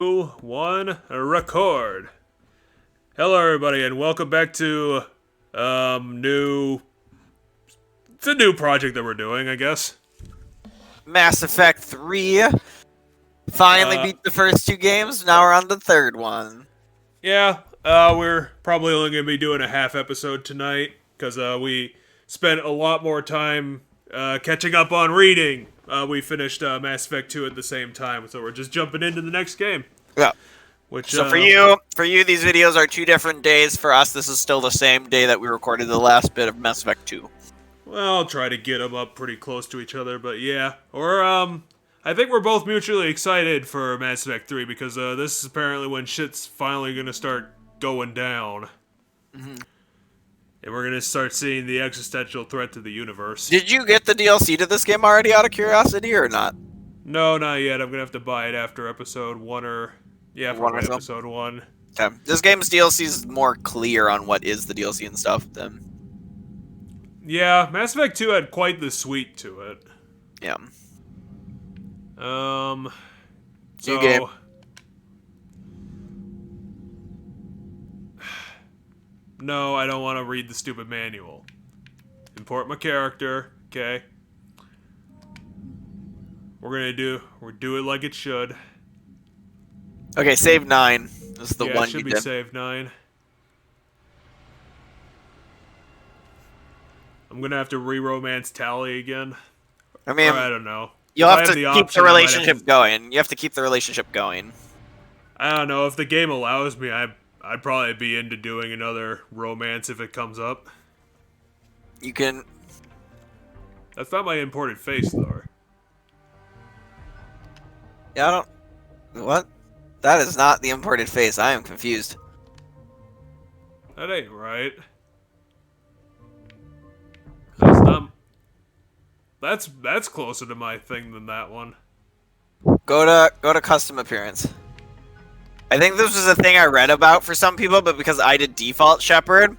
Two, one, record. Hello, everybody, and welcome back to new. It's a new project that we're doing, I guess. Mass Effect 3 finally Uh, beat the first two games. Now we're on the third one. yeah. We're probably only gonna be doing a half episode tonight because we spent a lot more time catching up on reading. We finished Mass Effect 2 at the same time, so we're just jumping into the next game. Yeah. Which So for you, these videos are 2 different days. For us, this is still the same day that we recorded the last bit of Mass Effect 2. well, I'll try to get them up pretty close to each other, but yeah. Or, I think we're both mutually excited for Mass Effect 3 because this is apparently when shit's finally gonna start going down. Mm-hmm. And we're gonna start seeing the existential threat to the universe. Did you get the DLC to this game already out of curiosity or not? No, not yet. I'm gonna have to buy it after episode 1 or. Yeah, One or probably so? episode 1. Okay. This game's DLC is more clear on what is the DLC and stuff than. Yeah, Mass Effect 2 had quite the suite to it. Yeah. So. New game. No, I don't want to read the stupid manual. Import my character, okay? We'll do it like it should. Okay, save 9. This is the Yeah, one it should you be did. save 9. I'm gonna have to re-romance Tally again. I mean, Or I don't know. you'll If I have to the keep option, the I might relationship going. You have to keep the relationship going. I don't know. If the game allows me, I'd probably be into doing another romance if it comes up. You can. That's not my imported face, though. Yeah, I don't. What? That is not the imported face. I am confused. That ain't right. That's not. That's closer to my thing than that one. Go to custom appearance. I think this was a thing I read about for some people, but because I did default Shepard,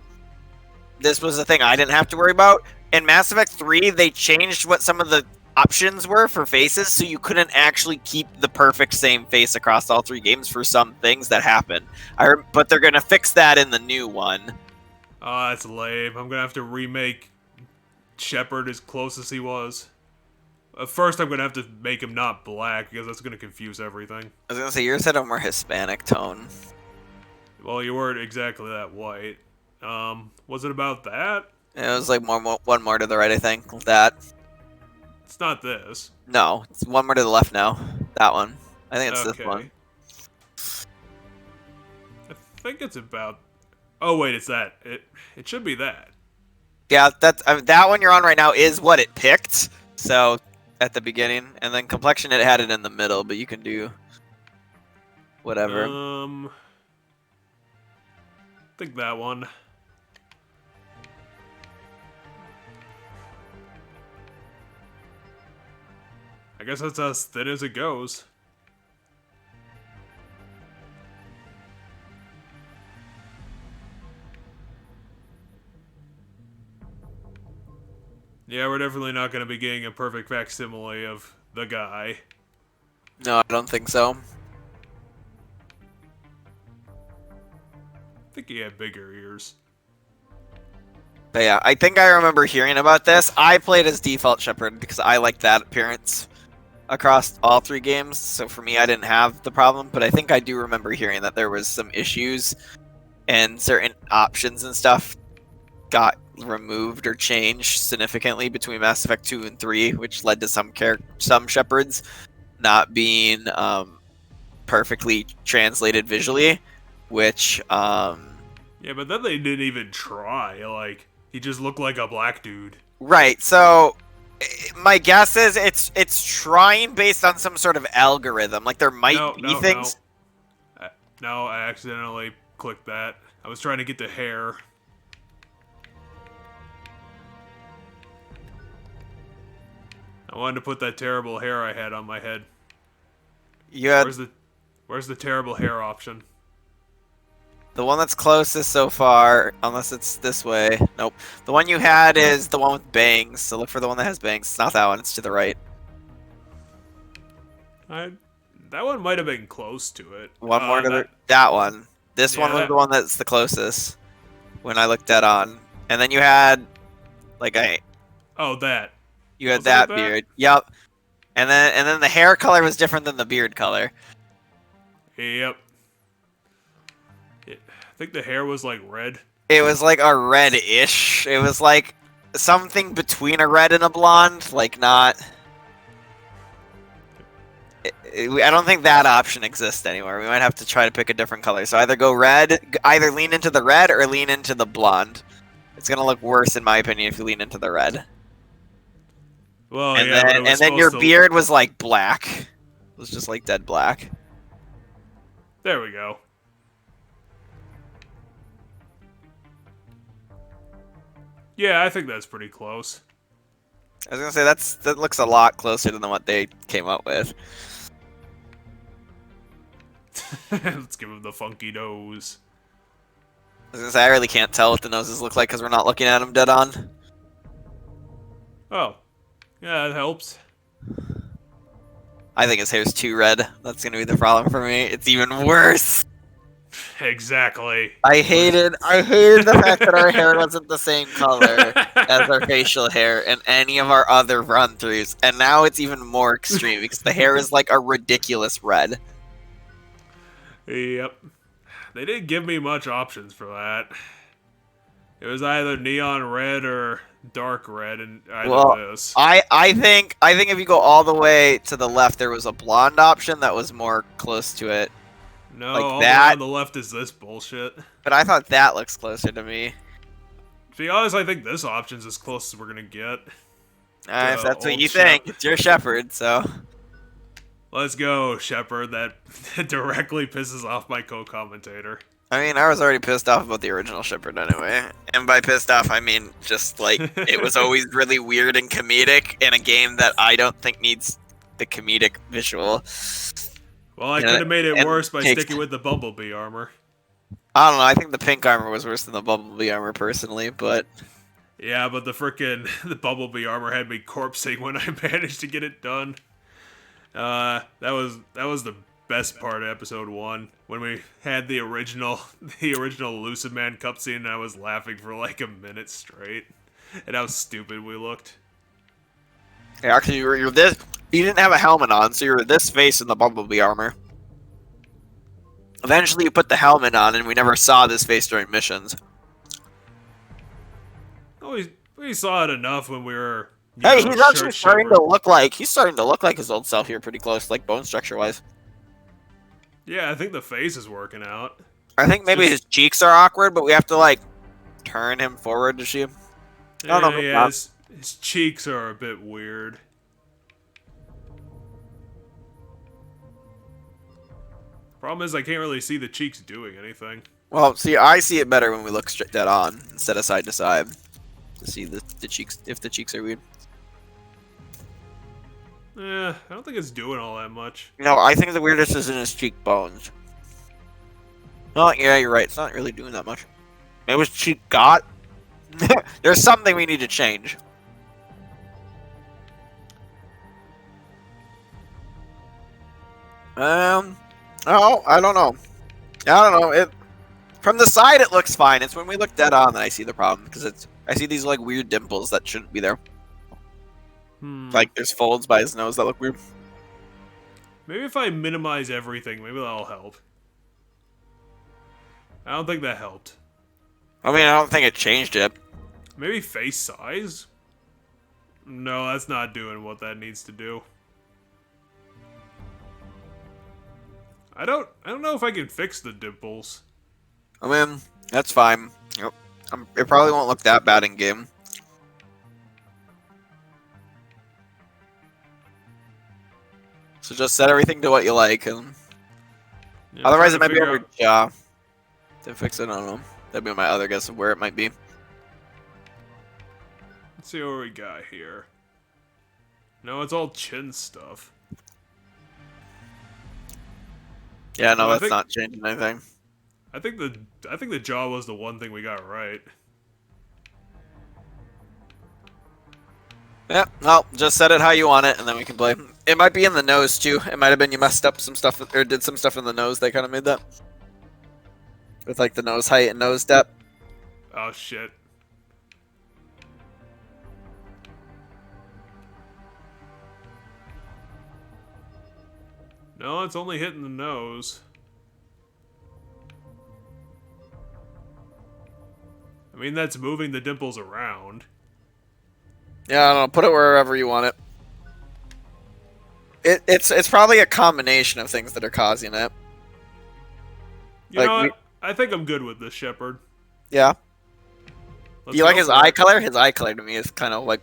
this was a thing I didn't have to worry about. In Mass Effect 3, they changed what some of the options were for faces, so you couldn't actually keep the perfect same face across all 3 games for some things that happen. But they're gonna fix that in the new one. Oh, that's lame. I'm gonna have to remake Shepard as close as he was. First, I'm gonna have to make him not black because that's gonna confuse everything. I was gonna say yours had a more Hispanic tone. Well, you weren't exactly that white. Was it about that? It was like one more to the right, I think. That. It's not this. No, it's one more to the left now. That one. I think it's Okay. this one. I think it's about. Oh wait, it's that. It should be that. Yeah, that's that one you're on right now is what it picked. So at the beginning, and then complexion it had it in the middle, but you can do whatever. I think that one. I guess that's as thin as it goes. Yeah, we're definitely not going to be getting a perfect facsimile of the guy. No, I don't think so. I think he had bigger ears. But yeah, I think I remember hearing about this. I played as default Shepard because I like that appearance across all 3 games. So for me, I didn't have the problem. But I think I do remember hearing that there was some issues and certain options and stuff got removed or changed significantly between Mass Effect 2 and 3, which led to some Shepards not being perfectly translated visually, which Yeah, but then they didn't even try. Like, he just looked like a black dude. right. So my guess is it's trying based on some sort of algorithm. Like there might be things. No, I accidentally clicked that. I was trying to get the hair. I wanted to put that terrible hair I had on my head. You had Where's the terrible hair option? the one that's closest so far, unless it's this way. Nope. The one you had is the one with bangs. So look for the one that has bangs. It's not that one. It's to the right. That one might have been close to it. One more to that one. This one was that- the one that's the closest when I looked dead on. And then you had like Oh, that. you had Was that that? beard. Yep. And then the hair color was different than the beard color. Yep. I think the hair was like red. It was like a red-ish. It was like something between a red and a blonde, like not. I don't think that option exists anymore. We might have to try to pick a different color. So either go red, either lean into the red or lean into the blonde. It's gonna look worse, in my opinion, if you lean into the red. Well, And yeah, then your beard was like black. It was just like dead black. There we go. Yeah, I think that's pretty close. I was gonna say that looks a lot closer than what they came up with. Let's give him the funky nose. I was gonna say I really can't tell what the noses look like because we're not looking at them dead on. Oh, yeah, that helps. I think his hair's too red. That's gonna be the problem for me. It's even worse. Exactly. I hated the fact that our hair wasn't the same color as our facial hair in any of our other run-throughs, and now it's even more extreme because the hair is like a ridiculous red. Yep. They didn't give me much options for that. It was either neon red or dark red, and either of this. I think if you go all the way to the left, there was a blonde option that was more close to it. No, like all that. the way on the left is this bullshit. But I thought that looks closer to me. To be honest, I think this option's as close as we're gonna get. If that's what old you think, it's your shepherd, so. Let's go, Shepard. That directly pisses off my co-commentator. I mean, I was already pissed off about the original shepherd anyway. And by pissed off, I mean just like it was always really weird and comedic in a game that I don't think needs the comedic visual. Well, I could have made it worse by sticking with the Bumblebee armor. I don't know. I think the pink armor was worse than the Bumblebee armor personally, but yeah, but the Bumblebee armor had me corpsing when I managed to get it done. That was the best part of episode 1 when we had the original Lucid Man cutscene, and I was laughing for like a minute straight, and how stupid we looked. yeah, actually, you're this. You didn't have a helmet on, so you were this face in the Bumblebee armor. Eventually, you put the helmet on, and we never saw this face during missions. Oh, we saw it enough when we were. Hey, he's actually starting to look like his old self here, pretty close, like bone structure wise. Yeah, I think the face is working out. I think maybe his cheeks are awkward, but we have to like turn him forward to see him. I don't know. Yeah, his cheeks are a bit weird. Problem is, I can't really see the cheeks doing anything. Well, see, I see it better when we look straight dead on instead of side to side to see the cheeks, if the cheeks are weird. I don't think it's doing all that much. No, I think the weirdest is in his cheekbones. Oh, yeah, you're right. It's not really doing that much. Maybe his cheek got. There's something we need to change. Oh, I don't know. I don't know. From the side it looks fine. It's when we look dead on that I see the problem because I see these like weird dimples that shouldn't be there. Like there's folds by his nose that look weird. Maybe if I minimize everything, maybe that'll help. I don't think that helped. I mean, I don't think it changed it. Maybe face size? No, that's not doing what that needs to do. I don't know if I can fix the dimples. I mean, that's fine. Yep. It probably won't look that bad in game. So just set everything to what you like, and Yeah, otherwise it trying might to be figure over jaw to fix it. I don't know. That'd be my other guess of where it might be. Let's see what we got here. No, it's all chin stuff. Yeah, no, Well, that's not changing anything. I think the jaw was the one thing we got right. Yeah, well, just set it how you want it, and then we can play. It might be in the nose too. It might have been you messed up some stuff or did some stuff in the nose that kind of made that. With like the nose height and nose depth. Oh shit. No, it's only hitting the nose. I mean, that's moving the dimples around. Yeah, I don't know. Put it wherever you want it. It's probably a combination of things that are causing it. You know what? I think I'm good with this, Shepard. Yeah. Let's Do you like go his for eye it. color? His eye color to me is kind of like...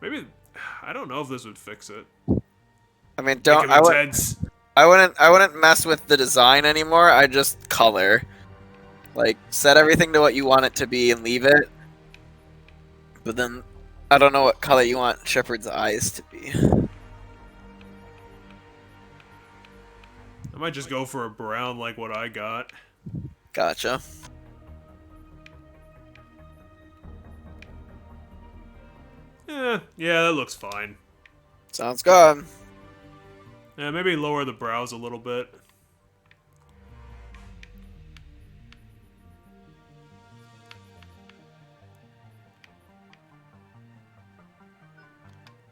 Maybe... I don't know if this would fix it. I mean, Make him intense. I wouldn't mess with the design anymore. I just color. Like, set everything to what you want it to be and leave it. But then, I don't know what color you want Shepard's eyes to be. I might just go for a brown like what I got. Gotcha. Yeah, that looks fine. Sounds good. Yeah, maybe lower the brows a little bit.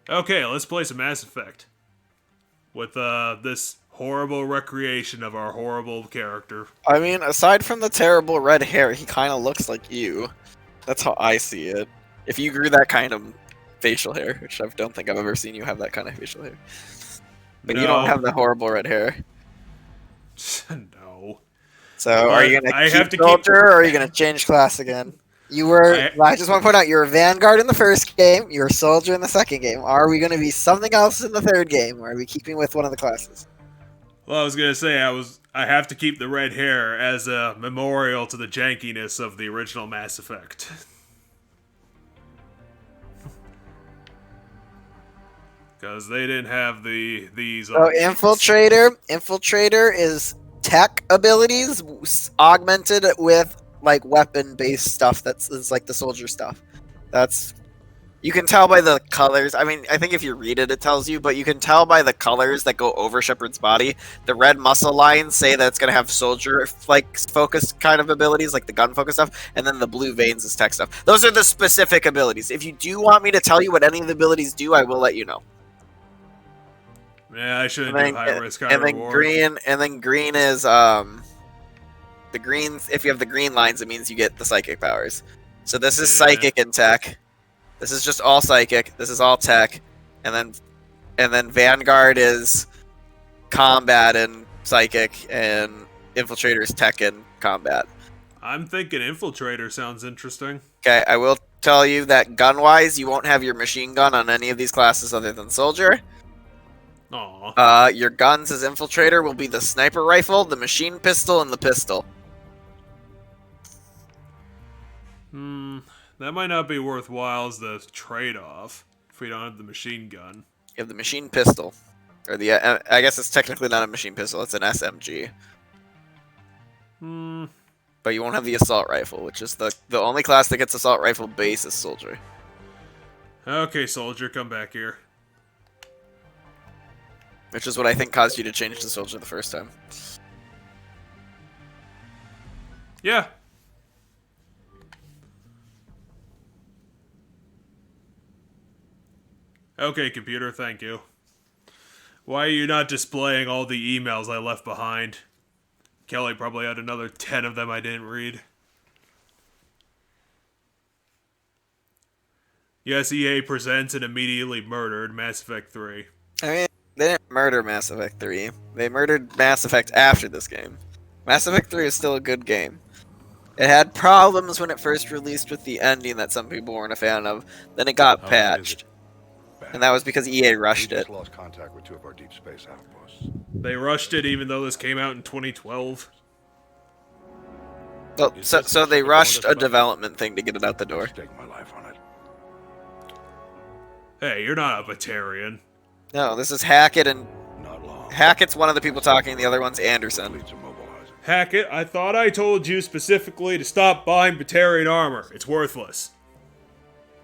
Okay, let's play some Mass Effect. With this horrible recreation of our horrible character. I mean, aside from the terrible red hair, he kind of looks like you. That's how I see it. If you grew that kind of facial hair, which I don't think I've ever seen you have that kind of facial hair. But you don't have the horrible red hair. No. So, are you gonna have keep to Soldier, or are you gonna change class again? You were. I just want to point out, you were Vanguard in the first game. You were Soldier in the second game. Are we gonna be something else in the third game? Or are we keeping with one of the classes? Well, I was gonna say I have to keep the red hair as a memorial to the jankiness of the original Mass Effect. Because they didn't have these. So Infiltrator is tech abilities augmented with like weapon-based stuff. That's like the soldier stuff. You can tell by the colors. I mean, I think if you read it, it tells you, but you can tell by the colors that go over Shepard's body. The red muscle lines say that it's going to have soldier like focused kind of abilities, like the gun focus stuff, and then the blue veins is tech stuff. Those are the specific abilities. If you do want me to tell you what any of the abilities do, I will let you know. Yeah, I shouldn't do high risk, high reward. Green is the greens. If you have the green lines, it means you get the psychic powers. So this is psychic and tech. This is just all psychic. This is all tech, and then Vanguard is combat and psychic, and Infiltrator is tech and combat. I'm thinking Infiltrator sounds interesting. Okay, I will tell you that gun-wise, you won't have your machine gun on any of these classes other than Soldier. Aww. Your guns as Infiltrator will be the sniper rifle, the machine pistol, and the pistol. That might not be worthwhile as the trade-off if we don't have the machine gun. You have the machine pistol. Or the, I guess it's technically not a machine pistol, it's an SMG. But you won't have the assault rifle, which is the only class that gets assault rifle base is Soldier. Okay, Soldier, come back here. Which is what I think caused you to change to Soldier the first time. Yeah. Okay, computer, thank you. Why are you not displaying all the emails I left behind? Kelly probably had another 10 of them I didn't read. Yes, EA presents and immediately murdered Mass Effect 3. I mean, they didn't murder Mass Effect 3. They murdered Mass Effect after this game. Mass Effect 3 is still a good game. It had problems when it first released with the ending that some people weren't a fan of. Then it got patched. And that was because EA rushed it. Lost contact with 2 of our deep space outposts. They rushed it even though this came out in 2012. Well, so they rushed a development thing to get it out the door. Stake my life on it. Hey, you're not a Batarian. No, this is Hackett and... Not long. Hackett's one of the people talking, the other one's Anderson. Fleets are mobilizing. Hackett, I thought I told you specifically to stop buying Batarian armor. It's worthless.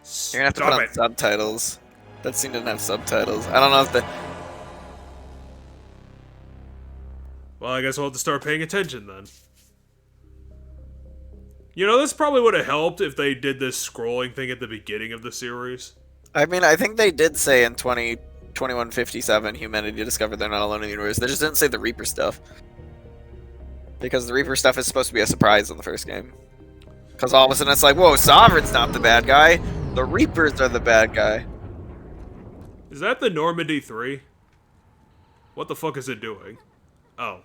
You're gonna have to put Stop on it. subtitles. That scene didn't have subtitles. I don't know if the. Well, I guess we'll have to start paying attention then. You know, this probably would have helped if they did this scrolling thing at the beginning of the series. I mean, I think they did say in 2157 humanity discovered they're not alone in the universe. They just didn't say the Reaper stuff. Because the Reaper stuff is supposed to be a surprise in the first game. Because all of a sudden it's like, whoa, Sovereign's not the bad guy. The Reapers are the bad guy. Is that the Normandy 3? What the fuck is it doing? Oh.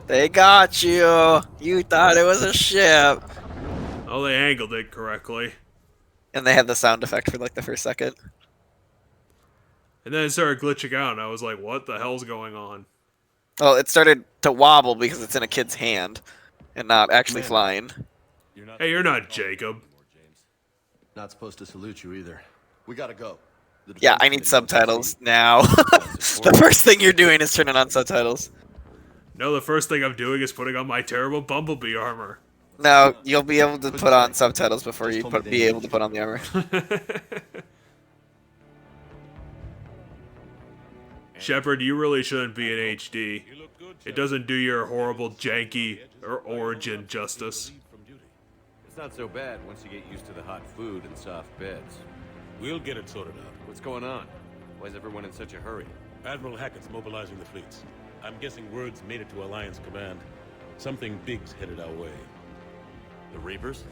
They got you. You thought it was a ship. Oh, they angled it correctly. And they had the sound effect for like the first second. And then it started glitching out, and I was like, what the hell's going on? Well, it started to wobble because it's in a kid's hand and not actually flying. Hey, you're not Jacob. Not supposed to salute you either. We gotta go. The Yeah, defense I need committee wants to subtitles see you. now. The first thing you're doing is turning on subtitles. No, the first thing I'm doing is putting on my terrible Bumblebee armor. No, you'll be able to put on subtitles before you be able to put on the armor. Shepard, you really shouldn't be in HD. It doesn't do your horrible janky or origin justice. It's not so bad once you get used to the hot food and soft beds. We'll get it sorted out. What's going on? Why is everyone in such a hurry? Admiral Hackett's mobilizing the fleets. I'm guessing word's made it to Alliance Command. Something big's headed our way. The Reapers?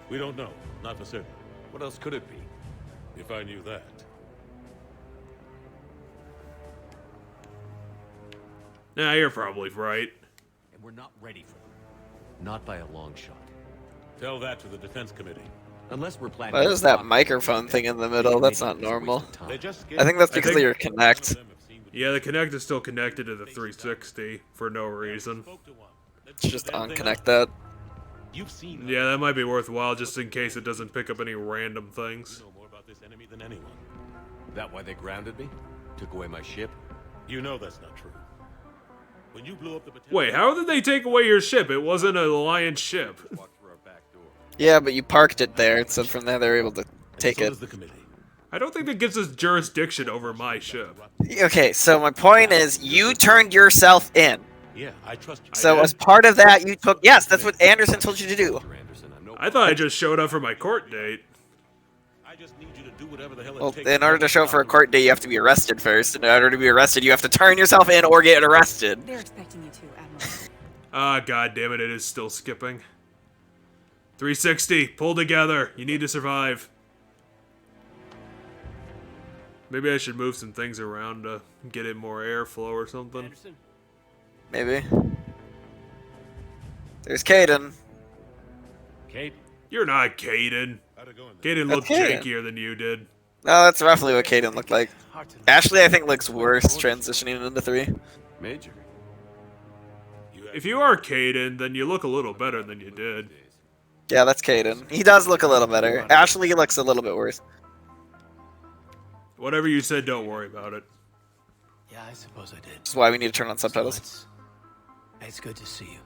We don't know. Not for certain. What else could it be? If I knew that. Nah, you're probably right. And we're not ready for them. Not by a long shot. Tell that to the Defense Committee. Unless we're planning. What to is that stop microphone thing in the middle? That's not normal. They just I think that's because of your Connect. Yeah, the Kinect is still connected to the 360 for no reason. It's just unconnect that. You've seen. Yeah, that might be worthwhile just in case it doesn't pick up any random things. You know more about this enemy than anyone. That why they grounded me? Took away my ship? You know that's not true. When you blew up the Wait, how did they take away your ship? It wasn't an Alliance ship. Walk through our back door. Yeah, but you parked it there, so from there they were able to take so it. does the committee. I don't think that gives us jurisdiction over my ship. Okay, so my point is, you turned yourself in. Yeah, I trust you. So did? as part of that, you took. Yes, that's what Anderson told you to do. Mr. Anderson, I'm no I thought I just showed up for my court date. I just need you to do whatever the hell it Well, takes. in order to show for a court date, you have to be arrested first. In order to be arrested, you have to turn yourself in or get arrested. They're expecting you to, Admiral. Ah, god damn it, it is still skipping. 360, pull together. You need to survive. Maybe I should move some things around to get it more airflow or something. Anderson? Maybe. There's Caden. Kate? You're not Caden. How'd it go in there? Caden That's looked Caden. jankier than you did. No, that's roughly what Caden looked like. Ashley, I think, looks worse transitioning into 3. Major. If you are Caden, then you look a little better than you did. Yeah, that's Caden. He does look a little better. Ashley looks a little bit worse. Whatever you said, don't worry about it. Yeah, I suppose I did. Which is why we need to turn on subtitles. It's good to see you.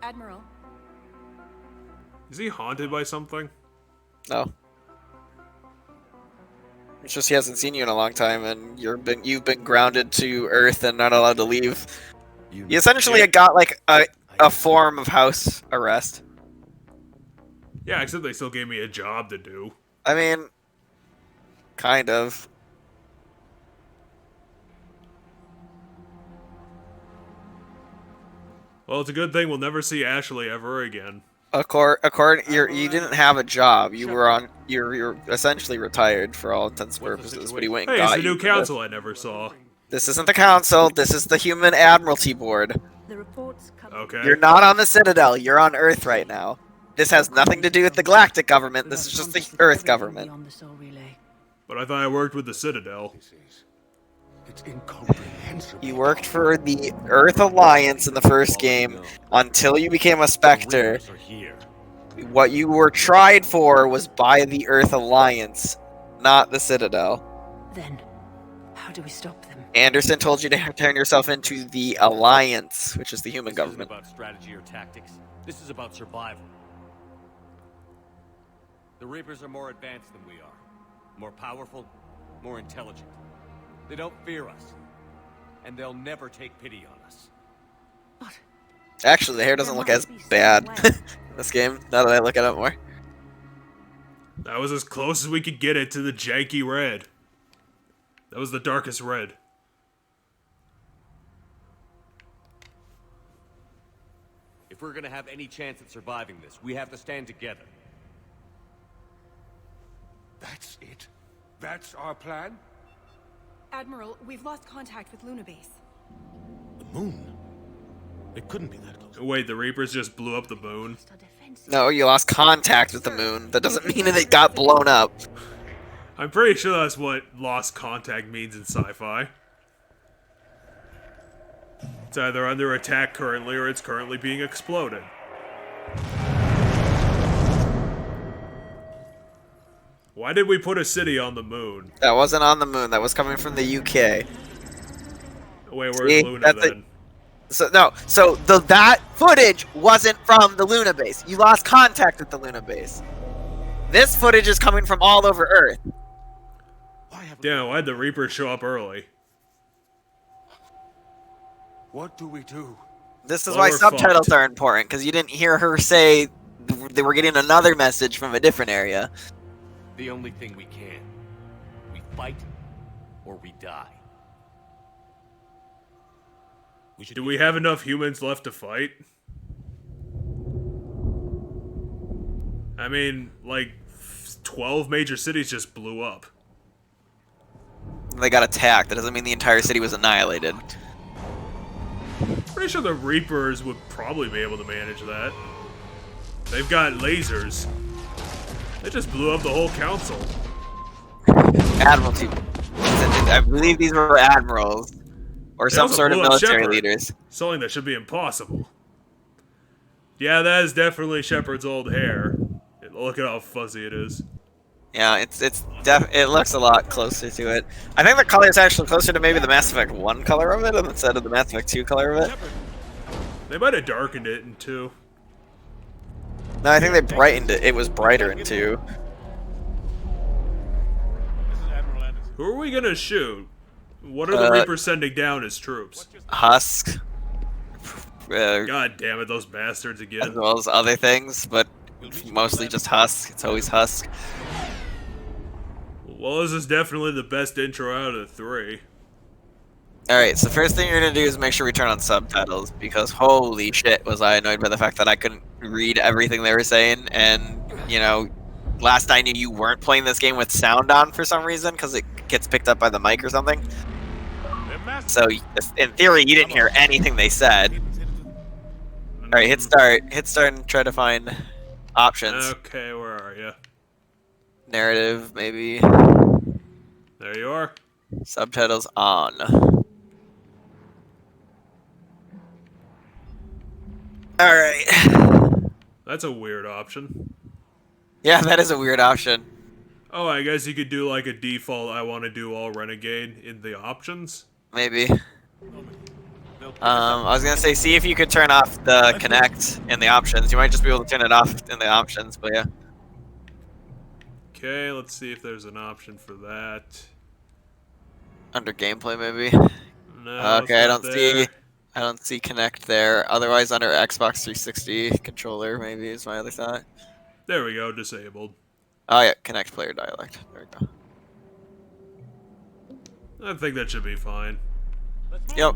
Admiral, Is he haunted by something? No. It's just he hasn't seen you in a long time, and you've been grounded to Earth and not allowed to leave. You essentially got like a form of house arrest. Yeah, except they still gave me a job to do. I mean, kind of. Well, it's a good thing we'll never see Ashley ever again. You didn't have a job. You're essentially retired for all intents and purposes. But he went and Hey, it's got the you new for this. council I never saw. This isn't the council. This is the Human Admiralty Board. the reports cover. Okay. You're not on the Citadel. You're on Earth right now. This has nothing to do with the Galactic government. This is just the Earth government. Beyond the soul relay. But I thought I worked with the Citadel. It's incomprehensible. You worked for the Earth Alliance in the first game until you became a Spectre. Reapers are here. What you were tried for was by the Earth Alliance, not the Citadel. Then, how do we stop them? Anderson told you to turn yourself into the Alliance, which is the human This isn't government. about strategy or tactics. This is about survival. The Reapers are more advanced than we are. More powerful, more intelligent. They don't fear us. And they'll never take pity on us. But Actually, the hair doesn't look as bad in this game, now that I look at it more. That was as close as we could get it to the janky red. That was the darkest red. If we're gonna have any chance at surviving this, we have to stand together. That's it? That's our plan? Admiral, we've lost contact with Luna Base. The moon? It couldn't be that close. Wait, the Reapers just blew up the moon? Our defenses. No, you lost contact with the moon. That doesn't mean that it got blown up. I'm pretty sure that's what lost contact means in sci-fi. It's either under attack currently or it's currently being exploded. Why did we put a city on the moon? That wasn't on the moon. That was coming from the UK. Wait, where's See, Luna that's then? So that footage wasn't from the Luna base. You lost contact with the Luna base. This footage is coming from all over Earth. Damn, why'd the Reapers show up early? What do we do? This is Well, why we're subtitles fucked. are important, because you didn't hear her say they were getting another message from a different area. The only thing we can. We fight, or we die. Do we have enough humans left to fight? I mean, like, 12 major cities just blew up. They got attacked. That doesn't mean the entire city was annihilated. Pretty sure the Reapers would probably be able to manage that. They've got lasers. They just blew up the whole council. Admiralty. I believe these were admirals. Or They some also sort of blew up military Shepard. leaders. Something that should be impossible. Yeah, that is definitely Shepard's old hair. Look at how fuzzy it is. Yeah, it looks a lot closer to it. I think the color is actually closer to maybe the Mass Effect 1 color of it instead of the Mass Effect 2 color of it. They might have darkened it in 2. No, I think they brightened it. It was brighter in 2. This is Admiral Anderson. Who are we gonna shoot? What are the Reapers sending down as troops? Husk. God damn it, those bastards As again. well as other things, but mostly just Husk. It's always Husk. Well, this is definitely the best intro out of the 3. Alright, so first thing you're gonna do is make sure we turn on subtitles, because holy shit was I annoyed by the fact that I couldn't read everything they were saying, and, you know, last I knew you weren't playing this game with sound on for some reason, because it gets picked up by the mic or something. So, in theory, you didn't hear anything they said. Alright, hit start. Hit start and try to find options. Okay, where are you? Narrative, maybe. There you are. Subtitles on. Alright. That's a weird option. Yeah, that is a weird option. Oh, I guess you could do like a default I want to do all Renegade in the options. Maybe. I was gonna say, see if you could turn off the connect in the options. You might just be able to turn it off in the options, but yeah. Okay, let's see if there's an option for that. Under gameplay, maybe. No, Okay, I it's not don't there. see. I don't see connect there. Otherwise, under Xbox 360 controller, maybe is my other thought. There we go, disabled. Oh yeah, connect player dialect. There we go. I think that should be fine. Yep.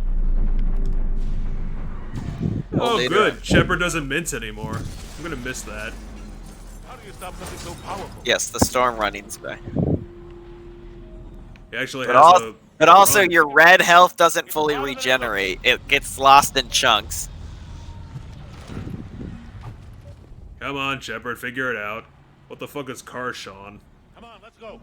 Oh, data. good. Shepard doesn't mince anymore. I'm gonna miss that. How do you stop something so powerful? Yes, the storm running's back. He actually But, has a. but also, run. your red health doesn't fully regenerate. It gets lost in chunks. Come on, Shepard, figure it out. What the fuck is Karshawn? Come on, let's go.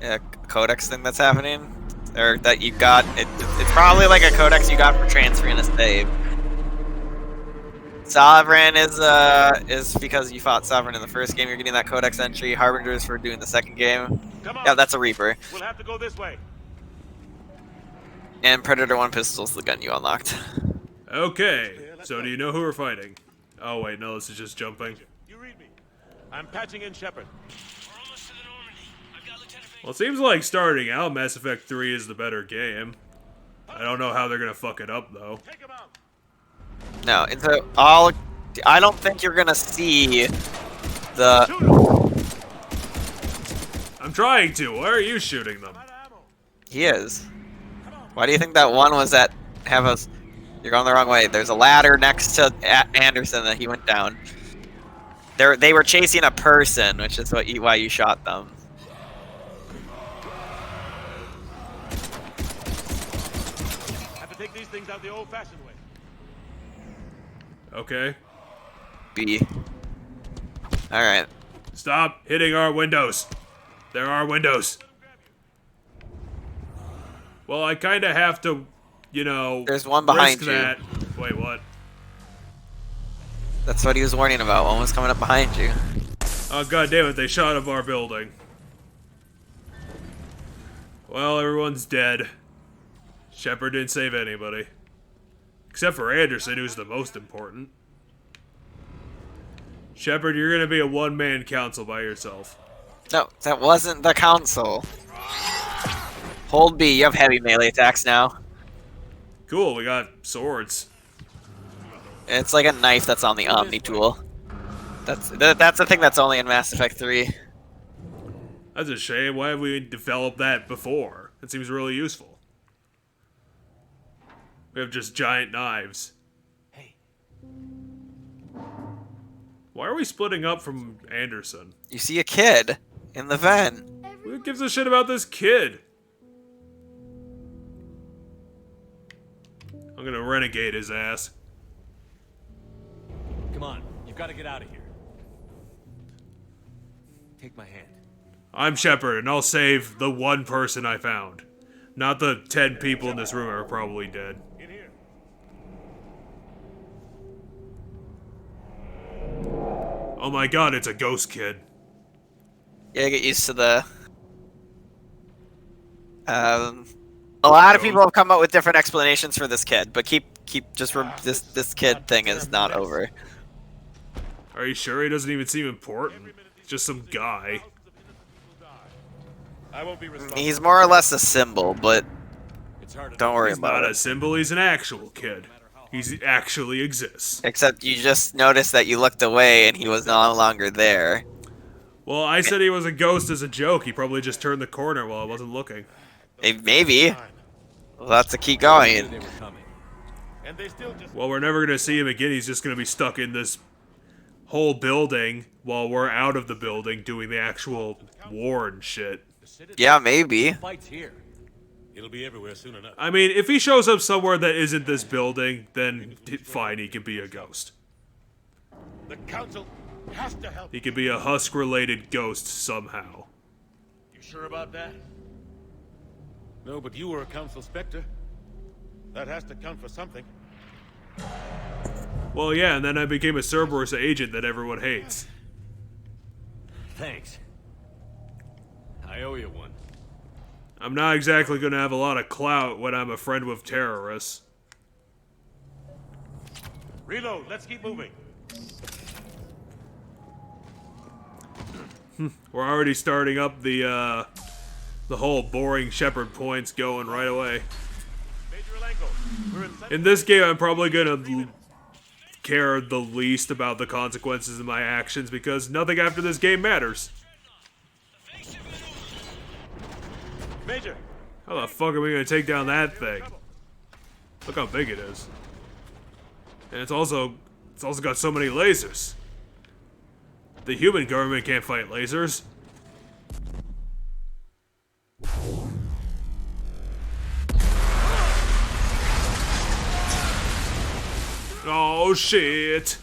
Yeah, codex thing that's happening, or that you got. It's probably like a codex you got for transferring a save. Sovereign is because you fought Sovereign in the first game. You're getting that codex entry. Harbingers for doing the second game. Come on. Yeah, that's a Reaper. We'll have to go this way. And Predator 1 pistol's the gun you unlocked. Okay, so do you know who we're fighting? Oh wait, no, this is just jumping. You read me. I'm patching in Shepard. Well, it seems like starting out, Mass Effect 3 is the better game. I don't know how they're gonna fuck it up, though. Take him out. No, it's all. I don't think you're gonna see the. I'm trying to. Why are you shooting them? He is. Why do you think that one was at? Have us. You're going the wrong way. There's a ladder next to Anderson that he went down. They were chasing a person, which is why you shot them. Have to take these things out the old-fashioned way. Okay. B. All right. Stop hitting our windows. There are windows. Well, I kind of have to, you know. There's one behind risk you. that. Wait, what? That's what he was warning about. One was coming up behind you. Oh, god damn it, they shot up our building. Well, everyone's dead. Shepard didn't save anybody. Except for Anderson, who's the most important. Shepard, you're gonna be a one-man council by yourself. No, that wasn't the council. Hold B. You have heavy melee attacks now. Cool, we got swords. It's like a knife that's on the Omni tool. That's the thing that's only in Mass Effect 3. That's a shame. Why have we developed that before? It seems really useful. We have just giant knives. Hey. Why are we splitting up from Anderson? You see a kid in the vent. Who gives a shit about this kid? I'm gonna renegade his ass. Come on, you've got to get out of here. Take my hand. I'm Shepard, and I'll save the one person I found. Not the 10 people in this room are probably dead. In here. Oh my god, it's a ghost kid. Yeah, get used to the. A lot of people have come up with different explanations for this kid, but this kid thing is not over. Are you sure he doesn't even seem important? He's just some guy. I won't be responsible. He's more or less a symbol, but It's hard don't worry He's about not it. a symbol, he's an actual kid. He actually exists. Except you just noticed that you looked away and he was no longer there. Well, I said he was a ghost as a joke. He probably just turned the corner while I wasn't looking. Maybe. We'll have to keep going. they were coming. And they still just. Well, we're never gonna see him again. He's just gonna be stuck in this whole building while we're out of the building doing the actual war and shit. Yeah, maybe. Fight's here. It'll be everywhere soon enough. I mean, if he shows up somewhere that isn't this building, then fine, he can be a ghost. The council has to help. He could be a Husk-related ghost somehow. You sure about that? No, but you were a council specter. That has to count for something. Well, yeah, and then I became a Cerberus agent that everyone hates. Thanks. I owe you one. I'm not exactly gonna have a lot of clout when I'm a friend with terrorists. Reload. Let's keep moving. We're already starting up the whole boring Shepard points going right away. Major Elenko, we're in. In this game, I'm probably gonna care the least about the consequences of my actions because nothing after this game matters. Major. How the fuck are we gonna take down that thing? Look how big it is. And it's also got so many lasers. The human government can't fight lasers. Oh shit.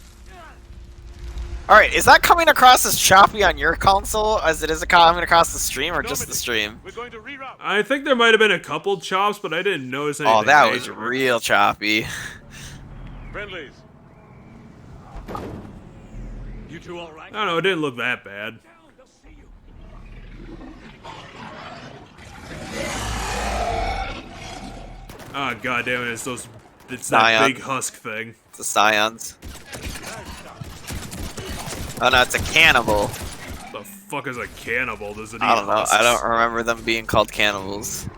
Alright, is that coming across as choppy on your console as it is coming across the stream or just the stream? We're going to reroute. I think there might have been a couple chops, but I didn't notice anything. Oh, that was major. real choppy. Friendlies. You two all right? I don't know, it didn't look that bad. They'll see you. Ah, god damn it, it's that Scion. big husk thing. The Scions. Oh no, it's a cannibal. The fuck is a cannibal? Does it eat I don't know. husks? I don't remember them being called cannibals.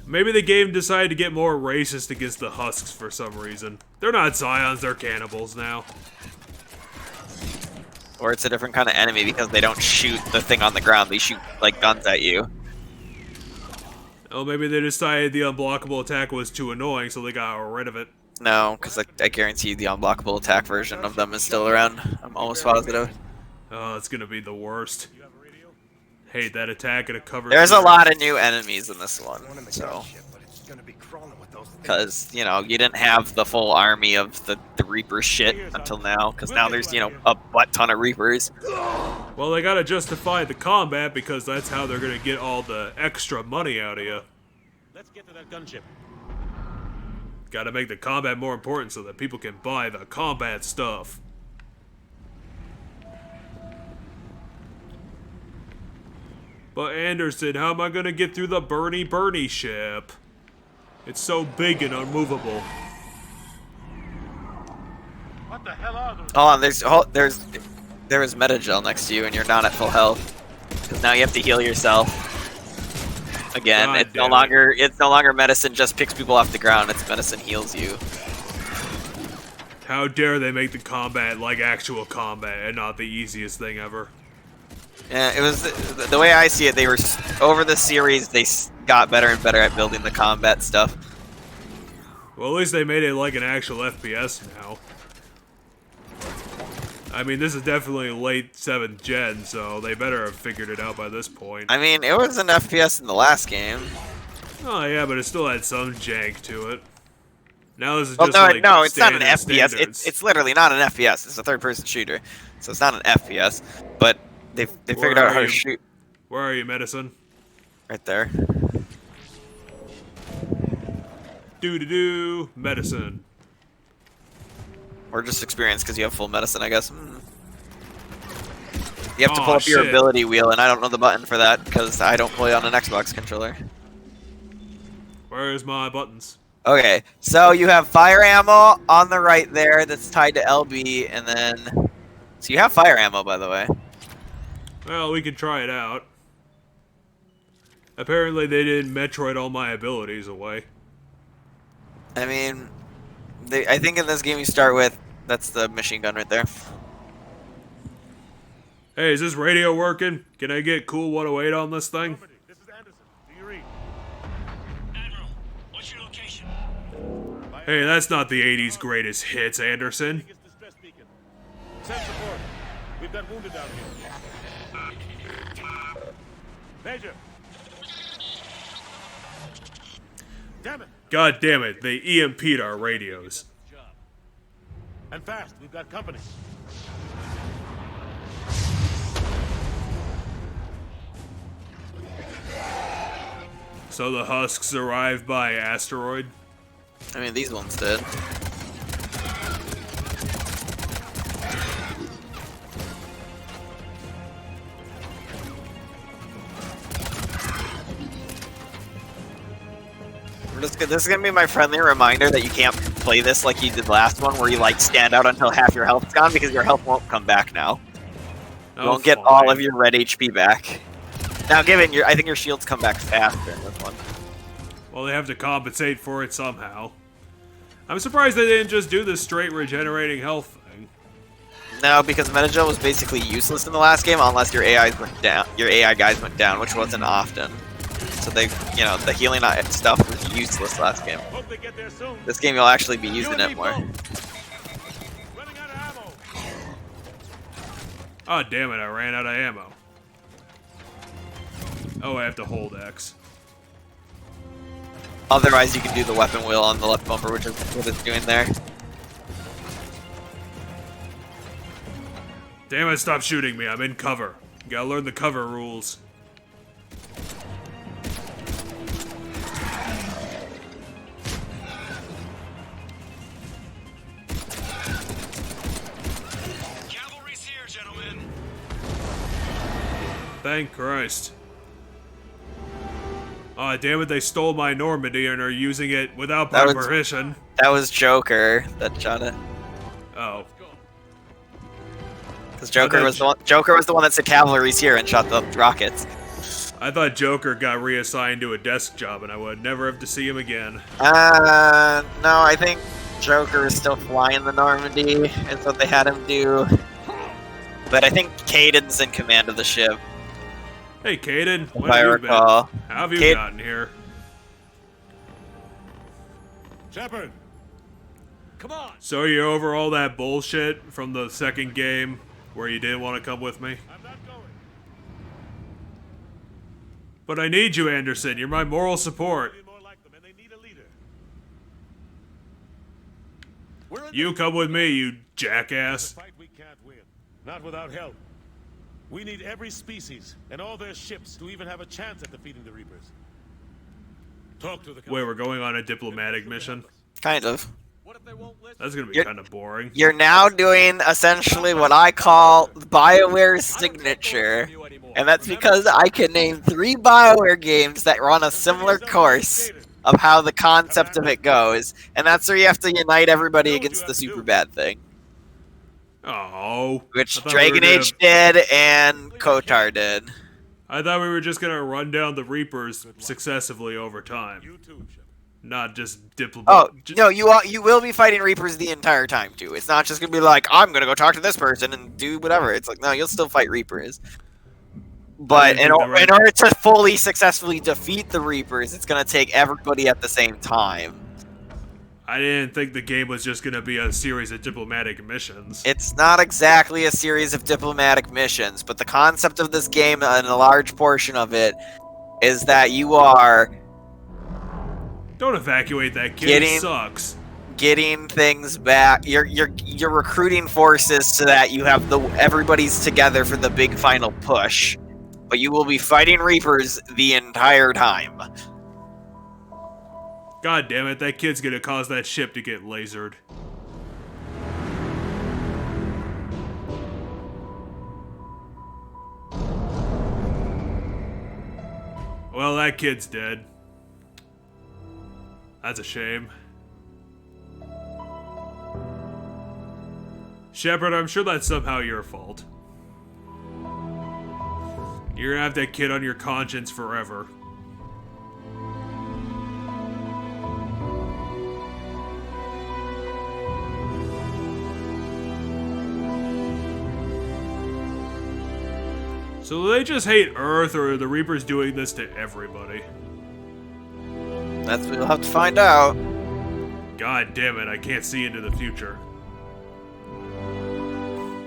Maybe the game decided to get more racist against the husks for some reason. They're not Scions, they're cannibals now. Or it's a different kind of enemy because they don't shoot the thing on the ground. They shoot, like, guns at you. Oh, maybe they decided the unblockable attack was too annoying, so they got rid of it. No, because I guarantee the unblockable attack version of them is still around. I'm almost positive. Oh, it's gonna be the worst. Hate that attack in a cover. There's a shooter. lot of new enemies in this one, so... Because, you know, you didn't have the full army of the Reaper shit until now. Because now there's, you know, a butt ton of Reapers. Well, they gotta justify the combat because that's how they're gonna get all the extra money out of you. Let's get to that gunship. Gotta make the combat more important so that people can buy the combat stuff. But Anderson, how am I gonna get through the Bernie ship? It's so big and unmovable. What the hell are those? Hold on, there is Metagel next to you, and you're not at full health. Because now you have to heal yourself. Again, God it's no damn longer medicine just picks people off the ground. It's medicine heals you. How dare they make the combat like actual combat and not the easiest thing ever. Yeah, it was the way I see it. They were over the series. They got better and better at building the combat stuff. Well, at least they made it like an actual FPS now. I mean, this is definitely late 7th gen, so they better have figured it out by this point. I mean, it was an FPS in the last game. Oh yeah, but it still had some jank to it. Now this is Well, just no, like no, it's not an standard FPS. standards. It's literally not an FPS. It's a third-person shooter, so it's not an FPS. But they figured Where out how are to you? shoot Where are you, Medicine? right there. Do medicine. Or just experience because you have full medicine, I guess. You have to Aw, pull up your shit. ability wheel, and I don't know the button for that because I don't play on an Xbox controller. Where's my buttons? Okay, so you have fire ammo on the right there that's tied to LB, and then... So you have fire ammo, by the way. Well, we can try it out. Apparently they didn't Metroid all my abilities away. I mean, I think in this game you start with... That's the machine gun right there. Hey, is this radio working? Can I get cool 108 on this thing? This is Anderson. Do you read? Admiral, what's your location? Hey, that's not the 80s greatest hits, Anderson. It's distress beacon. Send support. We've got wounded down here. Major. Damn it. God damn it, they EMP'd our radios. And fast. We've got company. So the husks arrived by asteroid? I mean, these ones did. This is gonna be my friendly reminder that you can't play this like you did last one, where you like stand out until half your health's gone, because your health won't come back now. You Oh, won't get fine. all of your red HP back. Now, I think your shields come back faster in this one. Well, they have to compensate for it somehow. I'm surprised they didn't just do this straight regenerating health thing. No, because Metagel was basically useless in the last game unless your AIs went down. Your AI guys went down, which wasn't often. So the healing stuff was useless last game. Hope they get there soon. This game you'll actually be using You and it me more. both. Running out of ammo. Oh, damn it, I ran out of ammo. Oh, I have to hold X. Otherwise, you can do the weapon wheel on the left bumper, which is what it's doing there. Damn it, stop shooting me, I'm in cover. You gotta learn the cover rules. Cavalry's here, gentlemen. Thank Christ. Aw, damn it, they stole my Normandy and are using it without That my was- permission. That was Joker that shot it. Oh. Because Joker was the one that said cavalry's here and shot the rockets. I thought Joker got reassigned to a desk job and I would never have to see him again. No, I think Joker is still flying the Normandy, is what they had him do. But I think Caden's in command of the ship. Hey, Caden, If what I have you been? recall. How have you Caden- gotten here? Shepard! Come on! So you over all that bullshit from the second game where you didn't want to come with me? I'm not going. But I need you, Anderson. You're my moral support. Be more like them, and they need a leader. We're in You come with me, you The jackass. fight we can't win. Not without help. We need every species and all their ships to even have a chance at defeating the Reapers. Talk to the Wait, we're going on a diplomatic mission? Kind of. What if they won't listen? That's gonna be You're- kind of boring. You're now doing essentially what I call BioWare's signature. And that's because I can name 3 BioWare games that run a similar course of how the concept of it goes. And that's where you have to unite everybody against the super bad thing. Oh. Which I thought Dragon we were Age did and KOTOR did. I thought we were just gonna run down the Reapers successively over time, You too, Shepard. not just diplomat. Oh, no, you will be fighting Reapers the entire time, too. It's not just going to be like, I'm going to go talk to this person and do whatever. It's like, no, you'll still fight Reapers. But in order to fully successfully defeat the Reapers, it's going to take everybody at the same time. I didn't think the game was just gonna be a series of diplomatic missions. It's not exactly a series of diplomatic missions, but the concept of this game, and a large portion of it, is that you are Don't evacuate that kid. Getting- He sucks. getting things back. You're recruiting forces so that you have everybody's together for the big final push. But you will be fighting Reapers the entire time. God damn it, that kid's gonna cause that ship to get lasered. Well, that kid's dead. That's a shame. Shepard, I'm sure that's somehow your fault. You're gonna have that kid on your conscience forever. So do they just hate Earth, or are the Reapers doing this to everybody? That's what we'll have to find out. God damn it, I can't see into the future.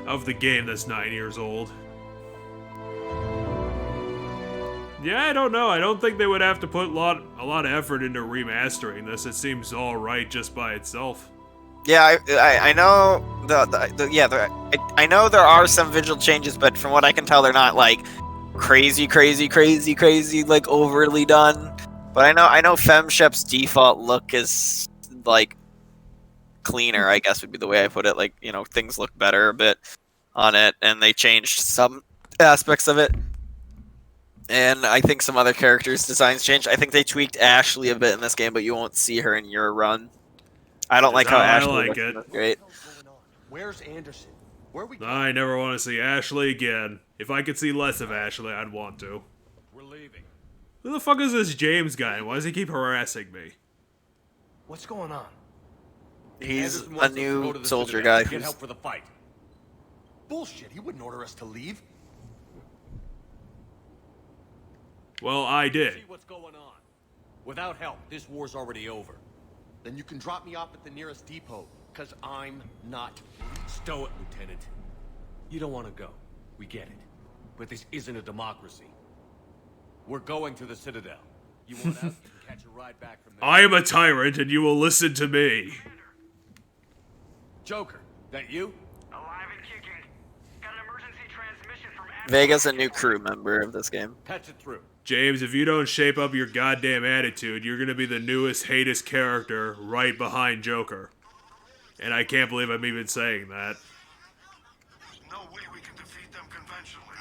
Of the game that's 9 years old. Yeah, I don't know. I don't think they would have to put a lot of effort into remastering this. It seems alright just by itself. Yeah, I know I know there are some visual changes, but from what I can tell, they're not like crazy like overly done. But I know FemShip's default look is like cleaner, I guess would be the way I put it. Like, you know, things look better a bit on it, and they changed some aspects of it. And I think some other characters' designs changed. I think they tweaked Ashley a bit in this game, but you won't see her in your run. I don't like how I Ashley like looks. it. That's great. Where's Anderson? Where are we going? I never want to see Ashley again. If I could see less of Ashley, I'd want to. We're leaving. Who the fuck is this James guy? Why does he keep harassing me? What's going on? He's Anderson a wants us to go new to the soldier Citadel guy to Get who's help for the fight. Bullshit, he wouldn't order us to leave. Well, I See did. what's going on. Without help, this war's already over. Then you can drop me off at the nearest depot, because I'm not. Stow it, Lieutenant. You don't want to go. We get it. But this isn't a democracy. We're going to the Citadel. You want out, you can catch a ride back from there. I am a tyrant and you will listen to me. Joker, that you? Alive and kicking. Got an emergency transmission from Vega's a new crew member of this game. Patch it through. James, if you don't shape up your goddamn attitude, you're gonna be the newest, hatest character right behind Joker. And I can't believe I'm even saying that. There's no way we can defeat them conventionally.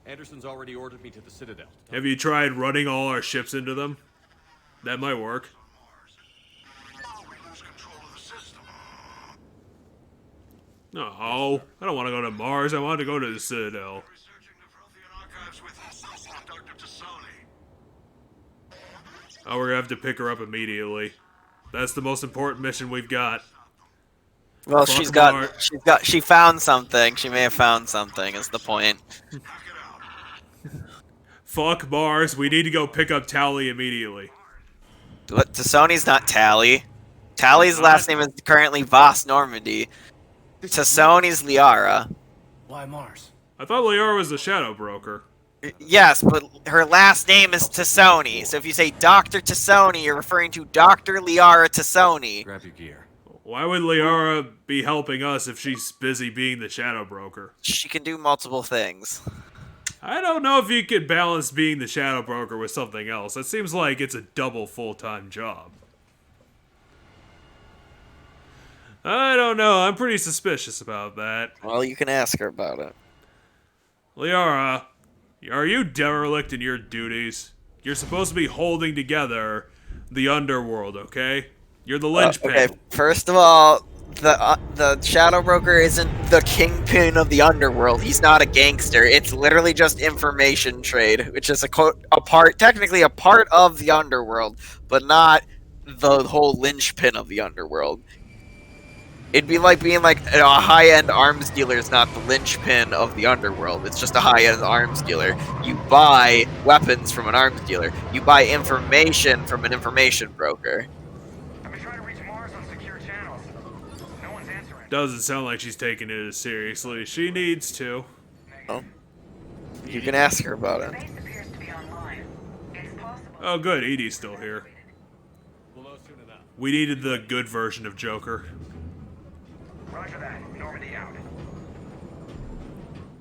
Anderson's already ordered me to the Citadel. Have you tried running all our ships into them? That might work. No, I don't want to go to Mars. I want to go to the Citadel. Oh, we're gonna have to pick her up immediately. That's the most important mission we've got. Well, Fuck she found something. She may have found something. Is the point? Fuck Mars. We need to go pick up Tally immediately. What? Tassoni's not Tally. Tally's last name is currently Voss Normandy. Tassoni's Liara. Why Mars? I thought Liara was the Shadow Broker. Yes, but her last name is Tassoni. So if you say Dr. Tassoni, you're referring to Dr. Liara Tassoni. Grab your gear. Why would Liara be helping us if she's busy being the Shadow Broker? She can do multiple things. I don't know if you could balance being the Shadow Broker with something else. It seems like it's a double full-time job. I don't know. I'm pretty suspicious about that. Well, you can ask her about it. Liara, are you derelict in your duties? You're supposed to be holding together the underworld, okay? You're the linchpin. Okay, first of all, the Shadow Broker isn't the kingpin of the underworld. He's not a gangster. It's literally just information trade, which is technically a part of the underworld, but not the whole linchpin of the underworld. It'd be like being like a high-end arms dealer is not the linchpin of the underworld. It's just a high-end arms dealer. You buy weapons from an arms dealer. You buy information from an information broker. I've been trying to reach Mars on secure channels. No one's answering. Doesn't sound like she's taking it as seriously. She needs to. Oh. You can ask her about it. Base appears to be online. It's possible. Oh, good. Edie's still here. We'll know soon enough. We needed the good version of Joker. Roger that. Normandy out.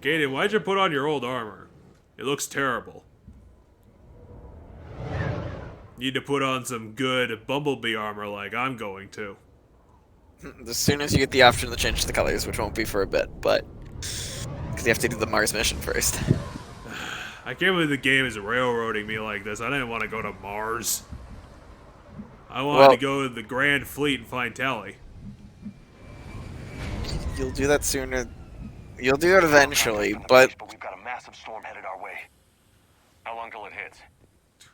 Gaten, why'd you put on your old armor? It looks terrible. Need to put on some good Bumblebee armor like I'm going to. As soon as you get the option to change the colors, which won't be for a bit, but... Because you have to do the Mars mission first. I can't believe the game is railroading me like this. I didn't want to go to Mars. I wanted to go to the Grand Fleet and find Tally. You'll do that sooner. You'll do it eventually, but... But we've got a massive storm headed our way. How long till it hits?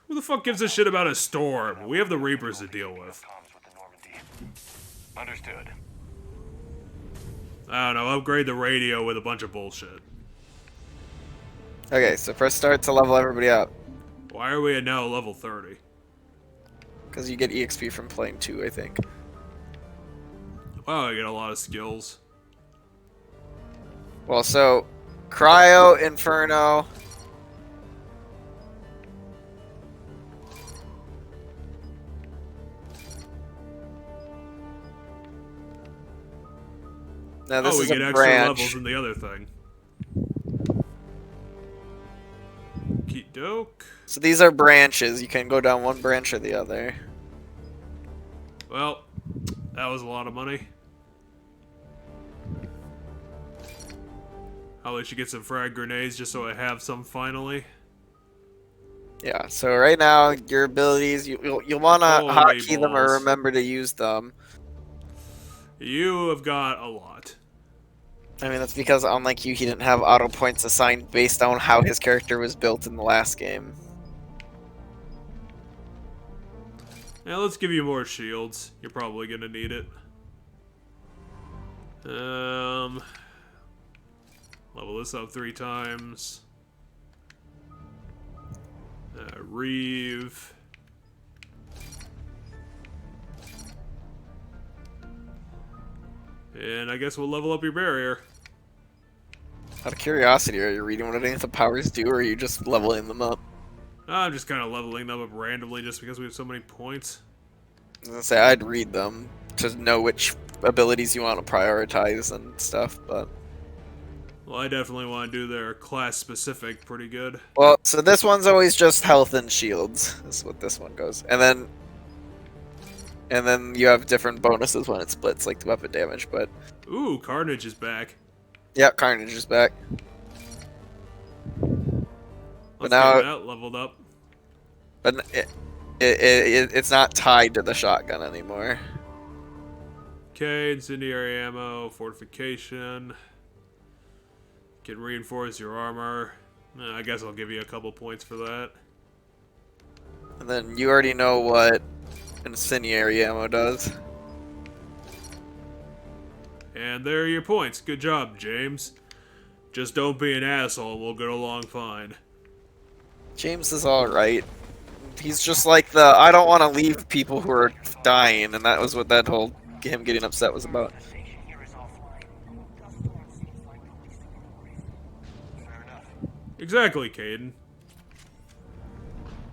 Who the fuck gives a shit about a storm? We have the Reapers to deal with. Comms with the Normandy. Understood. I don't know, upgrade the radio with a bunch of bullshit. Okay, so first start to level everybody up. Why are we at now level 30? Because you get EXP from playing 2, I think. Wow, I get a lot of skills. Well, so... Cryo, Inferno... Now this we is get a extra branch. levels in the other thing. Doke. So these are branches. You can go down one branch or the other. Well, that was a lot of money. Probably should get some frag grenades just so I have some finally. Yeah, so right now, your abilities, you'll want to Holy hotkey them or balls. remember to use them. You have got a lot. I mean, that's because, unlike you, he didn't have auto points assigned based on how his character was built in the last game. Now let's give you more shields. You're probably gonna need it. Level this up 3 times. Reeve. And I guess we'll level up your barrier. Out of curiosity, are you reading what any of the powers do, or are you just leveling them up? I'm just kind of leveling them up randomly just because we have so many points. I was gonna say, I'd read them to know which abilities you want to prioritize and stuff, but... Well, I definitely want to do their class-specific pretty good. Well, so this one's always just health and shields. That's what this one goes. And then you have different bonuses when it splits, like the weapon damage, but... Ooh, Carnage is back. Yeah, Carnage is back. Let's now- get that leveled up. But it's not tied to the shotgun anymore. Okay, incendiary ammo, fortification. Can reinforce your armor. I guess I'll give you a couple points for that. And then you already know what incendiary ammo does. And there are your points. Good job, James. Just don't be an asshole, we'll get along fine. James is alright. He's just like the, I don't want to leave people who are dying, and that was what that whole him getting upset was about. Exactly, Caden.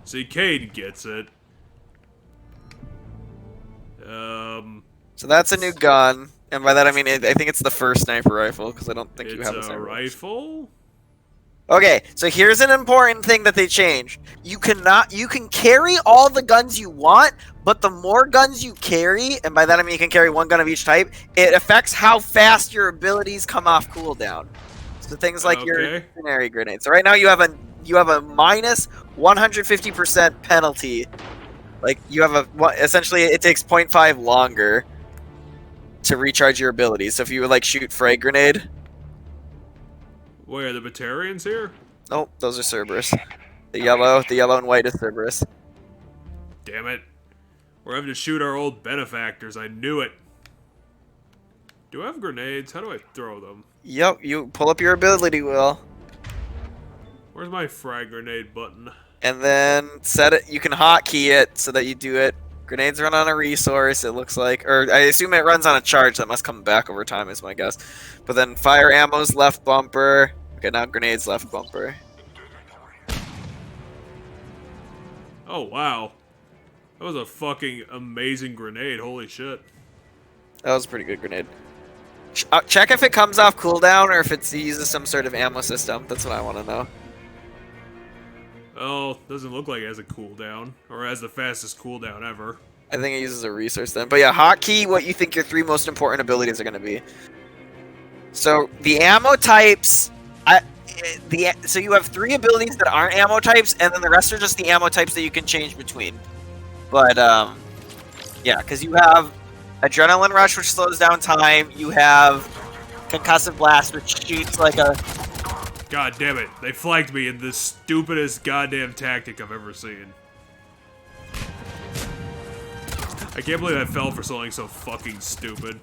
See, Cade gets it. So that's a new gun, and by that I mean I think it's the first sniper rifle because I don't think you It's have a a sniper rifle? Okay, so here's an important thing that they changed. You can carry all the guns you want, but the more guns you carry, and by that I mean you can carry one gun of each type, it affects how fast your abilities come off cooldown. So things like your Okay. incendiary grenades. So right now you have a minus 150% penalty. Like you have essentially it takes 0.5 longer to recharge your abilities. So if you would like shoot frag grenade, Where, the Batarians here? nope, those are Cerberus. The yellow and white is Cerberus. Damn it. We're having to shoot our old benefactors, I knew it. Do I have grenades? How do I throw them? Yep, you pull up your ability wheel, Where's my frag grenade button? and then set it. You can hotkey it so that you do it. Grenades run on a resource, it looks like. Or I assume it runs on a charge that must come back over time, is my guess. But then fire ammo's left bumper. Okay, now grenades left bumper. Oh, wow. That was a fucking amazing grenade, holy shit. That was a pretty good grenade. Check if it comes off cooldown or if it uses some sort of ammo system. That's what I want to know. Oh, doesn't look like it has a cooldown. Or has the fastest cooldown ever. I think it uses a resource then. But yeah, hotkey what you think your 3 most important abilities are going to be. So the ammo types, so you have 3 abilities that aren't ammo types, and then the rest are just the ammo types that you can change between. But yeah, because you have Adrenaline Rush, which slows down time. You have Concussive Blast, which shoots like a... God damn it. They flanked me in the stupidest goddamn tactic I've ever seen. I can't believe I fell for something so fucking stupid.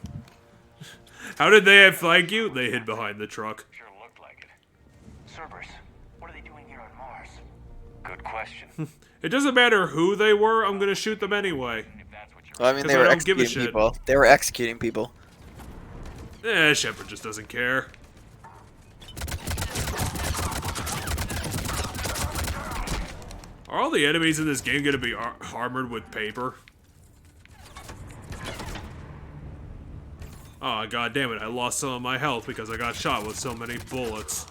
How did they flank you? They hid behind the truck. Sure looked like it. Cerberus, what are they doing here on Mars? Good question. It doesn't matter who they were, I'm gonna shoot them anyway. If that's what you're Well, I mean, 'Cause they I were don't give a executing shit. people. They were executing people. Shepard just doesn't care. Are all the enemies in this game gonna be armored with paper? Oh, god damn it, I lost some of my health because I got shot with so many bullets.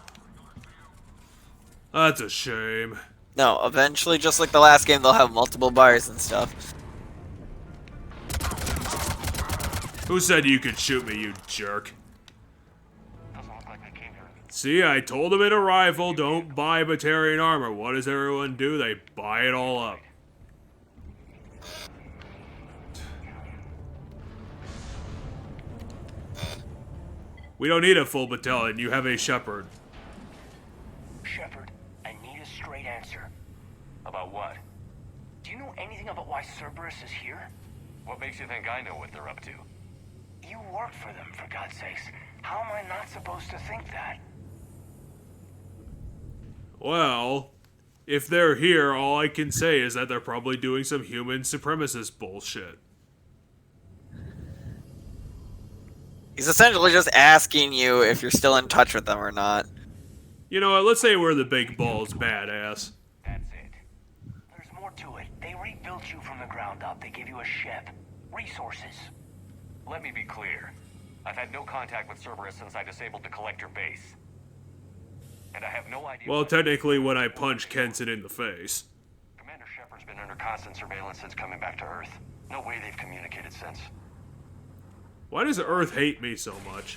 That's a shame. No, eventually, just like the last game, they'll have multiple bars and stuff. Who said you could shoot me, you jerk? Doesn't look like they came here. See, I told them in a rifle, don't buy Batarian armor. What does everyone do? They buy it all up. We don't need a full battalion. You have a Shepherd. Shepard, I need a straight answer. About what? Do you know anything about why Cerberus is here? What makes you think I know what they're up to? You work for them, for God's sakes. How am I not supposed to think that? Well, if they're here, all I can say is that they're probably doing some human supremacist bullshit. He's essentially just asking you if you're still in touch with them or not. You know what? Let's say we're the big balls badass. That's it. There's more to it. They rebuilt you from the ground up. They gave you a ship. Resources. Let me be clear. I've had no contact with Cerberus since I disabled the collector base. And I have no idea... Well, technically, when I punch Kenton in the face. Commander Shepard's been under constant surveillance since coming back to Earth. No way they've communicated since. Why does Earth hate me so much?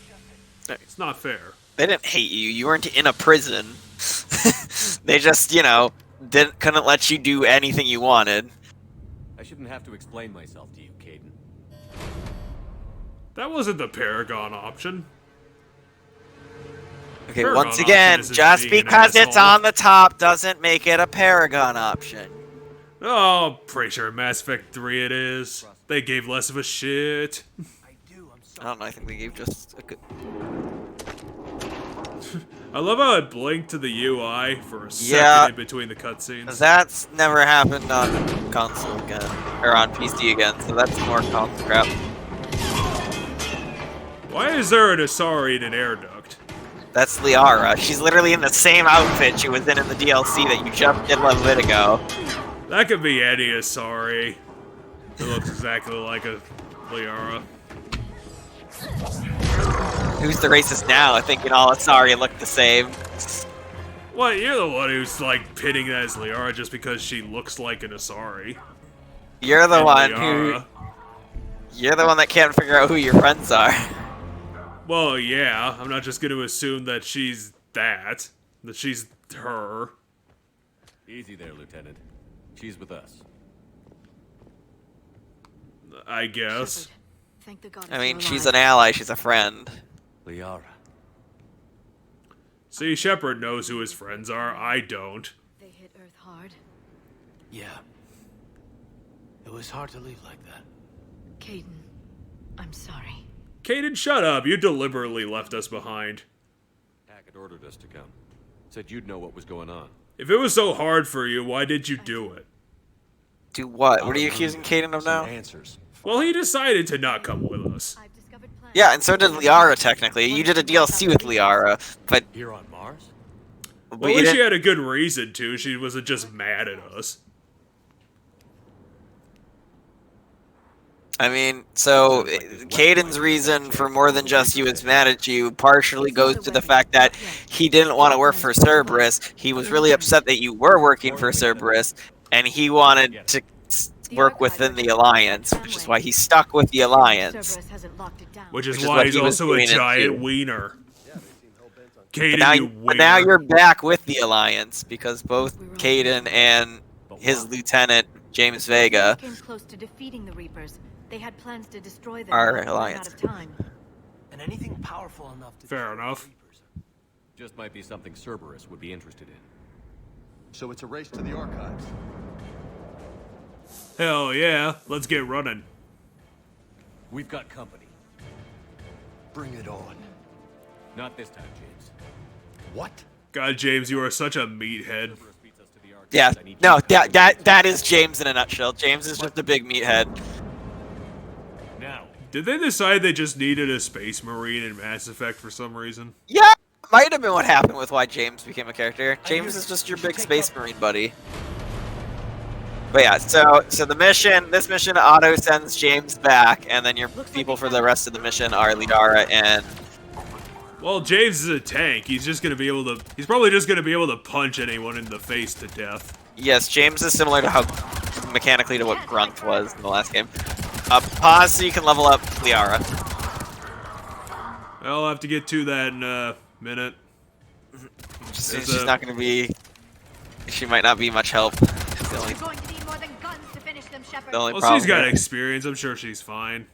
It's not fair. They didn't hate you. You weren't in a prison. They just, couldn't let you do anything you wanted. I shouldn't have to explain myself to you, Caden. That wasn't the Paragon option. Okay, Paragon once option again, isn't just being an because it's asshole. on the top doesn't make it a Paragon option. Oh, pretty sure Mass Effect 3 it is. They gave less of a shit. I don't know, I think they gave just a good... I love how it blinked to the UI for a second Yeah. in between the cutscenes. That's never happened on console again, or on PC again, so that's more console crap. Why is there an Asari in an air duct? That's Liara. She's literally in the same outfit she was in the DLC that you just did a little bit ago. That could be any Asari. It looks exactly like a Liara. Who's the racist now, thinking all Asari look the same? What, you're the one who's like pitting that as Liara just because she looks like an Asari. You're the And one Liara. You're the one that can't figure out who your friends are. Well, yeah, I'm not just gonna assume that she's that she's her. Easy there, Lieutenant. She's with us. I guess. Shepard, thank the goddess I mean, you're she's alive. an ally, she's a friend. Liara. See, Shepard knows who his friends are. I don't. They hit Earth hard. Yeah. It was hard to leave like that. Caden, I'm sorry. Caden, shut up. You deliberately left us behind. Hackett ordered us to come. Said you'd know what was going on. If it was so hard for you, why did you do it? Do what? What are you accusing Caden of now? Some answers. Well, he decided to not come with us. I've discovered plans. Yeah, and so did Liara, technically. You did a DLC with Liara, but Here on Mars? Well, you at least she didn't- had a good reason to. She wasn't just mad at us. I mean, so Caden's reason for more than just he was mad at you partially goes to the fact that he didn't want to work for Cerberus. He was really upset that you were working for Cerberus, and he wanted to work within the Alliance, which is why he stuck with the Alliance. Cerberus hasn't locked it down. Which is Which is why what he's he was also a doing it giant too. wiener. But Caden, now, you wiener. but now you're back with the Alliance, because both Caden and his lieutenant, James Vega, Came close to defeating the Reapers. They had plans to destroy them. Our but ran alliance. Out of time. And anything powerful enough to Fair destroy the enough. Reapers. Just might be something Cerberus would be interested in. So it's a race to the archives. Hell yeah, let's get running. We've got company. Bring it on. Not this time, James. What? God, James, you are such a meathead. Cerberus beats us to the Archives. yeah, I need no, you back. that is James in a nutshell. James is just a big meathead. Now. Did they decide they just needed a space marine in Mass Effect for some reason? Yeah, might have been what happened with why James became a character. James is just your big space marine buddy. But yeah, so this mission auto sends James back, and then your people for the rest of the mission are Liara and Well, James is a tank. He's just gonna be able to. He's probably just gonna be able to punch anyone in the face to death. yes, James is similar to how mechanically to what Grunt was in the last game. Pause so you can level up Liara. I'll have to get to that in a minute. She's not going to be. She might not be much help. It's the only, We're going to need more than guns to finish them, Shepard. the only Well, problem. she's got here. experience. I'm sure she's fine.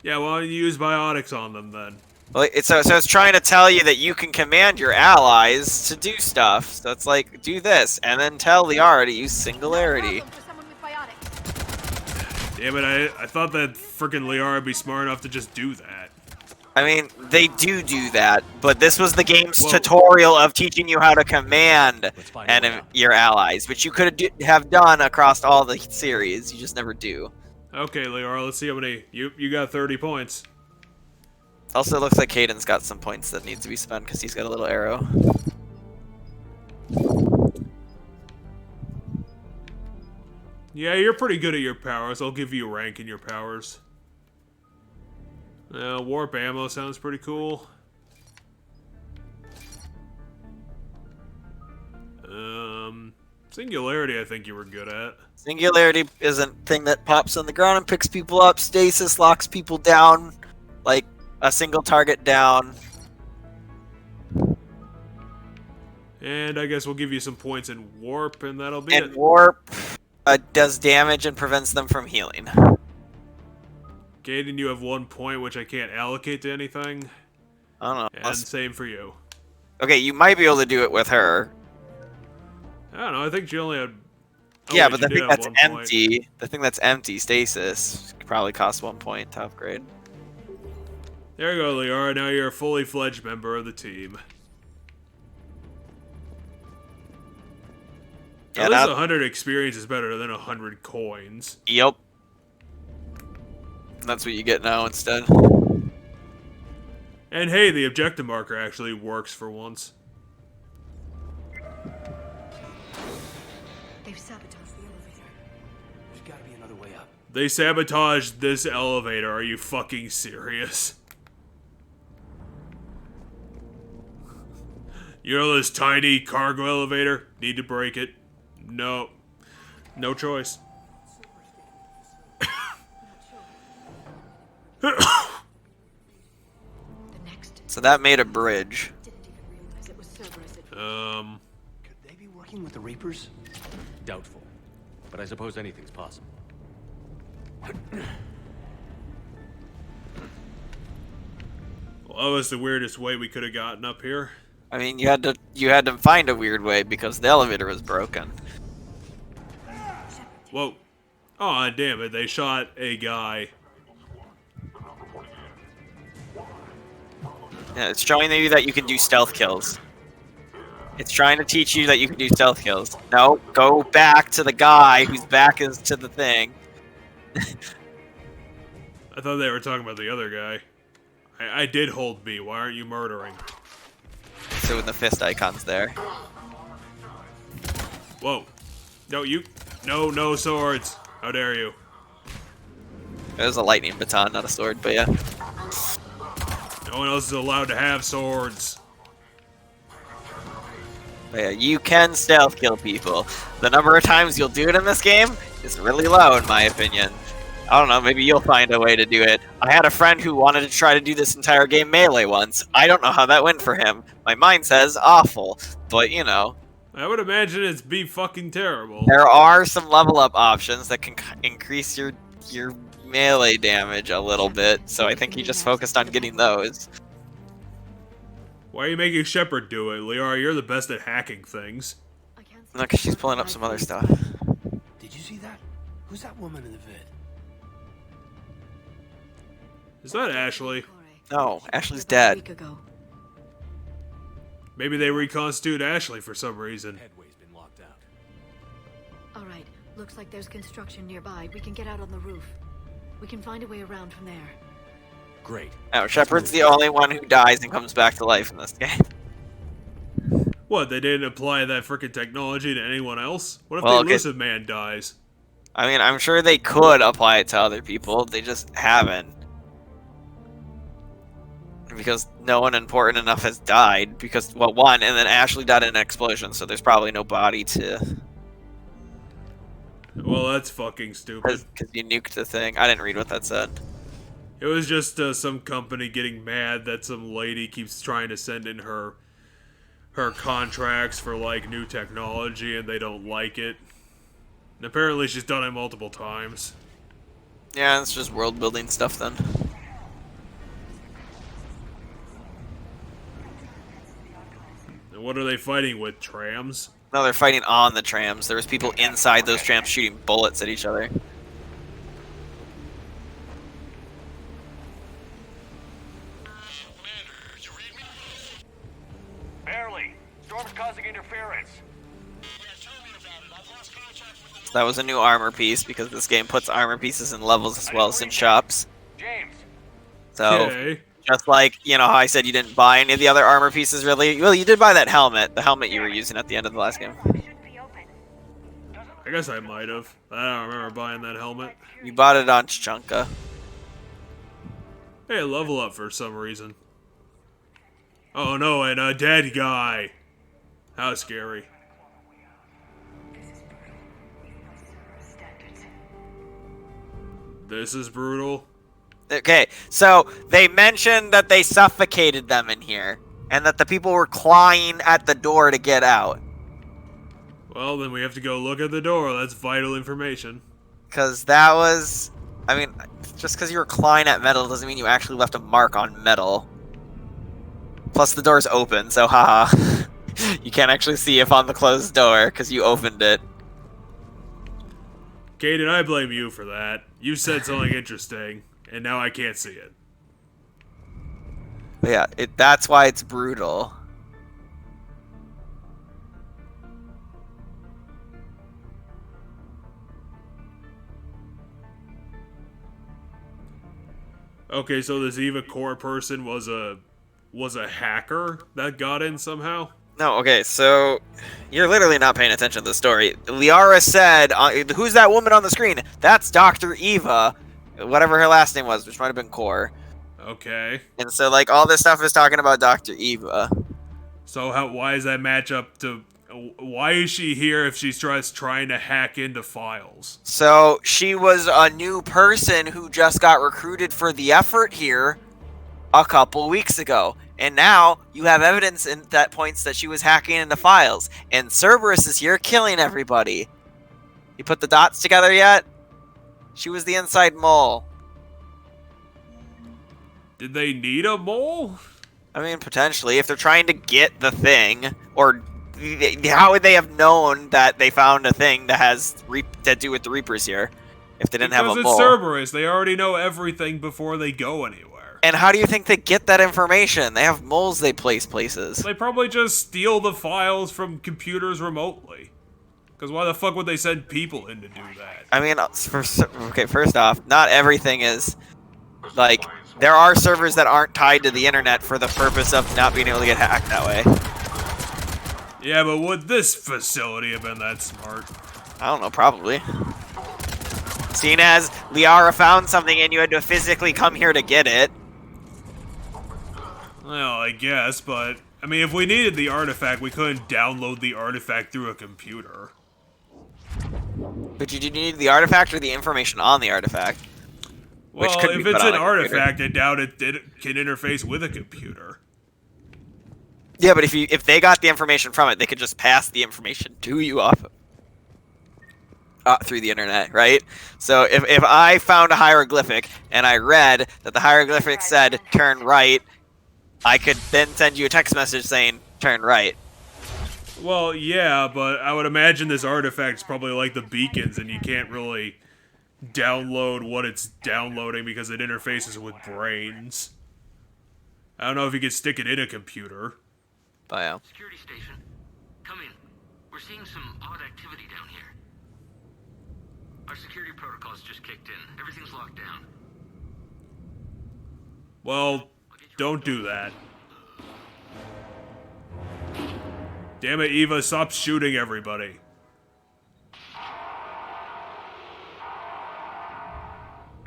Yeah, why don't you use biotics on them then? Well, so it's trying to tell you that you can command your allies to do stuff. So it's like, do this, and then tell Liara to use Singularity. Problem for someone with biotics. Damn it, I thought that frickin' Liara would be smart enough to just do that. I mean, they do that, but this was the game's Whoa. tutorial of teaching you how to command find and out. your allies, which you could have done across all the series. You just never do. Okay, Liara, let's see how many. You got 30 points. Also, it looks like Caden's got some points that need to be spent because he's got a little arrow. Yeah, you're pretty good at your powers. I'll give you a rank in your powers. Warp ammo sounds pretty cool. Singularity I think you were good at. Singularity is a thing that pops on the ground and picks people up. Stasis locks people down, like a single target down. And I guess we'll give you some points in warp, and that'll be And it. warp does damage and prevents them from healing. Gaiden, you have 1 point, which I can't allocate to anything. I don't know. And Unless- same for you. Okay, you might be able to do it with her. I don't know, I think she only had... Oh, Yeah, wait, but she the did thing have that's 1 point. empty, stasis, could probably cost 1 point to upgrade. There you go, Liara. Now you're a fully fledged member of the team. Yeah, At least now- 100 experience is better than 100 coins. Yep. That's what you get now instead. And hey, the objective marker actually works for once. They've sabotaged the elevator. There's gotta be another way up. They sabotaged this elevator. Are you fucking serious? You know this tiny cargo elevator? Need to break it? No. No choice. The next So that made a bridge. didn't even realize it was Cerberus at Could they be working with the Reapers? Doubtful. But I suppose anything's possible. Well, that was the weirdest way we could have gotten up here. I mean, you had to find a weird way because the elevator was broken. Whoa. Aw, damn it. They shot a guy. Yeah, it's showing you that you can do stealth kills. It's trying to teach you that you can do stealth kills. No, go back to the guy whose back is to the thing. I thought they were talking about the other guy. I did hold B. Why aren't you murdering? So with the fist icons there. Whoa. No, you... No swords. How dare you? It was a lightning baton, not a sword, but yeah. No one else is allowed to have swords. But yeah, you can stealth kill people. The number of times you'll do it in this game is really low, in my opinion. I don't know, maybe you'll find a way to do it. I had a friend who wanted to try to do this entire game melee once. I don't know how that went for him. My mind says awful, but you know. I would imagine it's be fucking terrible. There are some level up options that can increase your melee damage a little bit, so I think he just focused on getting those. Why are you making Shepard do it, Liara? You're the best at hacking things. I can't see No, because she's pulling up some other stuff. Did you see that? Who's that woman in the vid? Is that Ashley? No, Ashley's About a dead. week ago. Maybe they reconstitute Ashley for some reason. Headway's been locked out. All right. Looks like there's construction nearby. We can get out on the roof. We can find a way around from there. Great. No, Shepard's the only one who dies and comes back to life in this game. What, they didn't apply that frickin' technology to anyone else? What if Well, the okay. elusive man dies? I mean, I'm sure they could apply it to other people, they just haven't. Because no one important enough has died, because, well, one, and then Ashley died in an explosion, so there's probably no body to... Well, that's fucking stupid. Because you nuked the thing. I didn't read what that said. It was just some company getting mad that some lady keeps trying to send in her contracts for, like, new technology, and they don't like it. And apparently she's done it multiple times. Yeah, it's just world building stuff then. And what are they fighting with? Trams? No, they're fighting on the trams. There was people inside those trams shooting bullets at each other. Barely. Storm's causing interference. So that was a new armor piece, because this game puts armor pieces in levels as well as in shops. James. So, Okay. just like, you know how I said you didn't buy any of the other armor pieces, really? Well, you did buy that helmet. The helmet you were using at the end of the last game. I guess I might have. I don't remember buying that helmet. You bought it on Chunka. Hey, level up for some reason. Oh no, and a dead guy. How scary. This is brutal. Okay, so they mentioned that they suffocated them in here. and that the people were clawing at the door to get out. Well, then we have to go look at the door. That's vital information. Because that was... I mean, just because you were clawing at metal doesn't mean you actually left a mark on metal. Plus, the door's open, so haha. You can't actually see if on the closed door, because you opened it. Kaden, I blame you for that. You said something interesting, and now I can't see it. But yeah, that's why it's brutal. Okay, so this Eva Core person was a hacker that got in somehow? No, okay, so you're literally not paying attention to the story. Liara said, who's that woman on the screen? That's Dr. Eva, whatever her last name was, which might have been Core. Okay. And so, like, all this stuff is talking about Dr. Eva. So why is that match up to... Why is she here if she's just trying to hack into files? So, she was a new person who just got recruited for the effort here a couple weeks ago. And now, you have evidence that points that she was hacking into files. And Cerberus is here killing everybody. You put the dots together yet? She was the inside mole. Did they need a mole? I mean, potentially. If they're trying to get the thing, or... How would they have known that they found a thing that has to do with the Reapers here? If they didn't have a mole. Because it's Cerberus. They already know everything before they go anywhere. And how do you think they get that information? They have moles they place places. They probably just steal the files from computers remotely. Because why the fuck would they send people in to do that? I mean, okay, first off, not everything is... Like, there are servers that aren't tied to the internet for the purpose of not being able to get hacked that way. Yeah, but would this facility have been that smart? I don't know, probably. Seeing as Liara found something and you had to physically come here to get it. Well, I guess, but... I mean, if we needed the artifact, we couldn't download the artifact through a computer. But did you need the artifact or the information on the artifact? Well, Which could if be it's put on an a artifact, I doubt it can interface with a computer. Yeah, but if they got the information from it, they could just pass the information to you off through the internet, right? So if I found a hieroglyphic and I read that the hieroglyphic said turn right, I could then send you a text message saying turn right. Well, yeah, but I would imagine this artifact's probably like the beacons, and you can't really download what it's downloading because it interfaces with brains. I don't know if you could stick it in a computer. But yeah. Security station. Come in. We're seeing some odd activity down here. Our security protocols just kicked in. Everything's locked down. Well, don't do that. Damn it, Eva, stop shooting everybody.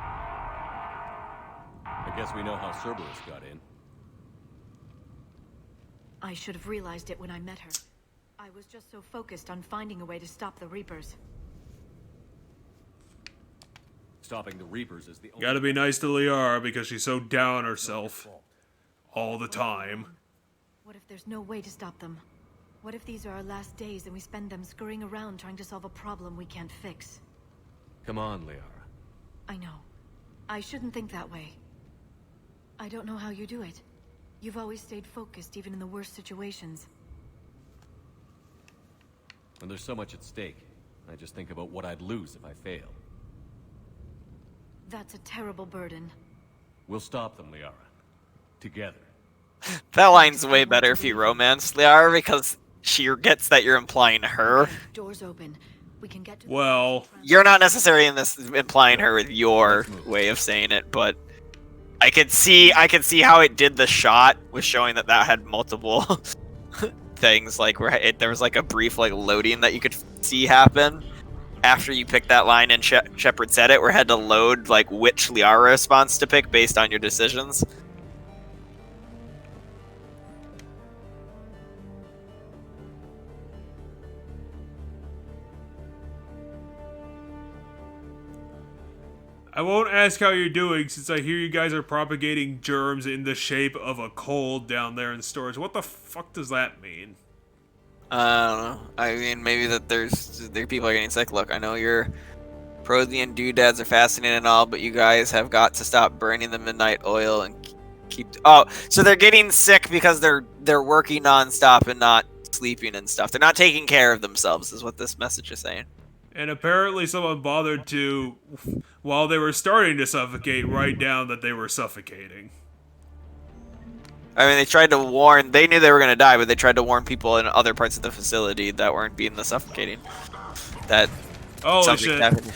I guess we know how Cerberus got in. I should have realized it when I met her. I was just so focused on finding a way to stop the Reapers. Stopping the Reapers is the only... Gotta be nice to Liara because she's so down on herself all the time. What if there's no way to stop them? What if these are our last days and we spend them scurrying around trying to solve a problem we can't fix? Come on, Liara. I know. I shouldn't think that way. I don't know how you do it. You've always stayed focused even in the worst situations. When there's so much at stake, I just think about what I'd lose if I fail. That's a terrible burden. We'll stop them, Liara. Together. That line's way better if you romance Liara because she gets that you're implying her. Doors open. We can get to Well, You're not necessarily in this implying her with your way of saying it, but I could see how it did the shot was showing that had multiple things, like where there was like a brief like loading that you could see happen after you picked that line and Shepard said it, where it had to load like which Liara response to pick based on your decisions. I won't ask how you're doing since I hear you guys are propagating germs in the shape of a cold down there in storage. What the fuck does that mean? I don't know. I mean, maybe that there people are getting sick. Look, I know your Prothean doodads are fascinating and all, but you guys have got to stop burning the midnight oil and keep. Oh, so they're getting sick because they're working nonstop and not sleeping and stuff. They're not taking care of themselves, is what this message is saying. And apparently someone bothered to, while they were starting to suffocate, write down that they were suffocating. I mean, they tried to warn. They knew they were going to die, but they tried to warn people in other parts of the facility that weren't being the suffocating. That Holy shit. happened.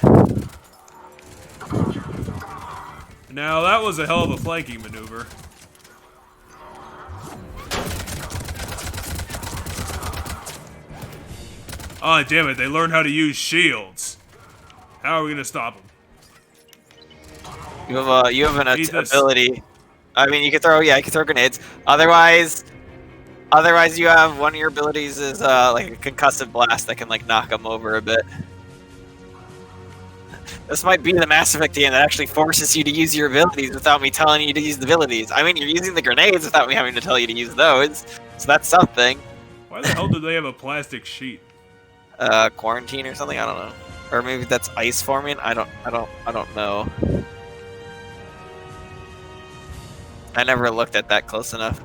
Now, that was a hell of a flanking maneuver. Oh, damn it. They learned how to use shields. How are we going to stop them? You have an ability. I mean, you can throw, you can throw grenades. Otherwise, you have one of your abilities is like a concussive blast that can like knock them over a bit. This might be the Mass Effect game that actually forces you to use your abilities without me telling you to use the abilities. I mean, you're using the grenades without me having to tell you to use those, so that's something. Why the hell do they have a plastic sheet? Quarantine or something? I don't know. Or maybe that's ice forming. I don't know. I never looked at that close enough.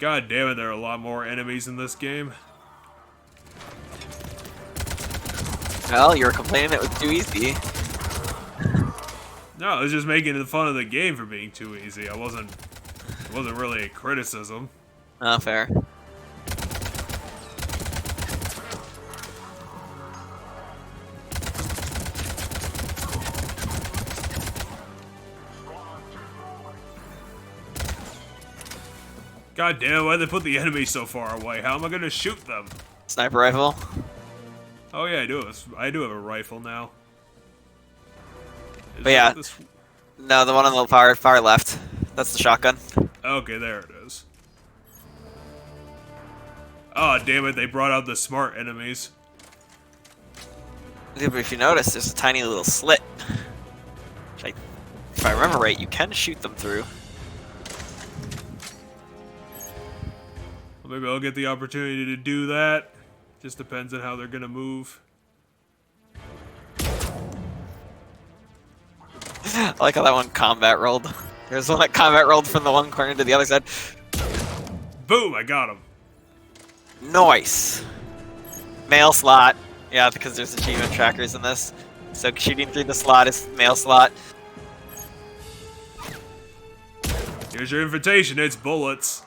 God damn it, there are a lot more enemies in this game. Well, you were complaining it was too easy. No, I was just making fun of the game for being too easy. It wasn't really a criticism. Oh, fair. God damn, why'd they put the enemies so far away? How am I gonna shoot them? Sniper rifle. Oh yeah, I do have a rifle now. But yeah, no, the one on the far left. That's the shotgun. Okay, there it is. Oh damn it, they brought out the smart enemies. Yeah, but if you notice, there's a tiny little slit. Which if I remember right, you can shoot them through. Well, maybe I'll get the opportunity to do that. Just depends on how they're gonna move. I like how that one combat rolled. There's one that combat rolled from the one corner to the other side. Boom! I got him. Nice. Mail slot. Yeah, because there's achievement trackers in this. So shooting through the slot is mail slot. Here's your invitation. It's bullets.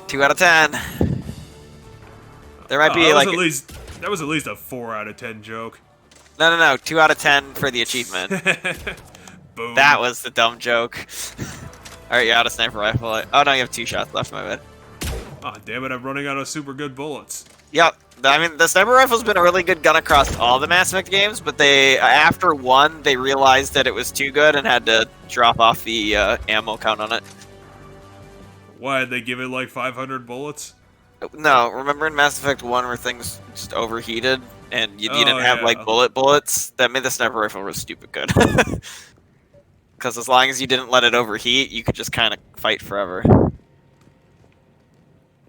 2 out of 10. There might be like that was at least a 4 out of 10 joke. No. 2 out of 10 for the achievement. Boom. That was the dumb joke. Alright, you're out of sniper rifle. Oh no, you have 2 shots left, my bad. Oh damn it, I'm running out of super good bullets. Yep. I mean, the sniper rifle's been a really good gun across all the Mass Effect games, but after 1, they realized that it was too good and had to drop off the ammo count on it. Why, did they give it like 500 bullets? No, remember in Mass Effect 1 where things just overheated and you didn't have like bullets? That made the sniper rifle really stupid good. Because as long as you didn't let it overheat, you could just kind of fight forever.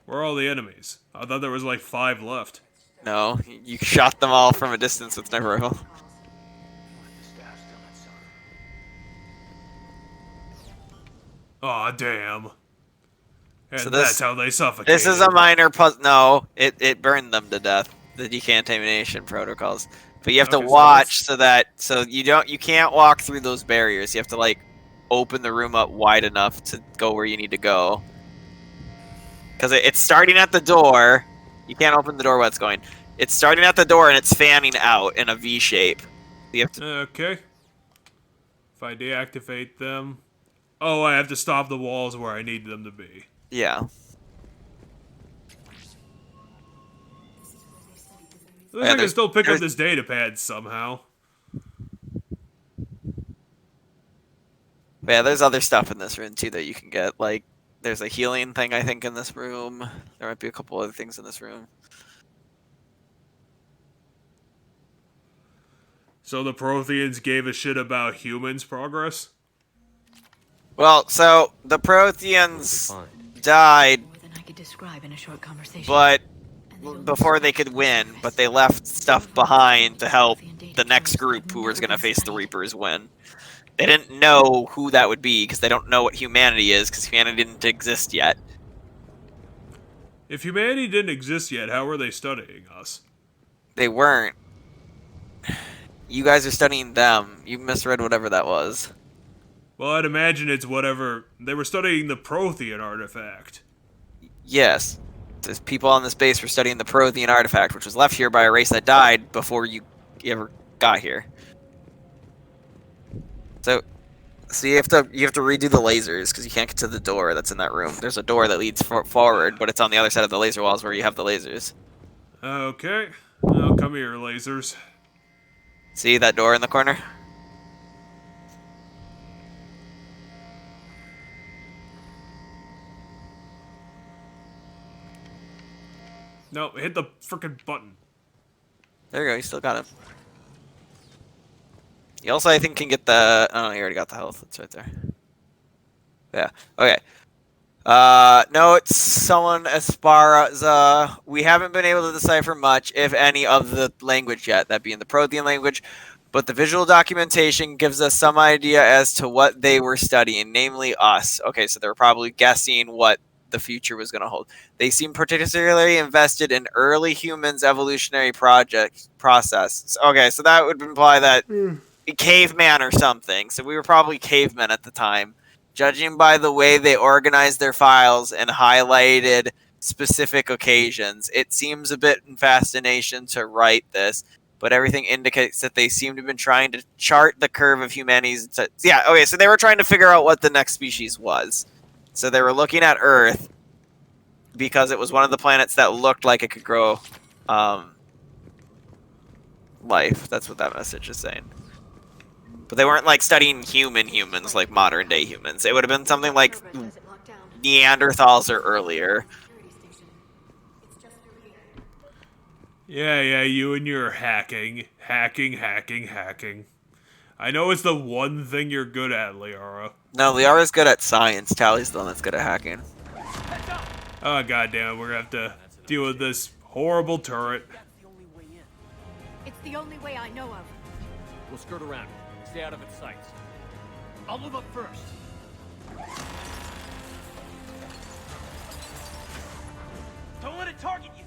Where are all the enemies? I thought there was like 5 left. No, you shot them all from a distance with sniper rifle. Aw, damn. And So that's how they suffocate. This is a minor puzzle. No, it burned them to death. The decontamination protocols. But you have to watch so you can't walk through those barriers. You have to like open the room up wide enough to go where you need to go. Because it's starting at the door. You can't open the door while it's going. It's starting at the door and it's fanning out in a V shape. You have to. Okay. If I deactivate them, oh, I have to stop the walls where I need them to be. Yeah. Looks like I can still pick up this data pad somehow. But yeah, there's other stuff in this room too that you can get. Like, there's a healing thing, I think, in this room. There might be a couple other things in this room. So the Protheans gave a shit about humans' progress? Well, so the Protheans died, More than I could describe in a short conversation. but And they don't before they could win, but they left stuff behind to help Prothean data the next carries group have who was never going to been face the studied. Reapers win. They didn't know who that would be because they don't know what humanity is because humanity didn't exist yet. If humanity didn't exist yet, how were they studying us? They weren't. You guys are studying them. You misread whatever that was. Well, I'd imagine it's whatever. They were studying the Prothean artifact. Yes. There's people on this base were studying the Prothean artifact, which was left here by a race that died before you ever got here. So you have to redo the lasers because you can't get to the door that's in that room. There's a door that leads forward, but it's on the other side of the laser walls where you have the lasers. Okay. Well, come here, lasers. See that door in the corner? No, hit the frickin' button. There you go. You still got it. You also, I think, can get the... Oh, you already got the health. It's right there. Yeah. Okay. No, it's someone as far as, we haven't been able to decipher much, if any, of the language yet, that being the Prothean language, but the visual documentation gives us some idea as to what they were studying, namely us. Okay, so they were probably guessing what the future was going to hold. They seem particularly invested in early humans' evolutionary process. Okay, so that would imply that a caveman or something. So we were probably cavemen at the time. Judging by the way they organized their files and highlighted specific occasions, it seems a bit in fascination to write this, but everything indicates that they seem to have been trying to chart the curve of humanity's... Yeah, okay, so they were trying to figure out what the next species was. So they were looking at Earth because it was one of the planets that looked like it could grow life. That's what that message is saying. But they weren't like studying humans like modern day humans. It would have been something like Neanderthals or earlier. Yeah, you and your hacking. Hacking. I know it's the one thing you're good at, Liara. No, Liara's good at science. Tally's the one that's good at hacking. Oh, goddamn, we're gonna have to deal with this horrible turret. It's the only way I know of. We'll skirt around it. Stay out of its sights. I'll move up first. Don't let it target you.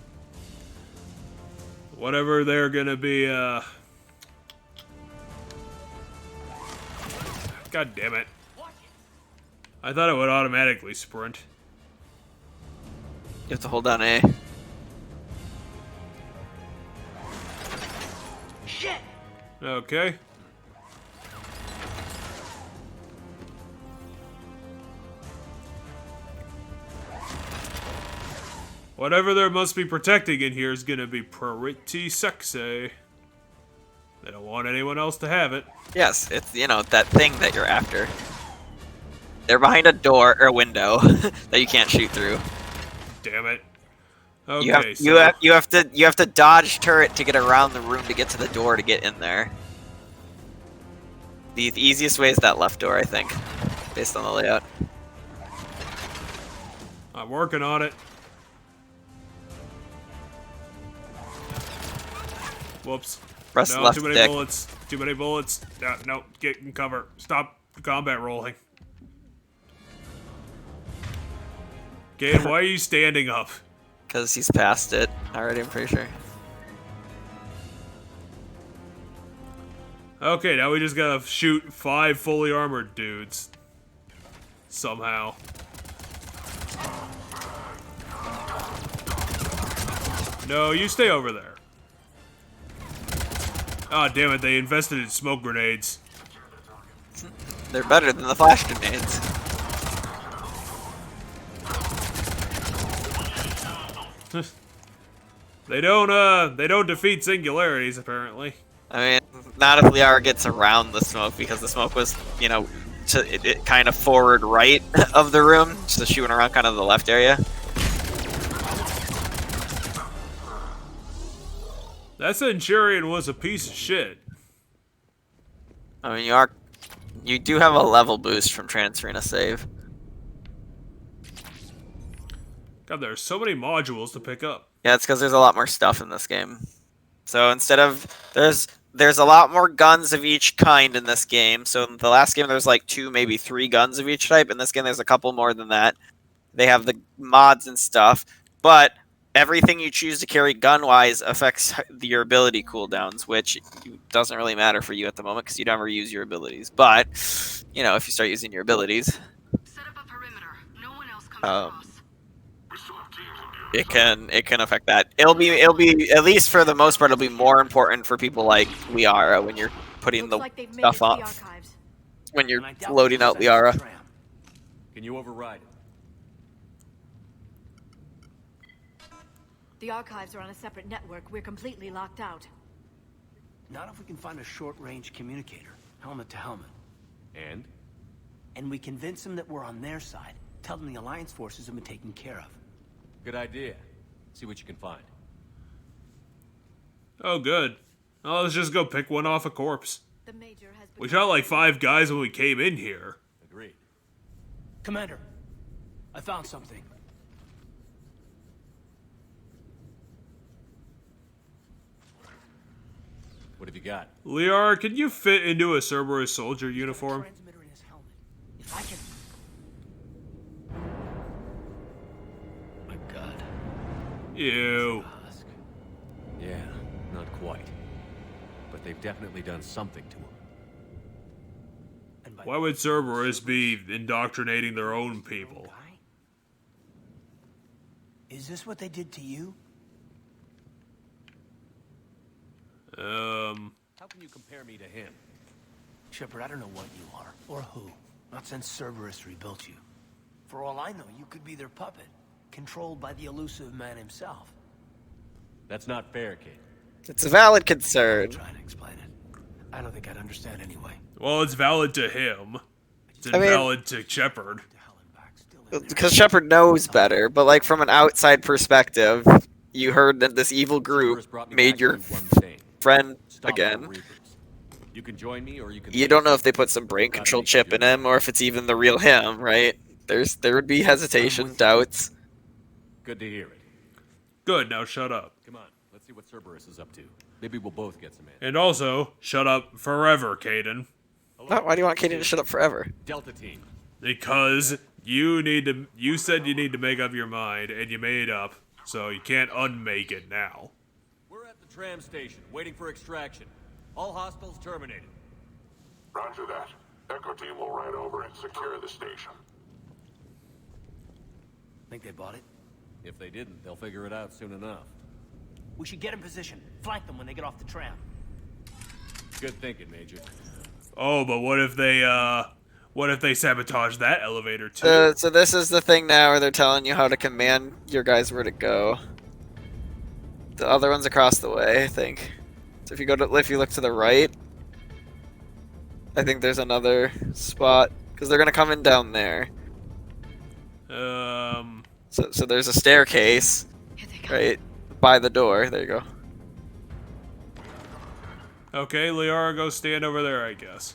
Whatever they're gonna be, God damn it. I thought it would automatically sprint. You have to hold down A. Shit! Okay. Whatever there must be protecting in here is gonna be pretty sexy. They don't want anyone else to have it. Yes, it's, you know, that thing that you're after. They're behind a door or a window that you can't shoot through. Damn it. Okay, you have to dodge turret to get around the room to get to the door to get in there. The easiest way is that left door, I think, based on the layout. I'm working on it. Whoops. Press No, left too many stick. bullets. Too many bullets. No, get in cover. Stop combat rolling. Gabe, why are you standing up? Because he's past it already, I'm pretty sure. Okay, now we just gotta shoot 5 fully armored dudes. Somehow. No, you stay over there. Oh, damn it, they invested in smoke grenades. They're better than the flash grenades. They don't defeat singularities, apparently. I mean, not if Liara gets around the smoke, because the smoke was, you know, to it kind of forward right of the room, so she went around kind of the left area. That Centurion was a piece of shit. I mean, you do have a level boost from transferring a save. God, there's so many modules to pick up. Yeah, it's because there's a lot more stuff in this game. So instead of there's a lot more guns of each kind in this game. So in the last game there's like 2, maybe 3 guns of each type. In this game there's a couple more than that. They have the mods and stuff, but everything you choose to carry gun-wise affects your ability cooldowns, which doesn't really matter for you at the moment because you never use your abilities. But you know, if you start using your abilities, Set up a perimeter. No one else comes across. it can affect that. It'll be at least for the most part, it'll be more important for people like Liara when you're putting Looks the like they've made stuff it to up, the archives. when you're And I doubt loading they'll out send us Liara. a tram. Can you override it? The archives are on a separate network. We're completely locked out. Not if we can find a short-range communicator, helmet to helmet. And? And we convince them that we're on their side. Tell them the Alliance forces have been taken care of. Good idea. See what you can find. Oh, good. Oh, let's just go pick one off a corpse. The Major has We shot like 5 guys when we came in here. Agreed. Commander, I found something. What have you got? Liara, can you fit into a Cerberus soldier uniform? Transmitter in his helmet. If I can... My God. Ew. Husk. Yeah, not quite. But they've definitely done something to him. And by Why would Cerberus be indoctrinating their own people? guy? Is this what they did to you? How can you compare me to him? Shepard, I don't know what you are, or who. Not since Cerberus rebuilt you. For all I know, you could be their puppet, controlled by the elusive man himself. That's not fair, kid. It's a valid concern. Try to explain it. I don't think I'd understand anyway. Well, it's valid to him. It's I mean- invalid to Shepard. To hell and back, still in there. Because Shepard knows better, but like from an outside perspective, you heard that this evil group Cerberus brought me made back your to one thing. friend Stop the again. Reapers. You can join me, or you can. You don't know if they put some brain control chip in him or if it's even the real him, right? There would be hesitation, doubts. Good to hear it. Good, now shut up. Come on, let's see what Cerberus is up to. Maybe we'll both get some answers. And also, shut up forever, Caden. Why do you want Katie to shut up forever? Delta Team. Because you said you need to make up your mind, and you made it up, so you can't unmake it now. We're at the tram station, waiting for extraction. All hostiles terminated. Roger that. Echo team will ride over and secure the station. Think they bought it? If they didn't, they'll figure it out soon enough. We should get in position. Flank them when they get off the tram. Good thinking, Major. Oh, but what if they sabotage that elevator too? So this is the thing now where they're telling you how to command your guys where to go. The other one's across the way, I think. So if you look to the right, I think there's another spot because they're gonna come in down there. So there's a staircase Here they come. right by the door. There you go. Okay, Liara, go stand over there, I guess.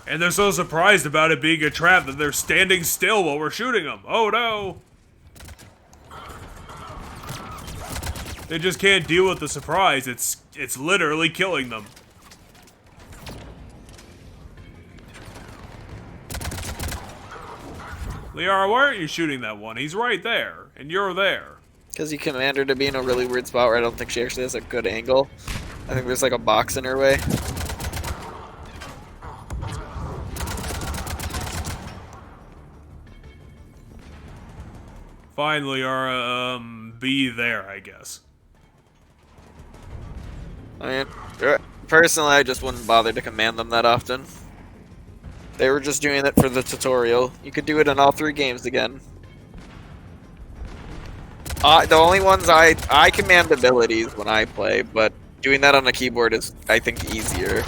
And they're so surprised about it being a trap that they're standing still while we're shooting them. Oh no! They just can't deal with the surprise. It's literally killing them. Liara, why aren't you shooting that one? He's right there, and you're there. Because you command her to be in a really weird spot where I don't think she actually has a good angle. I think there's like a box in her way. Fine, Liara, be there, I guess. I mean, personally, I just wouldn't bother to command them that often. They were just doing it for the tutorial. You could do it in all 3 games again. The only ones I command abilities when I play, but doing that on the keyboard is, I think, easier.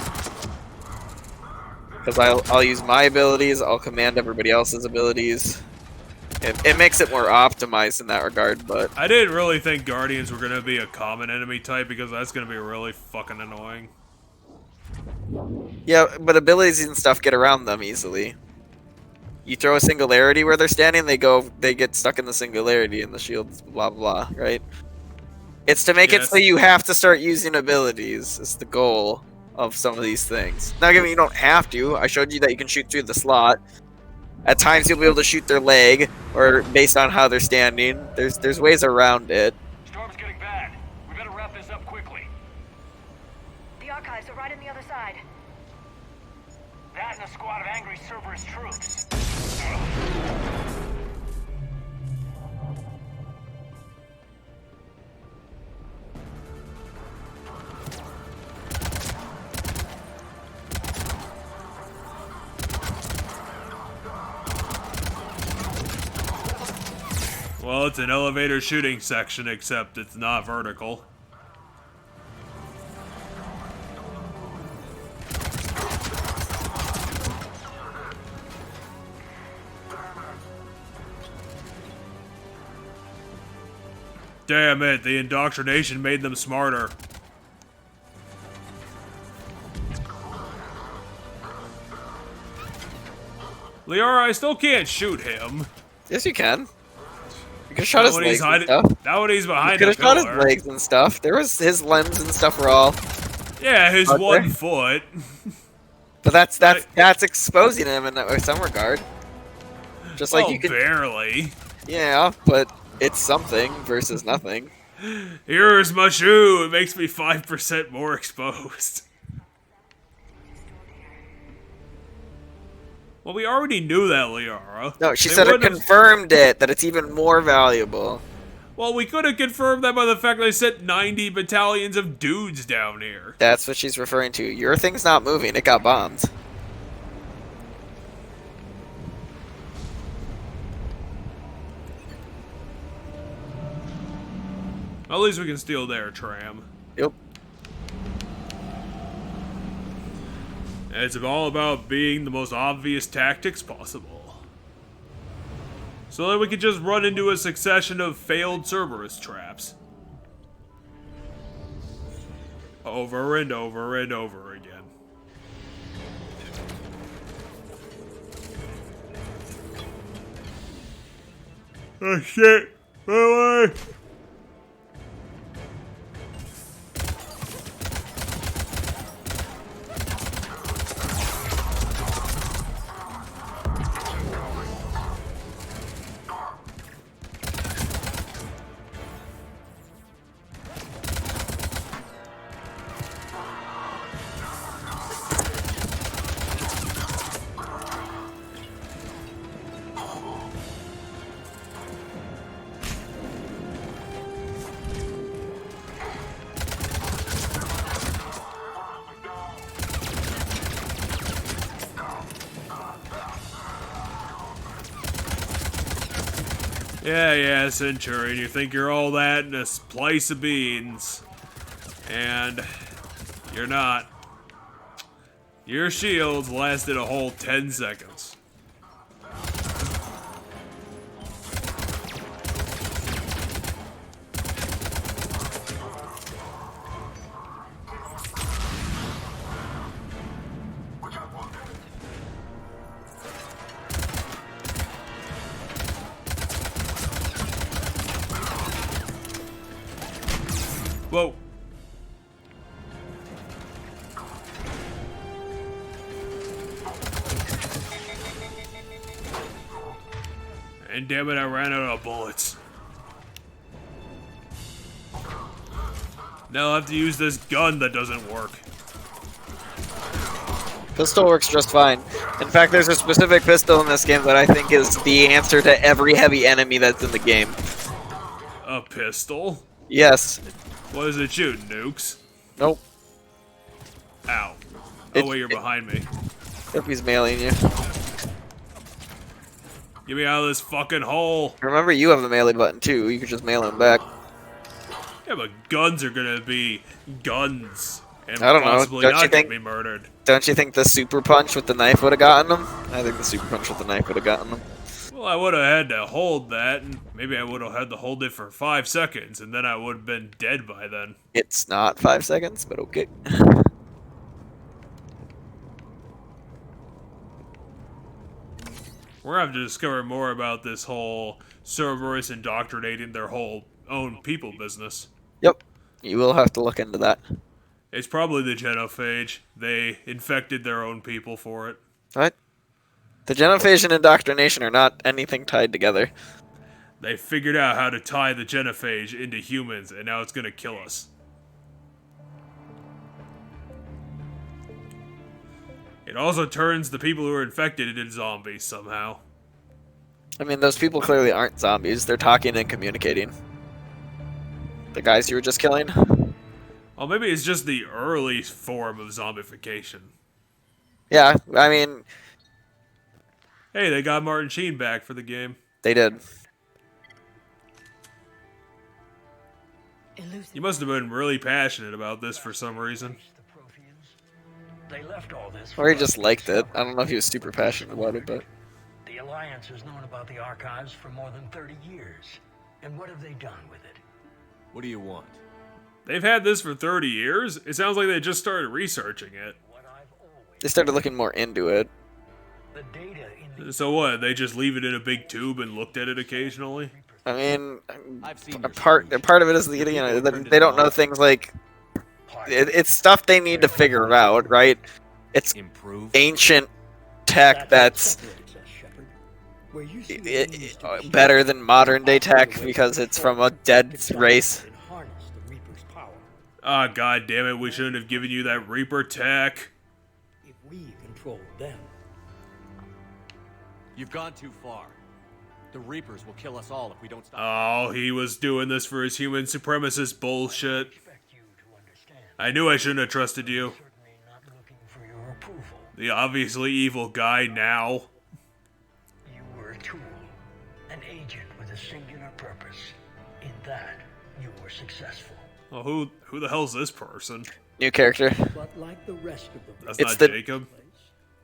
Because I'll use my abilities, I'll command everybody else's abilities. It makes it more optimized in that regard, but... I didn't really think Guardians were going to be a common enemy type, because that's going to be really fucking annoying. Yeah, but abilities and stuff get around them easily. You throw a singularity where they're standing, they get stuck in the singularity and the shields, blah blah, right? It's to make it so you have to start using abilities, is the goal of some of these things. Now, given you don't have to, I showed you that you can shoot through the slot. At times you'll be able to shoot their leg, or based on how they're standing. There's ways around it. Storm's getting bad. We better wrap this up quickly. The archives are right on the other side. That and a squad of angry Cerberus troops. Well, it's an elevator shooting section, except it's not vertical. Damn it, the indoctrination made them smarter. Liara, I still can't shoot him. Yes, you can. You could shot his legs and stuff. That one he's behind the pillar. You could have shot his pillar. legs and stuff. There was his limbs and stuff were all. Yeah, his out one there. foot. But that's exposing him in some regard. Just like Oh, you could. barely. Yeah, but it's something versus nothing. Here's my shoe. It makes me 5% more exposed. Well, we already knew that, Liara. No, she said it confirmed it, that it's even more valuable. Well, we could have confirmed that by the fact they sent 90 battalions of dudes down here. That's what she's referring to. Your thing's not moving, it got bombed. At least we can steal their tram. Yep. It's all about being the most obvious tactics possible. So that we could just run into a succession of failed Cerberus traps. Over and over and over again. Oh shit! Away! Yeah, Centurion, you think you're all that in a place of beans. And you're not. Your shields lasted a whole 10 seconds. Whoa. And damn it, I ran out of bullets. Now I'll have to use this gun that doesn't work. Pistol works just fine. In fact, there's a specific pistol in this game that I think is the answer to every heavy enemy that's in the game. A pistol? Yes. What does it shoot? Nukes? Nope. Ow. Oh wait, you're behind me. If he's mailing you. Get me out of this fucking hole. Remember, you have the melee button too. You could just mail him back. Yeah, but guns are gonna be guns. And I don't know. possibly Don't you not think- get me murdered. Don't you think the super punch with the knife would have gotten him? I think the super punch with the knife would have gotten him. Well, I would have had to hold that, and maybe I would have had to hold it for 5 seconds, and then I would have been dead by then. It's not 5 seconds, but okay. We're gonna have to discover more about this whole Cerberus indoctrinating their whole own people business. Yep. You will have to look into that. It's probably the genophage. They infected their own people for it. What? The genophage and indoctrination are not anything tied together. They figured out how to tie the genophage into humans, and now it's gonna kill us. It also turns the people who are infected into zombies somehow. I mean, those people clearly aren't zombies. They're talking and communicating. The guys you were just killing? Well, maybe it's just the early form of zombification. Yeah, I mean, Hey, they got Martin Sheen back for the game. they did. Elusive. You must have been really passionate about this for some reason. The Protheans. They left all this. Or he for just us. liked it. I don't know if he was super passionate about it, but... The Alliance has known about the archives for more than 30 years. And what have they done with it? What do you want? They've had this for 30 years? It sounds like they just started researching it. What I've always... They started looking more into it. The data in the... So what, they just leave it in a big tube and looked at it occasionally? I mean, I've seen a your part solution. of it is the, you know, they don't know things like... It's stuff they need to figure out, right? It's Improve. ancient tech that's better than modern day tech because it's from a dead race. Ah, god damn it, we shouldn't have given you that Reaper tech. If we control them, You've gone too far. The Reapers will kill us all if we don't stop. Oh, he was doing this for his human supremacist bullshit. expect you to understand. I knew I shouldn't have trusted you. Certainly not looking for your approval. The obviously evil guy now. You were a tool, an agent with a singular purpose. In that, you were successful. Well, who the hell's this person? New character. But like the rest of the That's It's not the- Jacob.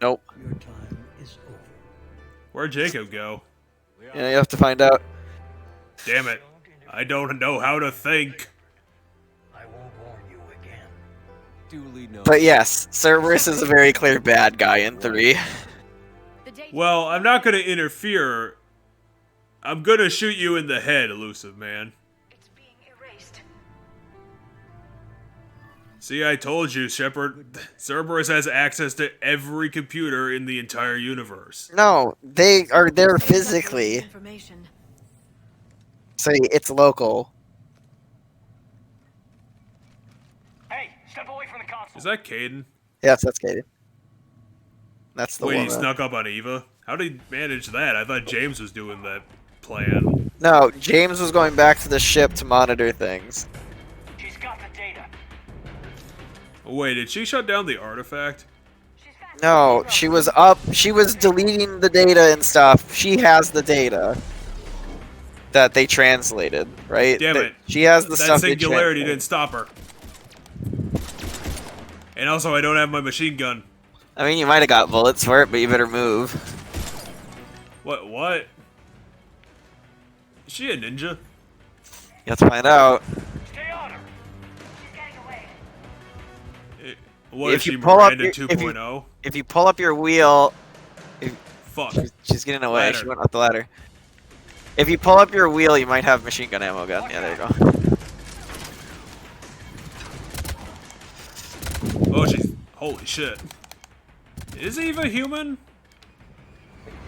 Nope. your time is over. Where'd Jacob go? Yeah, you have to find out. Damn it. I don't know how to think. I won't warn you again. Duly noted. But yes, Cerberus is a very clear bad guy in 3. The data- Well, I'm not gonna interfere. I'm gonna shoot you in the head, elusive man. It's being erased. See, I told you, Shepard. Cerberus has access to every computer in the entire universe. No, they are there physically. Information. So it's local. Hey, step away from the console. Is that Caden? Yes, that's Katie. That's the Wait, he one. snuck up on Eva? How did he manage that? I thought James was doing that plan. No, James was going back to the ship to monitor things. She's got the data. Wait, did she shut down the artifact? No, she was up. She was deleting the data and stuff. She has the data that they translated, right? Damn it. She has the That stuff. they singularity translated. didn't stop her. And also, I don't have my machine gun. I mean, you might have got bullets for it, but you better move. What? Is she a ninja? You have to find out. Stay on her. What If is you she, pull up Miranda your- if you- 2.0? If you pull up your wheel, Fuck. she's getting away. Ladder. She went up the ladder. If you pull up your wheel, you might have machine gun ammo gun. Yeah, there you go. Oh, she's... Holy shit. Is Eva human?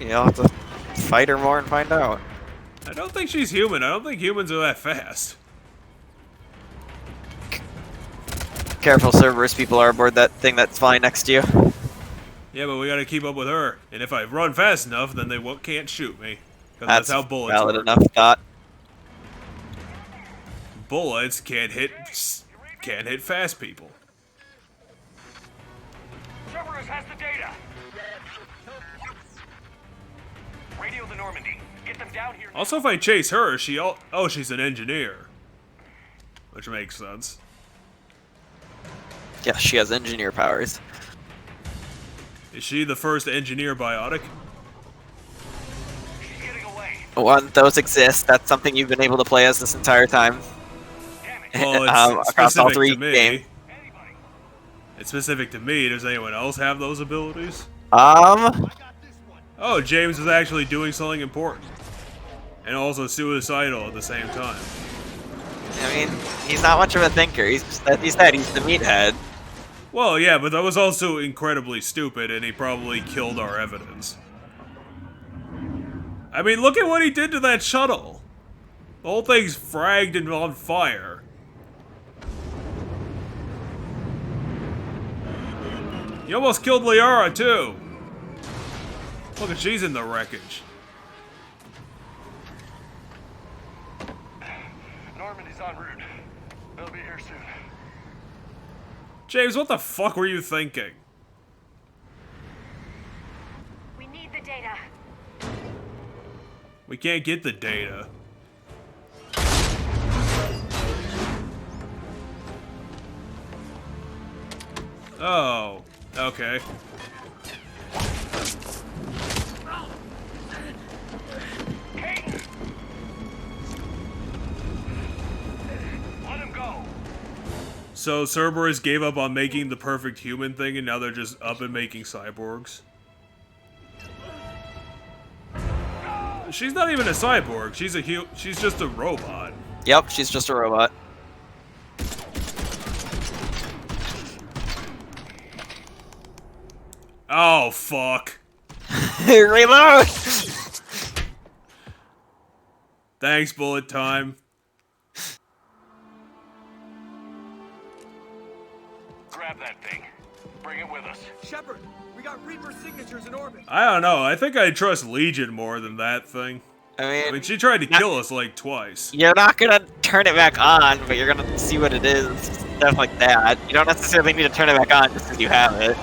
You'll have to fight her more and find out. I don't think she's human. I don't think humans are that fast. Careful, Cerberus people are aboard that thing that's flying next to you. Yeah, but we gotta keep up with her. And if I run fast enough, then they can't shoot me. 'Cause that's how bullets valid work. enough thought. Bullets can't hit fast people. Cerberus has the data. Normandy. Get them down here. Also, if I chase her, she's an engineer. Which makes sense. Yeah, she has engineer powers. Is she the first engineer biotic? She's getting away. One, those exist. That's something you've been able to play as this entire time. Well, it's across all specific three to me. games. It's specific to me. Does anyone else have those abilities? Oh, James is actually doing something important. And also suicidal at the same time. I mean, he's not much of a thinker. He's just, as you said, he's the meathead. Well, yeah, but that was also incredibly stupid, and he probably killed our evidence. I mean, look at what he did to that shuttle. The whole thing's fragged and on fire. He almost killed Liara, too. Look at she's in the wreckage. Normandy's en route. They'll be here soon. James, what the fuck were you thinking? We need the data. We can't get the data. Oh, okay. Let him go. So Cerberus gave up on making the perfect human thing, and now they're just up and making cyborgs. She's not even a cyborg. She's just a robot. Yep, she's just a robot. Oh, fuck. Reload! Thanks, bullet time. Grab that thing. Bring it with us. Shepard, we got Reaper signatures in orbit. I don't know. I think I trust Legion more than that thing. I mean, she tried to kill us like twice. You're not gonna turn it back on, but you're gonna see what it is. Stuff like that. You don't necessarily need to turn it back on just because you have it.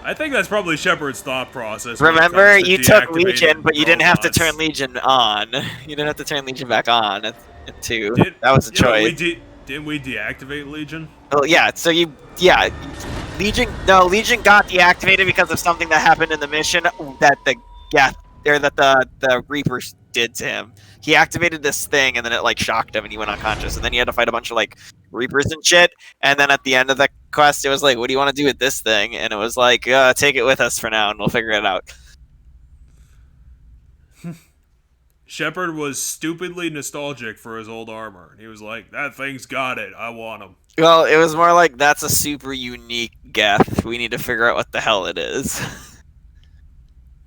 I think that's probably Shepard's thought process. when it Remember, comes to you took deactivating Legion, but you didn't have to robots. turn Legion on. You didn't have to turn Legion back on at 2. Did- That was a you know, choice. didn't we deactivate Legion? Well, yeah, so Legion got deactivated because of something that happened in the mission that the Reapers did to him. He activated this thing, and then it like shocked him, and he went unconscious. And then he had to fight a bunch of like Reapers and shit. And then at the end of the quest, it was like, "What do you want to do with this thing?" And it was like, "Take it with us for now, and we'll figure it out." Shepard was stupidly nostalgic for his old armor. And he was like, that thing's got it. I want him. Well, it was more like, "That's a super unique Geth. We need to figure out what the hell it is."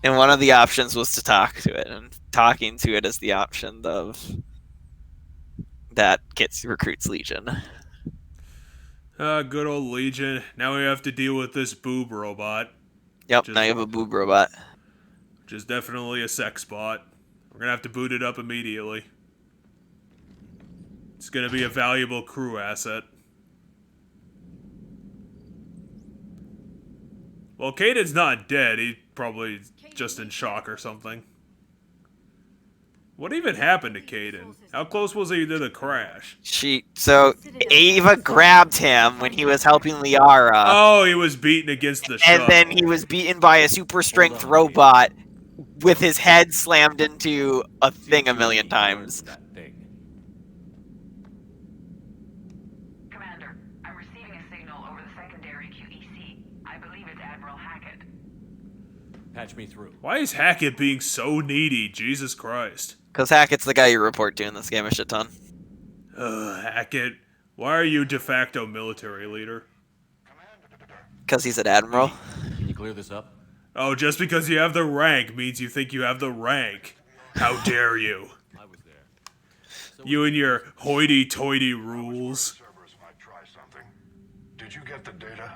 And one of the options was to talk to it, and talking to it is the option of that recruits Legion. Good old Legion. Now we have to deal with this boob robot. Yep, now you have a boob robot. Which is definitely a sex bot. We're gonna have to boot it up immediately. It's gonna be a valuable crew asset. Well, Caden's not dead. He's probably just in shock or something. What even happened to Caden? How close was he to the crash? So Ava grabbed him when he was helping Liara. Oh, he was beaten against the shuttle. And then he was beaten by a super strength robot with his head slammed into a thing a million times. Commander, I'm receiving a signal over the secondary QEC. I believe it's Admiral Hackett. Patch me through. Why is Hackett being so needy? Jesus Christ. Because Hackett's the guy you report to in this game a shit ton. Hackett, why are you de facto military leader? Because he's an admiral. Can you clear this up? Oh, just because you have the rank means you think you have the rank. How dare you? I was there. You and your hoity-toity rules. Cerberus might try something. Did you get the data?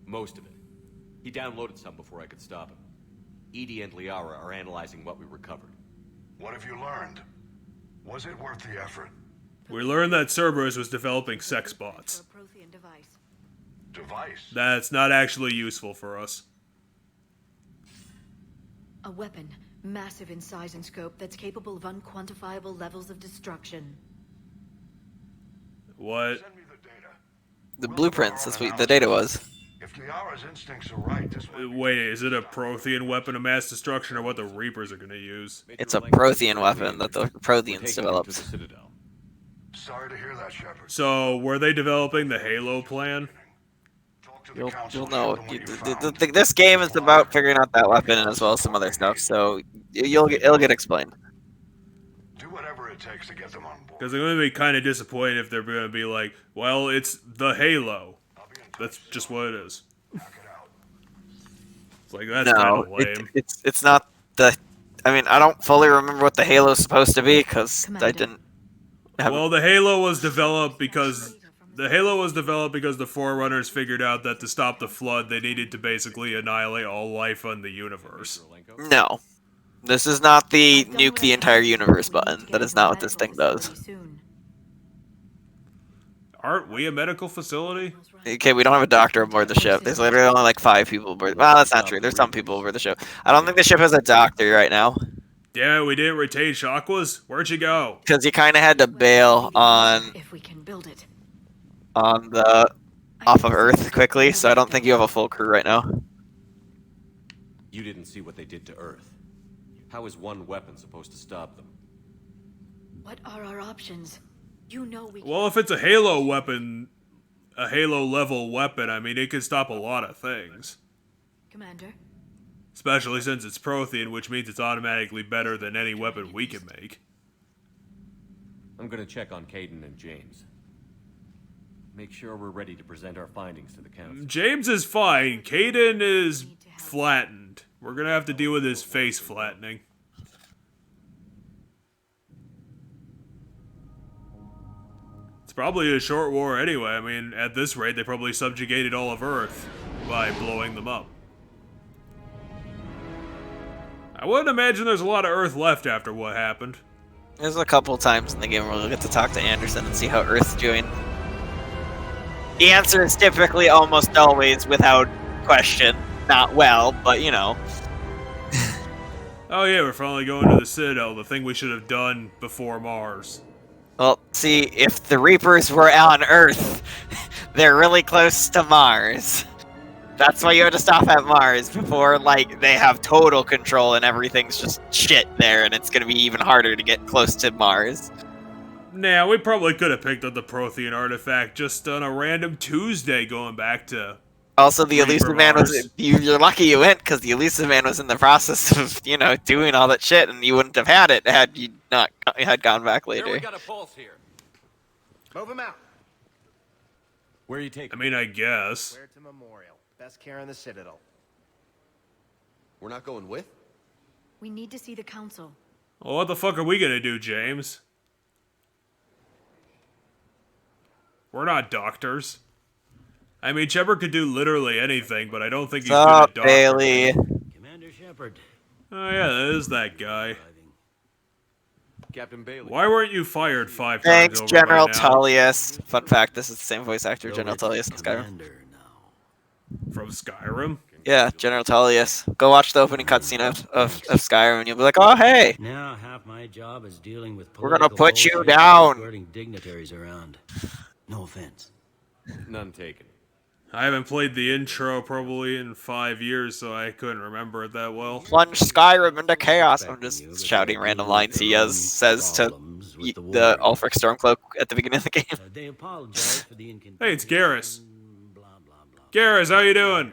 Most of it. He downloaded some before I could stop him. Edie and Liara are analyzing what we recovered. What have you learned? Was it worth the effort? We learned that Cerberus was developing sex bots. Device? That's not actually useful for us. A weapon Massive in size and scope that's capable of unquantifiable levels of destruction. What? Send me the data. The blueprints, that's what the data was. If Liara's instincts are right, this might be... Wait, is it a Prothean weapon of mass destruction or what the Reapers are gonna use? It's a Prothean weapon that the Protheans developed. Citadel. Sorry to hear that, Shepard. So, were they developing the Halo plan? Talk to the You'll council, know. show them what you found. This game is about figuring out that weapon as well as some other stuff, so it'll get explained. Do whatever it takes to get them on board. Because I'm gonna be kind of disappointed if they're gonna be like, well, it's the Halo. I'll be in touch That's just what it is. Knock it out. It's like, that's kind No, of lame. it's not the. I mean, I don't fully remember what the Halo's supposed to be because I Commander. didn't. Well, the Halo was developed because the Forerunners figured out that to stop the Flood, they needed to basically annihilate all life on the universe. No, this is not the nuke the entire universe button. That is not what this thing does. Aren't we a medical facility? Okay, we don't have a doctor aboard the ship. There's literally only like 5 people aboard. Well, that's not true. There's some people aboard the ship. I don't think the ship has a doctor right now. Damn it, we didn't retain Shockwaz? Where'd you go? Because you kind of had to bail on If we can build it. the off of Earth quickly, so I don't think you have a full crew right now. You didn't see what they did to Earth. How is one weapon supposed to stop them? What are our options? You know we Well, if it's a Halo weapon, a Halo level weapon, I mean, it can stop a lot of things. Commander. Especially since it's Prothean, which means it's automatically better than any weapon we can make. I'm gonna check on Caden and James. Make sure we're ready to present our findings to the council. James is fine. Caden is flattened. We're gonna have to deal with his face flattening. It's probably a short war anyway. I mean, at this rate, they probably subjugated all of Earth by blowing them up. I wouldn't imagine there's a lot of Earth left after what happened. There's a couple times in the game where we'll get to talk to Anderson and see how Earth's doing. The answer is typically almost always without question. Not well, but you know. Oh yeah, we're finally going to the Citadel, the thing we should have done before Mars. Well, see, if the Reapers were on Earth, they're really close to Mars. That's why you have to stop at Mars before, like, they have total control and everything's just shit there, and it's gonna be even harder to get close to Mars. Nah, we probably could have picked up the Prothean artifact just on a random Tuesday going back to... Also, the Reaper Elusive Man was... Mars. You're lucky you went, because the Elusive Man was in the process of, you know, doing all that shit, and you wouldn't have had it had you not had gone back Here we later. got a pulse here. Move him out. Where are you taking? I mean, I guess. Where to Memorial? Best care in the Citadel. We're not going with? We need to see the council. Well, what the fuck are we gonna do, James? We're not doctors. I mean, Shepard could do literally anything, but I don't think he's good What's at up, doctor. Bailey? Commander Shepard. Oh yeah, that is that guy. Captain Bailey. Why weren't you fired 5 times Thanks, over General by now? Tullius. Fun fact, this is the same voice actor, General Tullius in Skyrim. Commander now. From Skyrim? Yeah, General Tullius. Go watch the opening cutscene of Skyrim and you'll be like, oh, hey! Now half my job is dealing with We're gonna political put you bullshit and down. escorting dignitaries around. No offense. None taken. I haven't played the intro probably in 5 years, so I couldn't remember it that well. Plunge Skyrim into chaos. I'm just shouting random lines he says to the Ulfric Stormcloak at the beginning of the game. They apologize for the inconvenience. Hey, it's Garrus. Blah, blah, blah. Garrus, how you doing?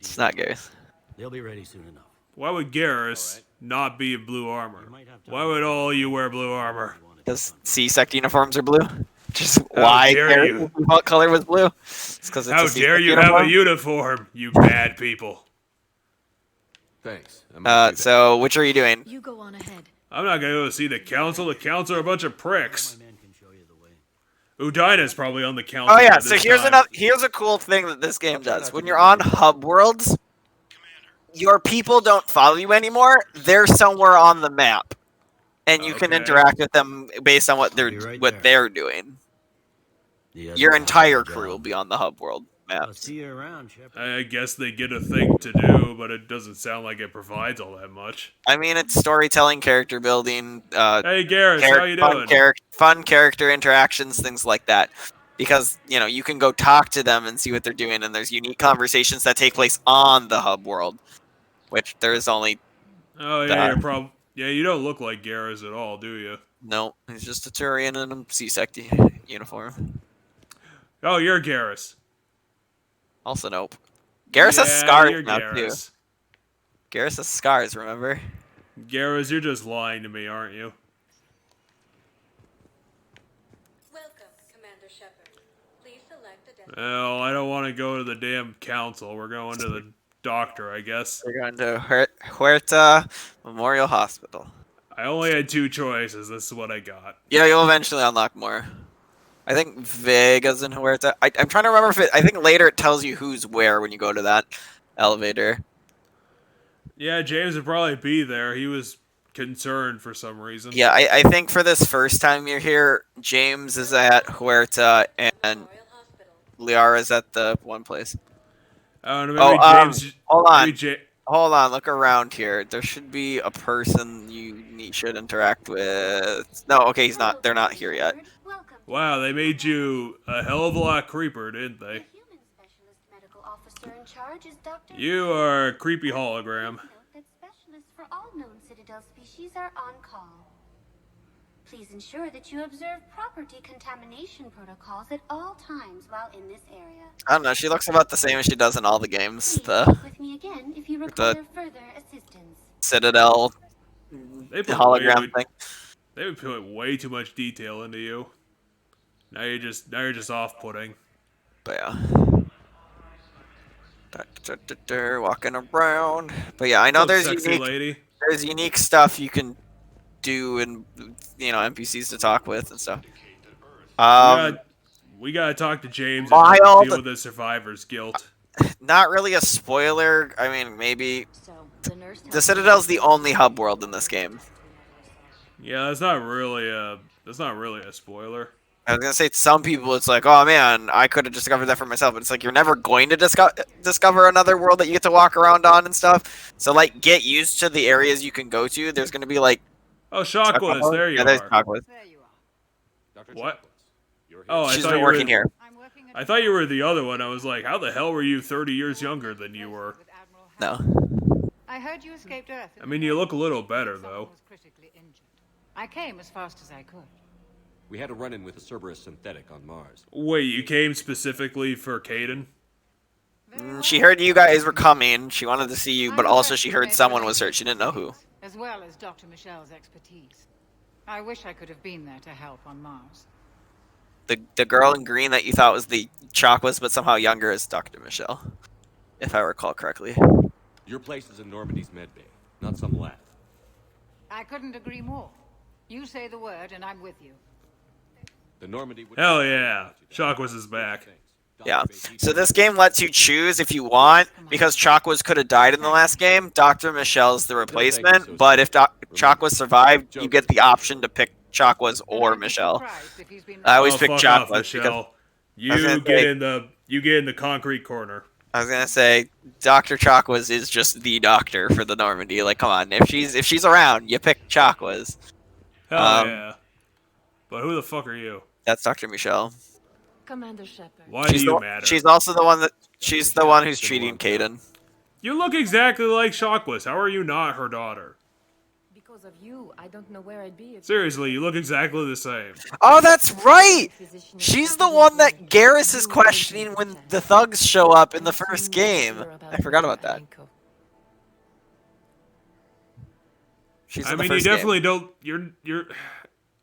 It's not Gareth. They'll be ready soon enough. Why would Garrus not be in blue armor? Why would all you wear blue armor? Because C-sect uniforms are blue. Just why dare their you. default color was blue. It's 'cause it's How a C-sect dare you uniform. have a uniform, you bad people. Thanks. I'm gonna do that. So which are you doing? You go on ahead. I'm not gonna go see the council. The council are a bunch of pricks. My man can show you the way. Udina's probably on the council. Oh yeah, at so this here's time. here's a cool thing that this game does. When you're on hub worlds, your people don't follow you anymore. They're somewhere on the map. And you can Okay. interact with them based on what I'll be right they're there. doing. The other Your half of entire the crew job will be on the hub world. I'll maps. see you around, Shepard. I guess they get a thing to do, but it doesn't sound like it provides all that much. I mean, it's storytelling, character building, Hey, Garrus, how you doing? fun character interactions, things like that. Because you can go talk to them and see what they're doing, and there's unique conversations that take place on the hub world, which there's only. Oh yeah, you don't look like Garrus at all, do you? No, he's just a Turian in a C-Sect uniform. Oh, you're Garrus. Also, nope. Garrus has Yeah, scars you're now, too. Garrus. Garrus has scars, remember? Garrus, you're just lying to me, aren't you? Welcome, Commander Shepard. Please select a Well, I don't want to go to the damn council. We're going to the doctor, I guess. We're going to Huerta Memorial Hospital. I only had 2 choices. This is what I got. Yeah, you'll eventually unlock more. I think Vega's in Huerta. I'm trying to remember if I think later it tells you who's where when you go to that elevator. Yeah, James would probably be there. He was concerned for some reason. Yeah, I think for this first time you're here, James is at Huerta and Liara's at the one place. Maybe James. Hold on. Maybe Hold on, look around here. There should be a person should interact with. No, okay, he's not. They're not here yet. Wow, they made you a hell of a lot creeper, didn't they? You are a creepy hologram. Specialists for all known Citadel species are on call. Please ensure that you observe proper decontamination protocols at all times while in this area. I don't know. She looks about the same as she does in all the games. Please check with me again if you require further assistance. Citadel hologram thing. They would put way too much detail into you. Now you're just off-putting. But yeah. Walking around. But yeah, I know there's unique stuff you can do and NPCs to talk with and stuff. We gotta talk to James and deal with the survivor's guilt. Not really a spoiler. I mean, maybe the Citadel's the only hub world in this game. Yeah, that's not really a spoiler. I was gonna say to some people it's like, oh man, I could have discovered that for myself, but it's like you're never going to discover another world that you get to walk around on and stuff. So like, get used to the areas you can go to. There's gonna be like, oh, Shockwoods, there you are. There's Shockwoods. There you are. What? Oh, She's been working here. I thought you were the other one. I was like, how the hell were you 30 years younger than you were? No. I heard you escaped Earth. I mean, you look a little better though. I came as fast as I could. We had a run-in with a Cerberus synthetic on Mars. Wait, you came specifically for Caden? She heard you guys were coming. She wanted to see you, but also she heard someone was hurt. She didn't know who. As well as Dr. Michelle's expertise. I wish I could have been there to help on Mars. The girl in green that you thought was the Chakwas, but somehow younger, is Dr. Michelle, if I recall correctly. Your place is in Normandy's medbay, not some lab. I couldn't agree more. You say the word, and I'm with you. The Normandy would Hell yeah, Shockwoods is back. Yeah. So this game lets you choose if you want, because Chakwas could have died in the last game. Dr. Michelle's the replacement, but if Chakwas survived, you get the option to pick Chakwas or Michelle. I always pick Chakwas. Michelle. You get in the concrete corner. I was gonna say Dr. Chakwas is just the doctor for the Normandy. Like, come on, if she's around, you pick Chakwas. Hell yeah. But who the fuck are you? That's Dr. Michelle. Commander Shepard. Why do you matter? She's also the one she's the one who's treating Caden. You look exactly like Shockwoods. How are you not her daughter? Because of you, I don't know where I'd be. Seriously, you look exactly the same. Oh, that's right! She's the one that Garrus is questioning when the thugs show up in the first game. I forgot about that. I mean, you definitely don't. You're.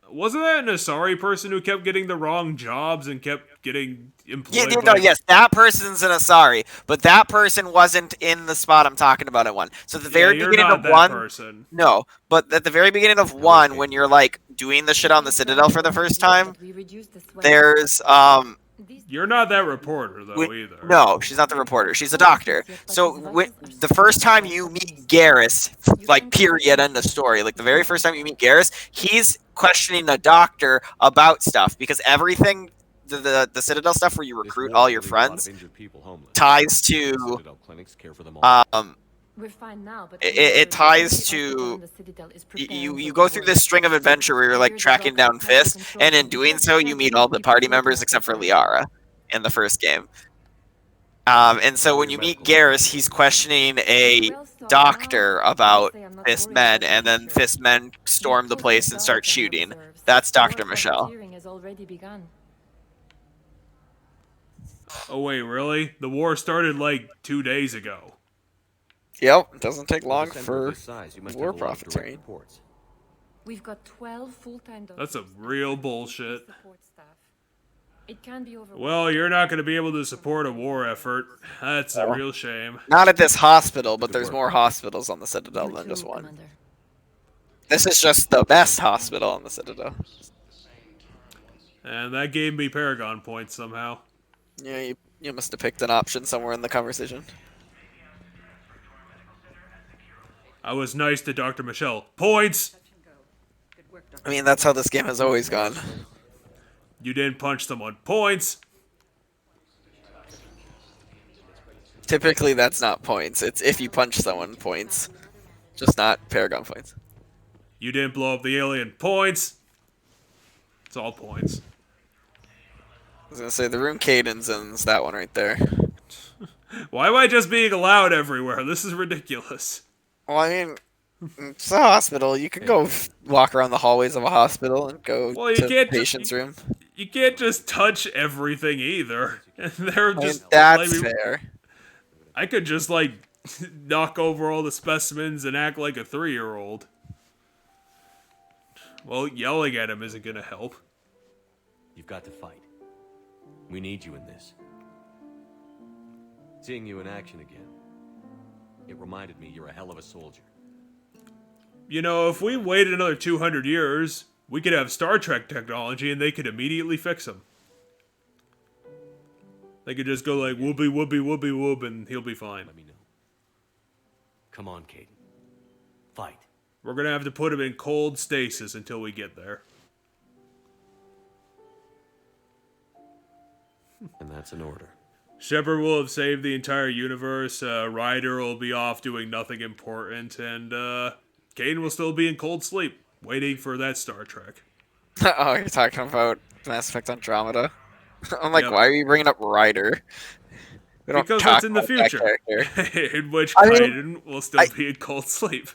Wasn't that an Asari person who kept getting the wrong jobs and kept getting employed? Yes, that person's an Asari, but that person wasn't in the spot I'm talking about at one. So at the very beginning of one, no, but at the very beginning of one, when you're like doing the shit on the Citadel for the first time, there's You're not that reporter though either. No, she's not the reporter. She's a doctor. So the first time you meet Garrus, like period, end of story. Like the very first time you meet Garrus, he's questioning the doctor about stuff because everything the Citadel stuff where you This recruit war all will your leave a lot of friends injured people homeless. ties The to Citadel clinics care for them all. We're fine now, but it ties to you go through this string of adventure where you're like tracking down Fist, and in doing so you meet all the party members except for Liara in the first game. And so when you meet Garrus, he's questioning a doctor about Fist men, and then Fist men storm the place and start shooting. That's Dr. Michelle. Oh wait, really? The war started like 2 days ago. Yep, it doesn't take With a long center for of this size, you must war have a lot of direct profiteering. reports. We've got 12 full-time doctors. That's a real bullshit. Support staff. It can be overwhelming. Well, you're not going to be able to support a war effort. That's a real shame. Not at this hospital, but there's more hospitals on the Citadel than just one. Commander. This is just the best hospital on the Citadel. And that gave me Paragon points somehow. Yeah, you must have picked an option somewhere in the conversation. I was nice to Dr. Michelle. Points! I mean, that's how this game has always gone. You didn't punch someone. Points! Typically, that's not points. It's if you punch someone, points. Just not Paragon points. You didn't blow up the alien. Points! It's all points. I was gonna say, the room Caden's in is that one right there. Why am I just being allowed everywhere? This is ridiculous. Well, I mean, it's a hospital. You can go walk around the hallways of a hospital and go to the patient's room. You can't just touch everything either. And they're I mean, just that's like, fair. I could just like knock over all the specimens and act like a 3-year-old. Well, yelling at him isn't gonna help. You've got to fight. We need you in this. Seeing you in action again, it reminded me you're a hell of a soldier. You know, if we waited another 200 years, we could have Star Trek technology and they could immediately fix him. They could just go like, whoopee, whoopee, whoopee, whoop, and he'll be fine. Let me know. Come on, Caden. Fight. We're gonna have to put him in cold stasis until we get there. And that's an order. Shepard will have saved the entire universe, Ryder will be off doing nothing important, and Caden will still be in cold sleep, waiting for that Star Trek. Oh, you're talking about Mass Effect Andromeda? I'm like, Yep. why are you bringing up Ryder? We don't Because talk it's in the about that future, character. in which I mean, Caden will still be in cold sleep.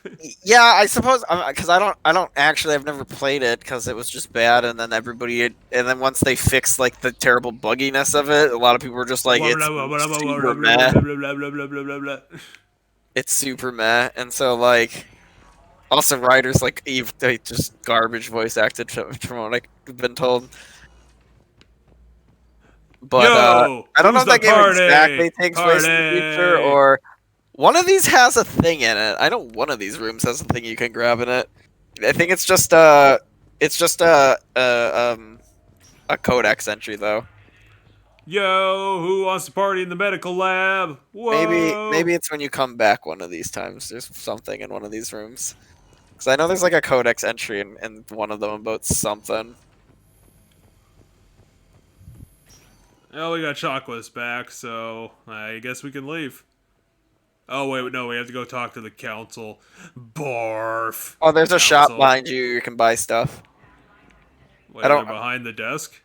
Yeah, I suppose because I don't actually. I've never played it because it was just bad, and then and then once they fixed like the terrible bugginess of it, a lot of people were just like, it's super meh. It's super meh, and so like, also Ryder's like just garbage voice acted from what I've been told. But Yo, I don't know if who's that the game party? exactly takes place in the future, Party. or one of these has a thing in it. I know one of these rooms has a thing you can grab in it. I think it's just a codex entry though. Yo, who wants to party in the medical lab? Whoa. Maybe it's when you come back one of these times. There's something in one of these rooms. Because I know there's like a codex entry in one of them about something. Oh, we got Chocolate's back, so I guess we can leave. Oh, wait, no, we have to go talk to the council. Barf. Oh, there's a shop Council. behind you. You can buy stuff. Wait, I don't- they're behind the desk?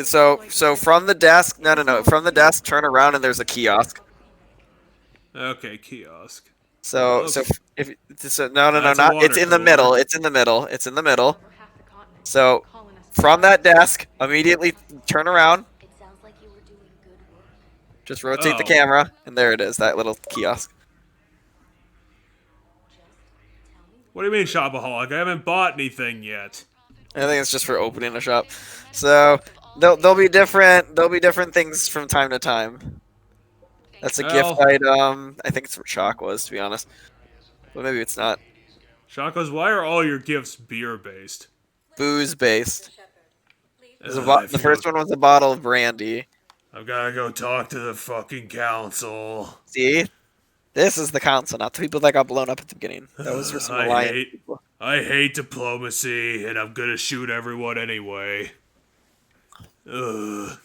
So from the desk, no. From the desk, turn around and there's a kiosk. Okay, kiosk. So Okay. if no, That's a not. water It's in the cooler. middle. It's in the middle. It's in the middle. So from that desk, immediately turn around. It sounds like you were doing good work. Just rotate the Oh. camera, and there it is. That little kiosk. What do you mean, shopaholic? I haven't bought anything yet. I think it's just for opening a shop. So there'll be different things from time to time. That's a gift Well. item. I think it's for Chakwas, to be honest. But maybe it's not. Chocolates, why are all your gifts beer-based? Booze based. If The you first don't- one was a bottle of brandy. I've gotta go talk to the fucking council. See? This is the council, not the people that got blown up at the beginning. That was for some alliance people. I hate diplomacy, and I'm gonna shoot everyone anyway. Ugh.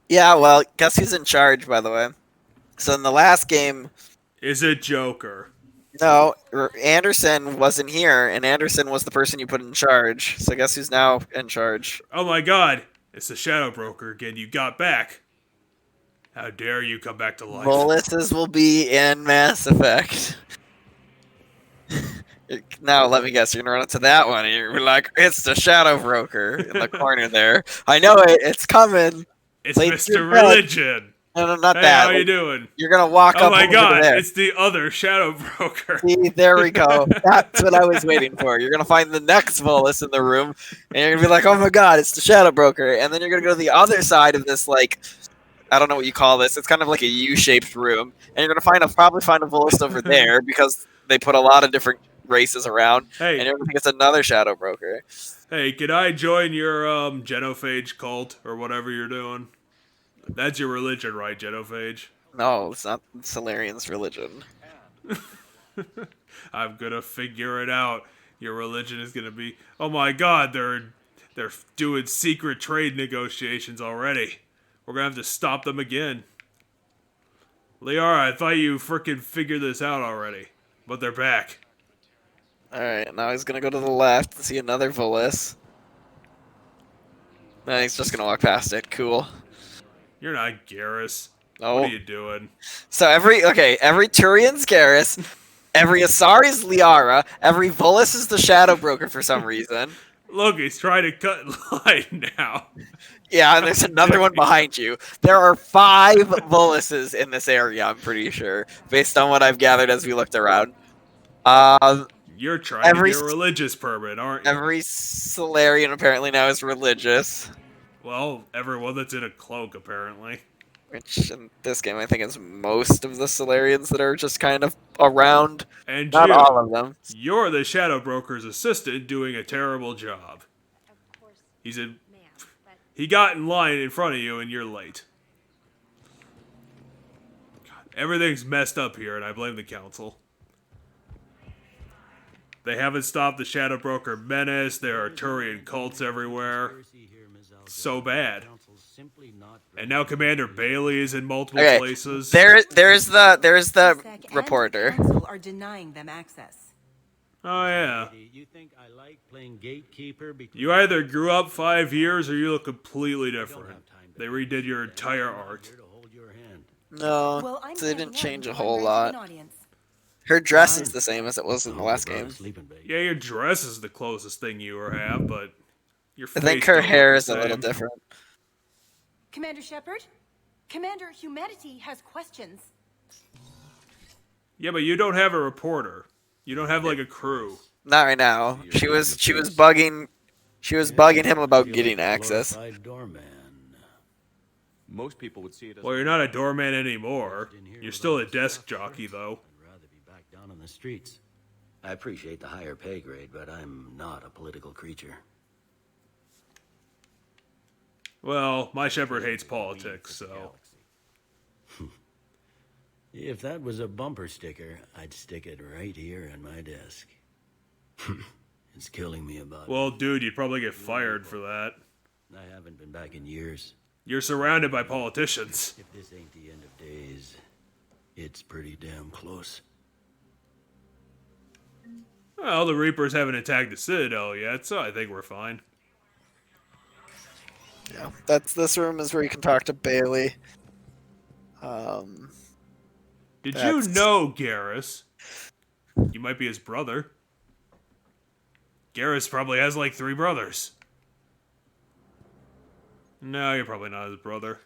Yeah, well, guess who's in charge, by the way? So in the last game, Is it Joker? no, Anderson wasn't here, and Anderson was the person you put in charge. So guess who's now in charge? Oh my god, it's the Shadow Broker again. You got back. How dare you come back to life? Melissa's will be in Mass Effect. Now, let me guess, you're gonna run up to that one, and you're like, it's the Shadow Broker in the corner there. I know it, it's coming. It's Late Mr. your bed. Religion. No, not Hey, that. how you doing? You're gonna walk Oh up my over god, there. it's the other Shadow Broker. See, there we go. That's what I was waiting for. You're gonna find the next Volus in the room, and you're gonna be like, "Oh my god, it's the Shadow Broker!" And then you're gonna go to the other side of this, like, I don't know what you call this. It's kind of like a U-shaped room, and you're gonna probably find a Volus over there because they put a lot of different races around, Hey. and you're gonna think it's another Shadow Broker. Hey, can I join your genophage cult or whatever you're doing? That's your religion, right, genophage? No, it's not Solarian's religion. I'm gonna figure it out. Your religion is gonna be. Oh my god, they're doing secret trade negotiations already. We're gonna have to stop them again. Liara, I thought you frickin' figured this out already, but they're back. All right, now he's gonna go to the left to see another Volus. No, he's just gonna walk past it. Cool. You're not Garrus. No. What are you doing? So every Turian's Garrus, every Asari's Liara, every Volus is the Shadow Broker for some reason. Look, he's trying to cut in line now. Yeah, and there's another one behind you. There are 5 Voluses in this area, I'm pretty sure, based on what I've gathered as we looked around. You're trying to get a religious permit, aren't you? Every Solarian apparently now is religious. Well, everyone that's in a cloak, apparently. Which, in this game, I think is most of the Solarians that are just kind of around. And not Jim, all of them. You're the Shadow Broker's assistant doing a terrible job. He got in line in front of you and you're late. God, everything's messed up here and I blame the council. They haven't stopped the Shadow Broker menace. There are Turian cults everywhere. So bad. And now Commander Bailey is in multiple places. There's the reporter. Council are denying them access. Oh yeah. You think I like playing gatekeeper? You either grew up 5 years or you look completely different. They redid your entire art. No, they didn't change a whole lot. Her dress is the same as it was in the last game. Yeah, your dress is the closest thing you have, but your face I think her hair is a same. little different. Commander Shepard? Commander, humanity has questions. Yeah, but you don't have a reporter. You don't have like a crew. Not right now. She was bugging him about getting access. Most people would see it as Well, you're not a doorman anymore. You're still a desk jockey, though. down on the streets. I appreciate the higher pay grade, but I'm not a political creature. Well, my shepherd hates politics, so... If that was a bumper sticker, I'd stick it right here on my desk. It's killing me about Well, dude, you'd probably get fired for that. I haven't been back in years. You're surrounded by politicians. If this ain't the end of days, it's pretty damn close. Well, the Reapers haven't attacked the Citadel yet, so I think we're fine. Yeah, this room is where you can talk to Bailey. Did you know, Garrus? You might be his brother. Garrus probably has like 3 brothers. No, you're probably not his brother.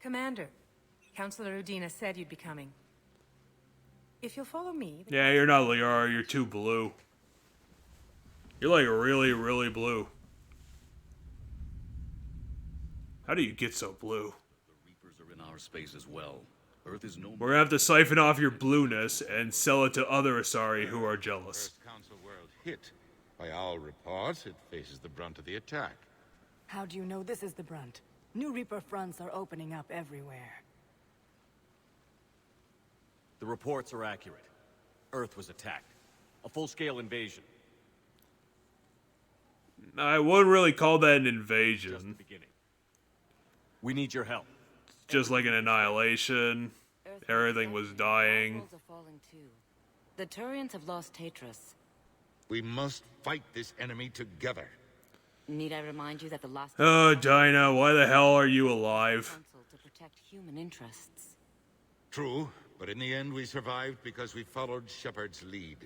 Commander, Councilor Udina said you'd be coming. If you'll follow me... Yeah, you're not Liara, you're too blue. You're like really, really blue. How do you get so blue? The Reapers are in our space as well. Earth is no more. We're gonna have to siphon off your blueness and sell it to other Asari who are jealous. Council world hit. By all reports, it faces the brunt of the attack. How do you know this is the brunt? New Reaper fronts are opening up everywhere. The reports are accurate. Earth was attacked. A full-scale invasion. I wouldn't really call that an invasion. We need your help. Just like an annihilation. Everything was dying. Worlds are falling too. The Turians have lost Tatris. We must fight this enemy together. Need I remind you that the last Oh, Dinah, why the hell are you alive? council to protect human interests. True, but in the end we survived because we followed Shepard's lead.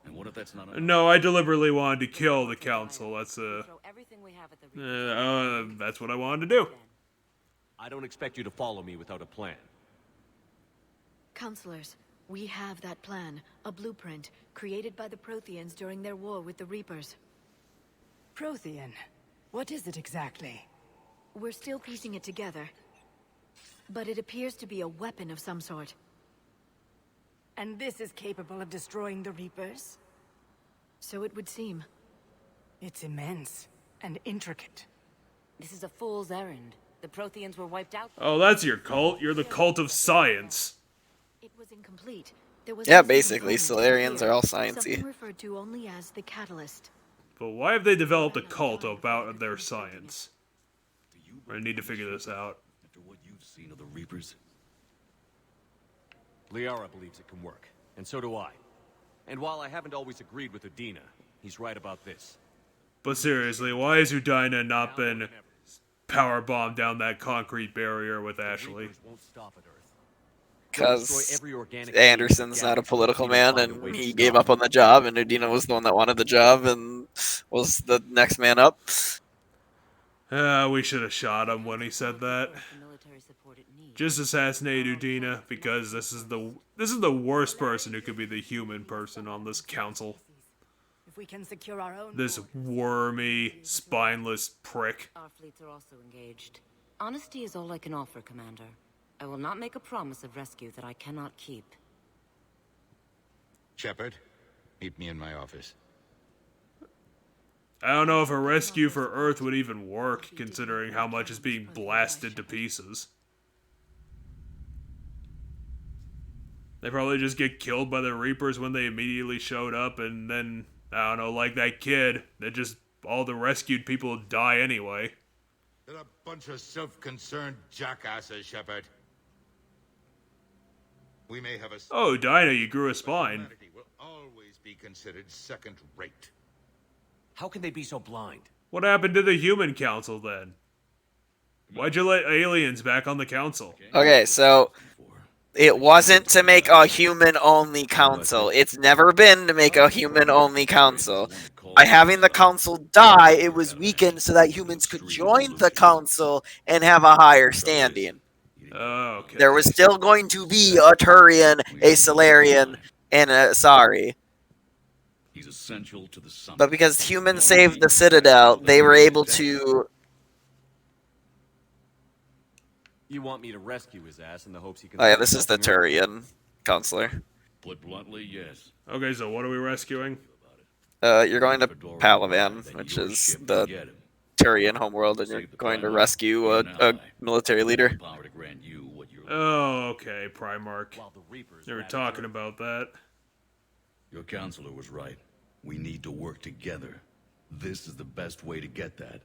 And what if that's not enough? No, I deliberately wanted to kill the council. That's Throw everything we have at the that's what I wanted to do. I don't expect you to follow me without a plan. Counselors, we have that plan, a blueprint, created by the Protheans during their war with the Reapers. Prothean? What is it exactly? We're still piecing it together. But it appears to be a weapon of some sort. And this is capable of destroying the Reapers? So it would seem. It's immense and intricate. This is a fool's errand. The Protheans were wiped out. Oh, that's your cult. You're the cult of science. It was incomplete. There was Yeah, missing basically, component Solarians here, are all something sciencey. referred to only as the catalyst. But why have they developed a cult about their science? I need to figure this out. After what you've seen of the Reapers, Liara believes it can work, and so do I. And while I haven't always agreed with Udina, he's right about this. But seriously, why has Udina not been power bombed down that concrete barrier with Ashley? Because Anderson's not a political man, and he gave up on the job, and Udina was the one that wanted the job, and was the next man up. We should have shot him when he said that. Just assassinate Udina, because this is the worst person who could be the human person on this council. If we can secure our own This wormy, spineless prick. Our fleets are also engaged. Honesty is all I can offer, Commander. I will not make a promise of rescue that I cannot keep. Shepard, meet me in my office. I don't know if a rescue for Earth would even work, considering how much is being blasted to pieces. They probably just get killed by the Reapers when they immediately showed up, and then, I don't know, like that kid, that just all the rescued people die anyway. They're a bunch of self-concerned jackasses, Shepard. We may have a... Oh, Dinah, you grew a spine. Humanity will always be considered second-rate. How can they be so blind? What happened to the human council, then? Why'd you let aliens back on the council? Okay, so it wasn't to make a human-only council. It's never been to make a human-only council. By having the council die, it was weakened so that humans could join the council and have a higher standing. Okay. There was still going to be a Turian, a Solarian, and a Asari. he's essential to the summit. But because humans saved the Citadel, they were able to... You want me to rescue his ass in the hopes he can... Oh yeah, this is the Turian counselor. Put bluntly, yes. Okay, so what are we rescuing? You're going to Palavan, which is the Turian homeworld, and you're going to rescue a military leader. Oh, okay, Primarch. They were talking about that. Your counselor was right. We need to work together. This is the best way to get that.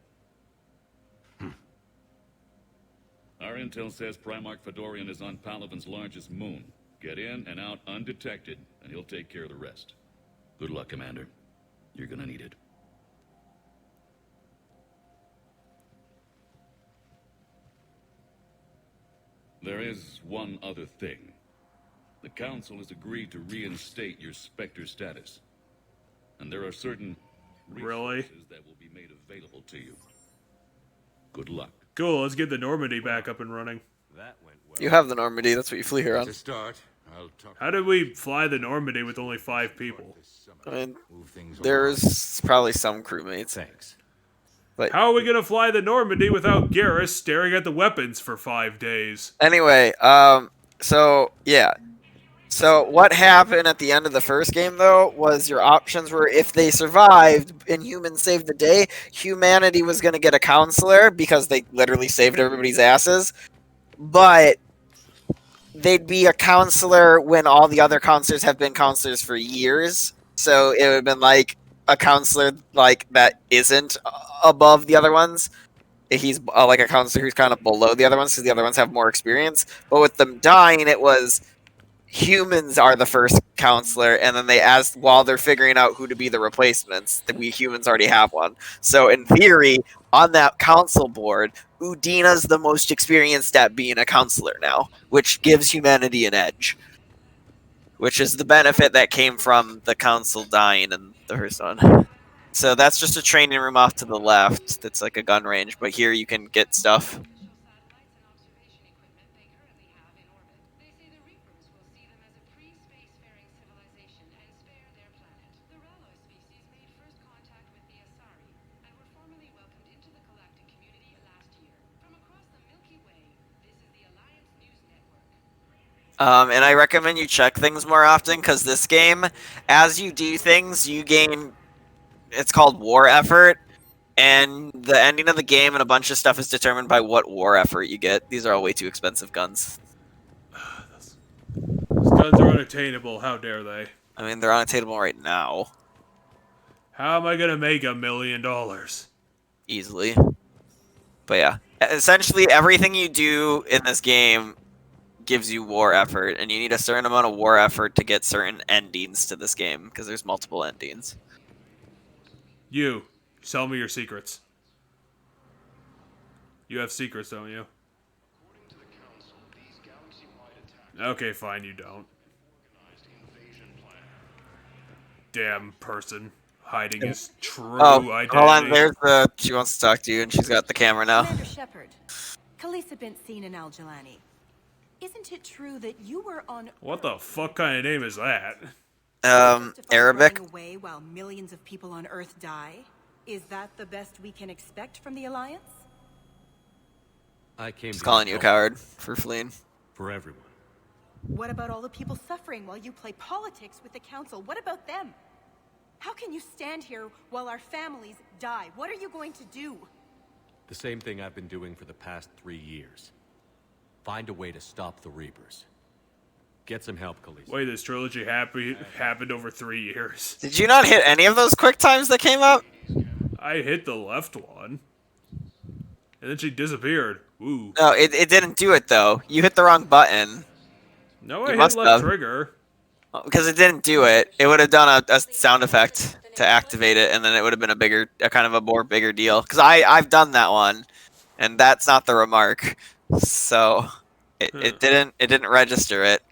Our intel says Primarch Fedorian is on Palavan's largest moon. Get in and out undetected, and he'll take care of the rest. Good luck, Commander. You're gonna need it. There is one other thing. The Council has agreed to reinstate your Spectre status. And there are certain resources that will be made available to you. Good luck. Cool, let's get the Normandy back up and running. You have the Normandy, that's what you flew here on. To start, I'll talk... How did we fly the Normandy with only 5 people? I mean, there's probably some crewmates. Thanks. But how are we gonna fly the Normandy without Garrus staring at the weapons for 5 days? Anyway, so, yeah. So, what happened at the end of the first game, though, was your options were if they survived and humans saved the day, humanity was going to get a counselor because they literally saved everybody's asses. But they'd be a counselor when all the other counselors have been counselors for years. So, it would have been like, a counselor like that isn't above the other ones. He's like a counselor who's kind of below the other ones because the other ones have more experience. But with them dying, it was humans are the first counselor, and then they asked while they're figuring out who to be the replacements, that we humans already have one. So in theory, on that council board, Udina's the most experienced at being a counselor now, which gives humanity an edge. Which is the benefit that came from the council dying in the first one. So that's just a training room off to the left. That's like a gun range, but here you can get stuff. And I recommend you check things more often because this game, as you do things, you gain. It's called war effort, and the ending of the game and a bunch of stuff is determined by what war effort you get. These are all way too expensive guns. Those guns are unattainable. How dare they? I mean, they're unattainable right now. How am I gonna make $1 million? Easily. But yeah, essentially everything you do in this game gives you war effort, and you need a certain amount of war effort to get certain endings to this game because there's multiple endings. You, sell me your secrets. You have secrets, don't you? Okay, fine, you don't. Damn person hiding his true identity. Hold on, there's the. She wants to talk to you, and she's got the camera now. Commander Shepard, Khaleesa bint seen in Al Jalani. Isn't it true that you were on? What the fuck kind of name is that? Arabic. Away while millions of people on Earth die? Is that the best we can expect from the Alliance? I came. She's calling you a coward for fleeing. For everyone. What about all the people suffering while you play politics with the Council? What about them? How can you stand here while our families die? What are you going to do? The same thing I've been doing for the past 3 years. Find a way to stop the Reapers. Get some help, Khaleesa. Wait, this trilogy happened over 3 years. Did you not hit any of those quick times that came up? I hit the left one. And then she disappeared. Ooh. No, it didn't do it, though. You hit the wrong button. No, I hit left trigger. Because it didn't do it. It would have done a sound effect to activate it, and then it would have been a kind of a more bigger deal. Because I've done that one, and that's not the remark. So it didn't register it.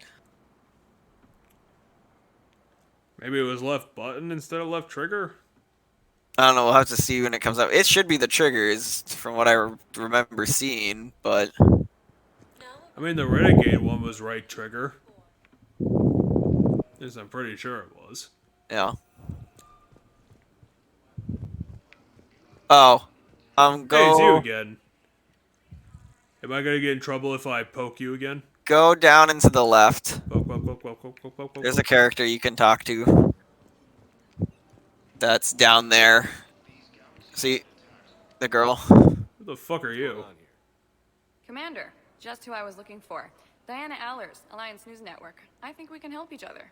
Maybe it was left button instead of left trigger? I don't know. We'll have to see when it comes up. It should be the triggers, from what I remember seeing, but... I mean, the Renegade one was right trigger. Yes, I'm pretty sure it was. Yeah. Oh. Go... Hey, it's you again. Am I gonna get in trouble if I poke you again? Go down and to the left. Poke. There's a character you can talk to. That's down there. See? The girl. Who the fuck are you? Commander, just who I was looking for. Diana Allers, Alliance News Network. I think we can help each other.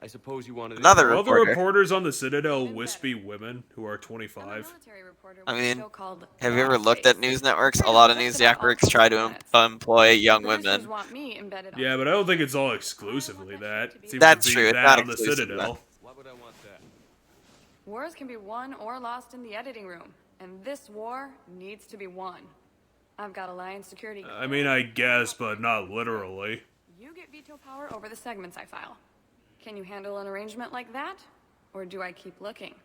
I suppose you wanted another All reporter. the reporters on the Citadel wispy women who are 25. I mean, have you ever looked at news networks? A lot of news networks try to employ young women. Yeah, but I don't think it's all exclusively that. It seems That's to be true. It's that not on the exclusive, Citadel. Why would I want that? Wars can be won or lost in the editing room, and this war needs to be won. I've got Alliance security. I mean, I guess, but not literally. You get veto power over the segments I file. Can you handle an arrangement like that? Or do I keep looking?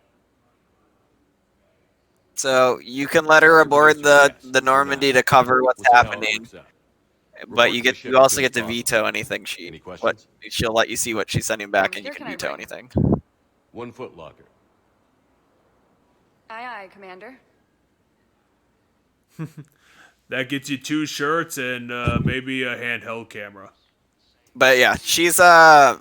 So you can let her aboard the Normandy to cover what's happening, but you also get to veto anything she'll let you see what she's sending back, and you can veto anything. 1 foot locker. Aye, aye, Commander. That gets you 2 shirts and maybe a handheld camera. But yeah, she's a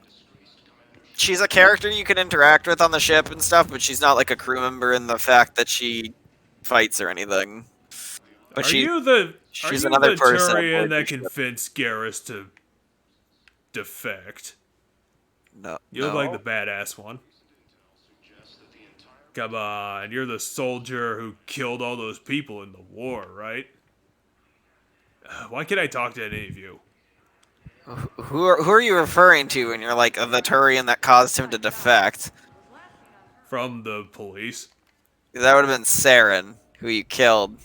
character you can interact with on the ship and stuff, but she's not like a crew member in the fact that she fights or anything. But she's another person. Turian that convinced Garrus to defect? No. You look like the badass one. Come on, you're the soldier who killed all those people in the war, right? Why can't I talk to any of you? Who are you referring to when you're like the Turian that caused him to defect? From the police. That would have been Saren, who you killed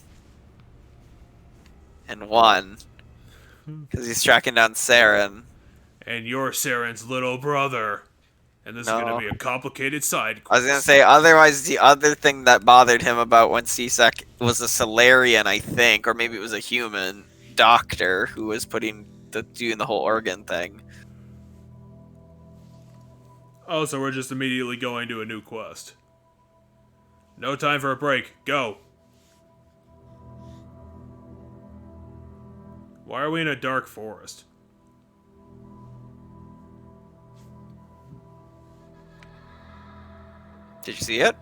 and won. Because he's tracking down Saren. And you're Saren's little brother. And this is going to be a complicated side quest. I was going to say, otherwise, the other thing that bothered him about when CSEC was a Solarian, I think, or maybe it was a human doctor who was doing the whole organ thing. Oh, so we're just immediately going to a new quest. No time for a break. Go. Why are we in a dark forest? Did you see it?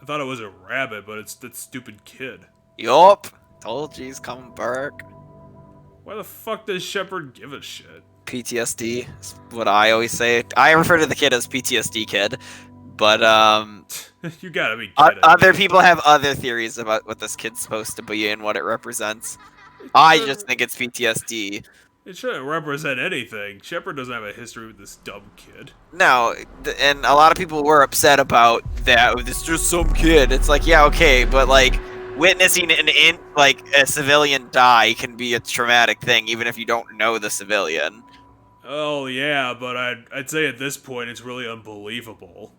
I thought it was a rabbit, but it's that stupid kid. Yup. Told you he's coming back. Why the fuck does Shepard give a shit? PTSD is what I always say. I refer to the kid as PTSD kid. But, you gotta be kidding. Other people have other theories about what this kid's supposed to be and what it represents. I just think it's PTSD. It shouldn't represent anything. Shepard doesn't have a history with this dumb kid. No, and a lot of people were upset about that. It's just some kid. It's like, yeah, okay, but like witnessing a civilian die can be a traumatic thing, even if you don't know the civilian. Oh yeah, but I'd say at this point it's really unbelievable.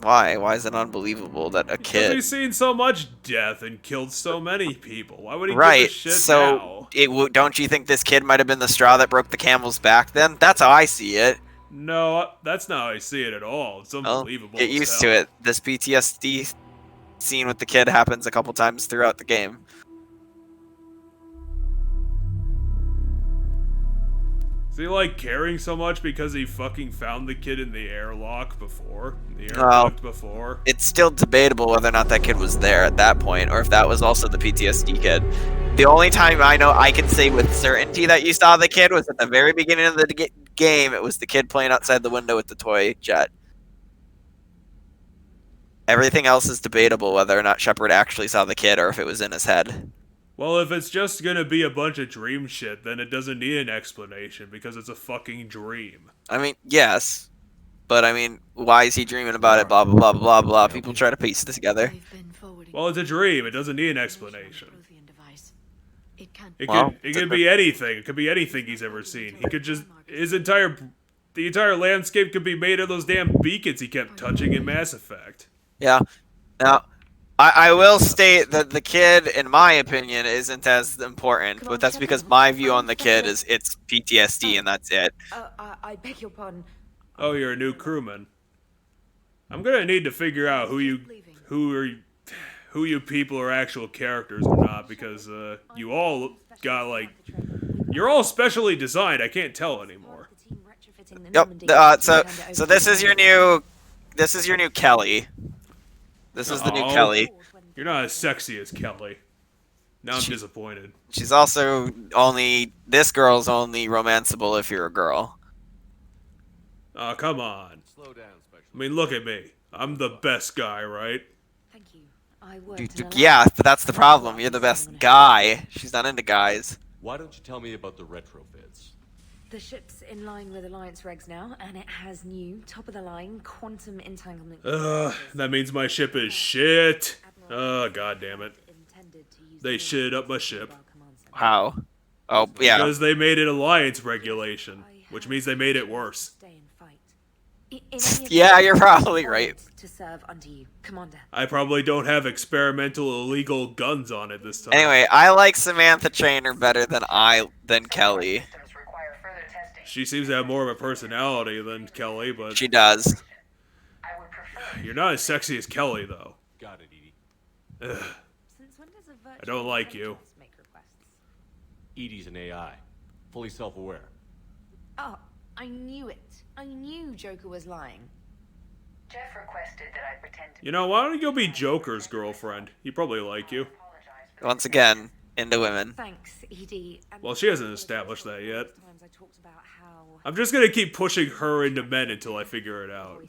Why? Why is it unbelievable that a kid? Because he's seen so much death and killed so many people. Why would he give a shit now? Don't you think this kid might have been the straw that broke the camel's back then? That's how I see it. No, that's not how I see it at all. It's unbelievable. Get used to it. This PTSD scene with the kid happens a couple times throughout the game. Is he like caring so much because he fucking found the kid in the airlock before? Before? It's still debatable whether or not that kid was there at that point, or if that was also the PTSD kid. The only time I know I can say with certainty that you saw the kid was at the very beginning of the game. It was the kid playing outside the window with the toy jet. Everything else is debatable whether or not Shepard actually saw the kid or if it was in his head. Well, if it's just gonna be a bunch of dream shit, then it doesn't need an explanation because it's a fucking dream. I mean, yes. But I mean, why is he dreaming about it? Blah, blah, blah, blah, blah. People try to piece this together. Well, it's a dream. It doesn't need an explanation. It could be anything. It could be anything he's ever seen. He could just... The entire landscape could be made of those damn beacons he kept touching in Mass Effect. Yeah. Now, I will state that the kid, in my opinion, isn't as important, but that's because my view on the kid is it's PTSD and that's it. I beg your pardon. Oh, you're a new crewman. I'm gonna need to figure out who you people are actual characters or not, because you all got like you're all specially designed. I can't tell anymore. Yep. So this is your new Kelly. This is the new Kelly. You're not as sexy as Kelly. Now I'm disappointed. She's also this girl's only romanceable if you're a girl. Oh, come on. Slow down, I mean, look at me. I'm the best guy, right? Thank you. Yeah, but that's the problem. You're the best guy. She's not into guys. Why don't you tell me about the retrofits? The ship's in line with Alliance regs now, and it has new, top-of-the-line quantum entanglement. That means my ship is shit. God damn it. They shitted up my ship. How? Oh, yeah. Because they made it Alliance regulation, which means they made it worse. Yeah, you're probably right. To serve under you, Commander. I probably don't have experimental illegal guns on it this time. Anyway, I like Samantha Trainer better than Kelly. She seems to have more of a personality than Kelly, but... She does. You're not as sexy as Kelly, though. Got it, Edie. Ugh. I don't like you. Edie's an AI. Fully self-aware. Oh, I knew it. I knew Joker was lying. Jeff requested that I pretend to... You know, why don't you go be Joker's girlfriend? He'd probably like you. Once again, into women. Thanks, Edie. Well, she hasn't established that yet. I'm just gonna keep pushing her into men until I figure it out.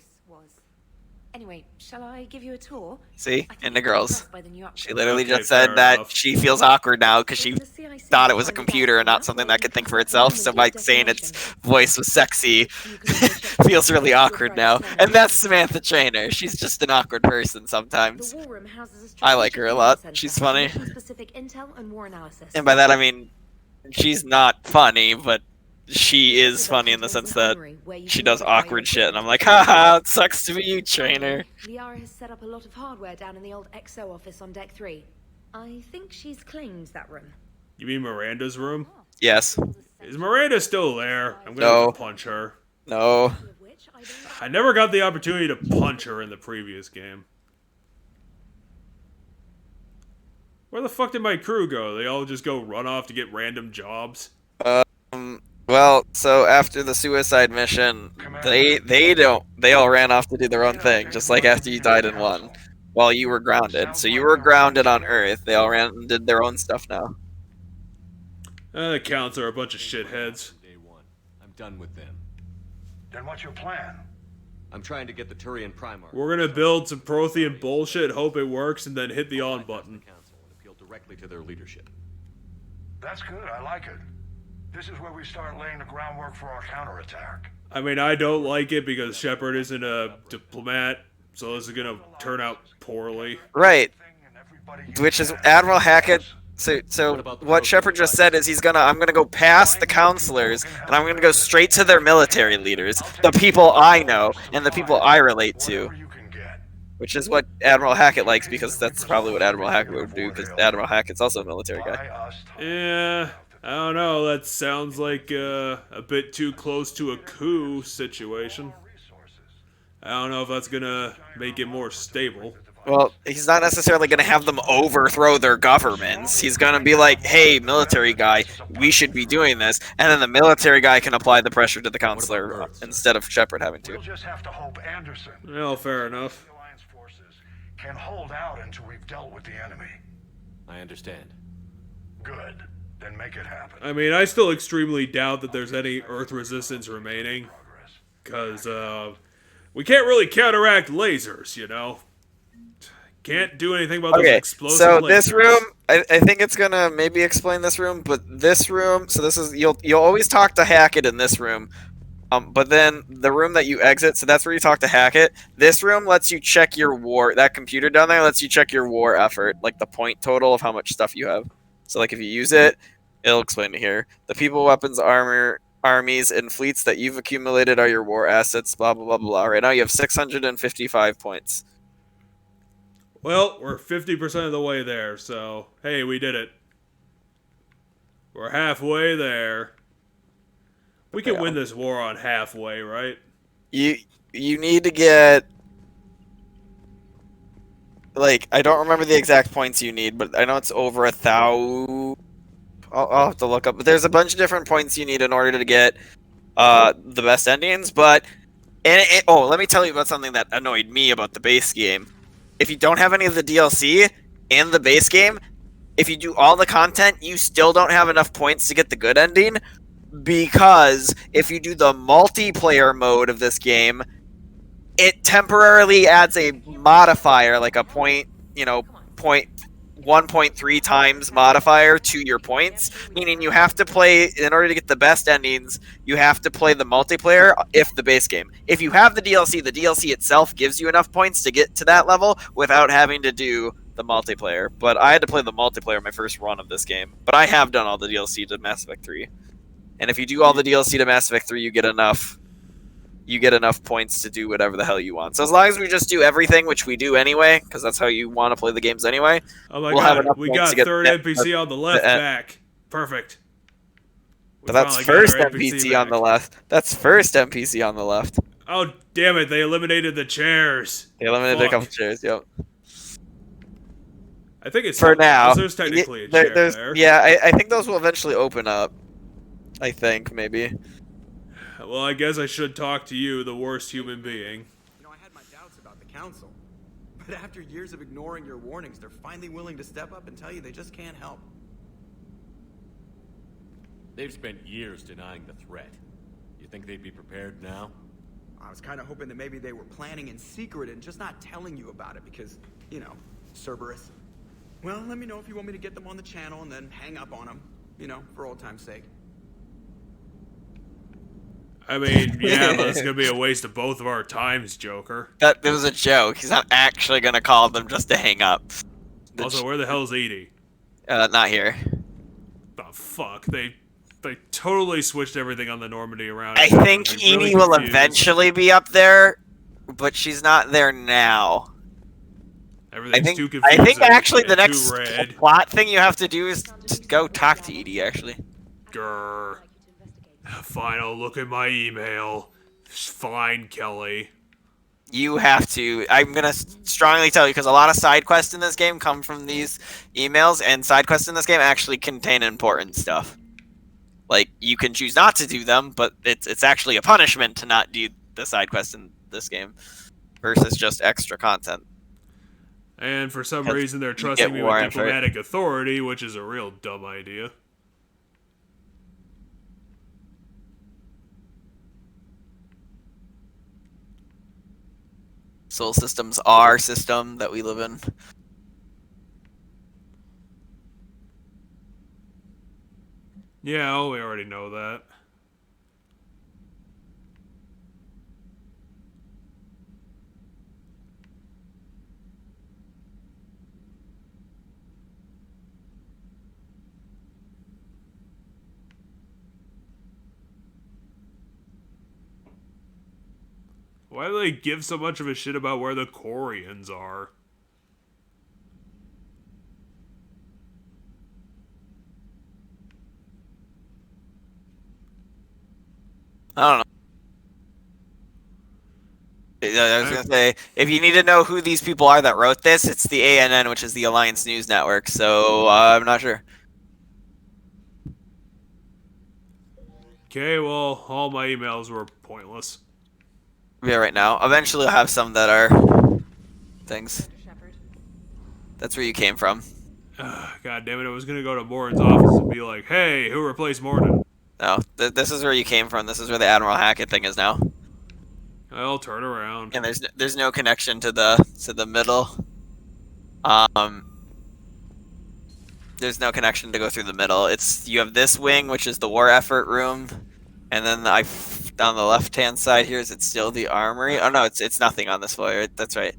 Anyway, shall I give you a tour? See? I think And the you'll be girls. impressed by the new She literally Okay, just said fair that enough. she feels awkward now because she The CIC thought it was a finally computer and got not us something enough that could think where for we itself. can So have by a saying its declaration. voice was sexy, You can always ship feels really to a awkward now. private And that's center. Samantha Trainer. She's just an awkward person The sometimes. war room houses a I like her a lot. strategic command She's center, funny. mission-specific intel and war analysis. And by that I mean she's not funny, but she is funny in the sense that she does awkward shit, and I'm like, haha, it sucks to be you, Trainer. Liara has set up a lot of hardware down in the old XO office on deck 3. I think she's claimed that room. You mean Miranda's room? Yes. Is Miranda still there? I'm gonna No. have to punch her. No. I never got the opportunity to punch her in the previous game. Where the fuck did my crew go? They all just go run off to get random jobs? Well, so after the suicide mission, they all ran off to do their own thing, just like after you died in 1, while you were grounded. So you were grounded on Earth. They all ran and did their own stuff now. The counts are a bunch of shitheads. Day 1. I'm done with them. Then what's your plan? I'm trying to get the Turian Primarch. We're gonna build some Prothean bullshit, hope it works, and then hit the on button. Appeal directly to their leadership. That's good. I like it. This is where we start laying the groundwork for our counterattack. I mean, I don't like it because Shepard isn't a diplomat, so this is gonna turn out poorly. Right. Which is Admiral Hackett. So what Shepard just said is I'm gonna go past the counselors and I'm gonna go straight to their military leaders, the people I know and the people I relate to. Which is what Admiral Hackett likes, because that's probably what Admiral Hackett would do, because Admiral Hackett's also a military guy. Yeah, I don't know. That sounds like a bit too close to a coup situation. I don't know if that's gonna make it more stable. Well, he's not necessarily going to have them overthrow their governments. He's going to be like, hey, military guy, we should be doing this. And then the military guy can apply the pressure to the counselor instead of Shepard having to. We'll just have to hope Anderson Well, fair enough. can hold out until we've dealt with the enemy. I understand. Good. Then make it happen. I mean, I still extremely doubt that there's any Earth resistance remaining. Because, we can't really counteract lasers, you know? Can't do anything about those explosive lasers. So this room, I think it's gonna maybe explain this room, but this room, so this is, you'll always talk to Hackett in this room, but then the room that you exit, so that's where you talk to Hackett. This room lets you check your war, that computer down there lets you check your war effort, like the point total of how much stuff you have. So like if you use it, it'll explain it here. The people, weapons, armor, armies, and fleets that you've accumulated are your war assets, blah, blah, blah, blah. Right now you have 655 points. Well, we're 50% of the way there, so hey, we did it. We're halfway there. We can win this war on halfway, right? You need to get, like, I don't remember the exact points you need, but I know it's over 1,000. I'll have to look up. But there's a bunch of different points you need in order to get the best endings. But let me tell you about something that annoyed me about the base game. If you don't have any of the DLC in the base game, if you do all the content, you still don't have enough points to get the good ending, because if you do the multiplayer mode of this game, it temporarily adds a modifier, like a point 1.3 times modifier to your points, meaning you have to play, in order to get the best endings, you have to play the multiplayer if the base game. If you have the DLC itself gives you enough points to get to that level without having to do the multiplayer. But I had to play the multiplayer my first run of this game. But I have done all the DLC to Mass Effect 3. And if you do all the DLC to Mass Effect 3, you get enough points to do whatever the hell you want. So as long as we just do everything, which we do anyway, because that's how you want to play the games anyway. Oh my god, we got third NPC on the left back. Perfect. But that's first NPC on the left. That's first NPC on the left. Oh, damn it, they eliminated the chairs. They eliminated a couple chairs, yep. I think it's... For now. There's technically a chair there. Yeah, I think those will eventually open up. I think, maybe. Well, I guess I should talk to you, the worst human being. You know, I had my doubts about the Council. But after years of ignoring your warnings, they're finally willing to step up and tell you they just can't help. They've spent years denying the threat. You think they'd be prepared now? I was kind of hoping that maybe they were planning in secret and just not telling you about it because, you know, Cerberus. Well, let me know if you want me to get them on the channel and then hang up on them, you know, for old time's sake. I mean, yeah, but it's gonna be a waste of both of our times, Joker. That was a joke. He's not actually gonna call them just to hang up. Also, where the hell's Edie? Not here. The fuck? They totally switched everything on the Normandy around. I think Edie will eventually be up there, but she's not there now. Everything's too confusing. I think actually the and next too red. plot thing you have to do is to go talk to Edie, actually. Grr. Fine, I'll look at my email. Fine, Kelly. You have to. I'm gonna strongly tell you, because a lot of side quests in this game come from these emails, and side quests in this game actually contain important stuff. Like, you can choose not to do them, but it's actually a punishment to not do the side quest in this game, versus just extra content. And for some reason, they're trusting me with diplomatic authority, which is a real dumb idea. Soul System's our system that we live in. Yeah, well, we already know that. Why do they give so much of a shit about where the Corians are? I don't know. I was gonna say, if you need to know who these people are that wrote this, it's the ANN, which is the Alliance News Network, so I'm not sure. Okay, well, all my emails were pointless. Yeah, right now. Eventually I'll have some that are things. That's where you came from. God damn it, I was gonna go to Morden's office and be like, hey, who replaced Morden? No, this is where you came from. This is where the Admiral Hackett thing is now. I'll turn around. And there's no connection to the middle. There's no connection to go through the middle. You have this wing, which is the war effort room, and then on the left-hand side here is still the armory. Oh no, it's nothing on this floor. That's right.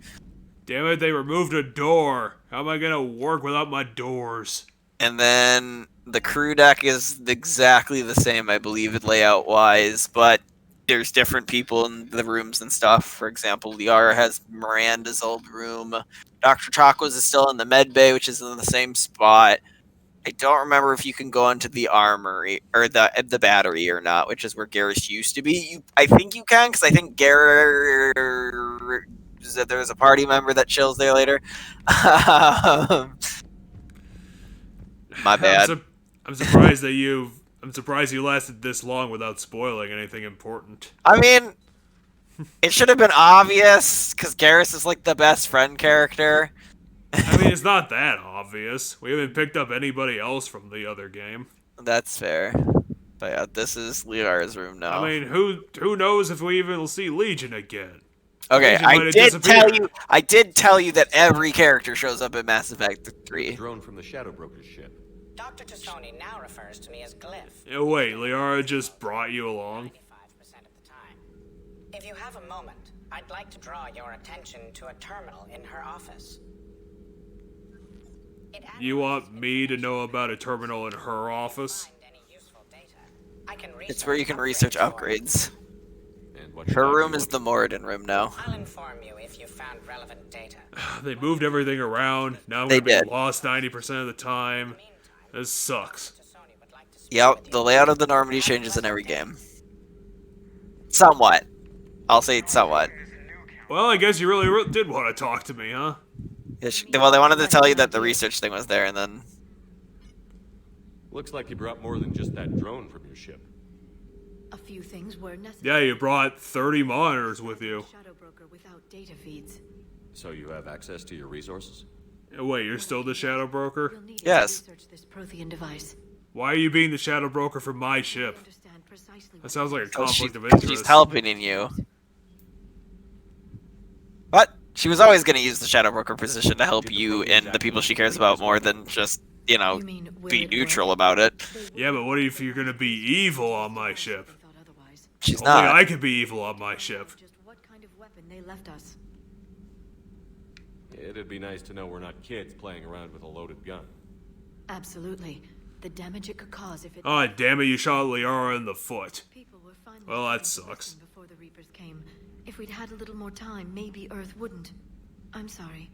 Damn it, they removed a door. How am I gonna work without my doors? And then the crew deck is exactly the same, I believe, layout-wise, but there's different people in the rooms and stuff. For example, Liara has Miranda's old room. Dr. Chakwas is still in the med bay, which is in the same spot. I don't remember if you can go into the armory or the battery or not, which is where Garrus used to be. I think you can, because I think Garrus, there's a party member that chills there later. My bad. I'm surprised I'm surprised you lasted this long without spoiling anything important. I mean, it should have been obvious, because Garrus is like the best friend character. I mean, it's not that obvious. We haven't picked up anybody else from the other game. That's fair. But yeah, this is Liara's room now. I mean, who knows if we even will see Legion again? Okay, Legion I did tell you that every character shows up in Mass Effect 3. Drone from the Shadow Broker's ship. Dr. Tassoni now refers to me as Glyph. Yeah, wait, Liara just brought you along? If you have a moment, I'd like to draw your attention to a terminal in her office. You want me to know about a terminal in her office? It's where you can research upgrades. Her room is the Moradin room now. I'll inform you if you found relevant data. They moved everything around. Now I'm They gonna be did. lost 90% of the time. This sucks. Yep, the layout of the Normandy changes in every game. Somewhat. I'll say somewhat. Well, I guess you really did want to talk to me, huh? Well, they wanted to tell you that the research thing was there, and then... Looks like you brought more than just that drone from your ship. A few things were necessary. Yeah, you brought 30 monitors with you. Shadow broker without data feeds. So you have access to your resources? Wait, you're still the Shadow Broker? Yes. Research this Prothean device. Why are you being the Shadow Broker for my ship? That sounds like a conflict of She's interest. helping you. She was always going to use the Shadow Broker position to help you and the people she cares about more than just, you know, be neutral about it. Yeah, but what if you're gonna be evil on my ship? She's Only not. I could be evil on my ship. What kind of weapon they left us? It'd be nice to know we're not kids playing around with a loaded gun. Absolutely. The damage it could cause if it... Oh, damn it, you shot Liara in the foot. Well, that sucks. Before the Reapers came. If we'd had a little more time, maybe Earth wouldn't. I'm sorry.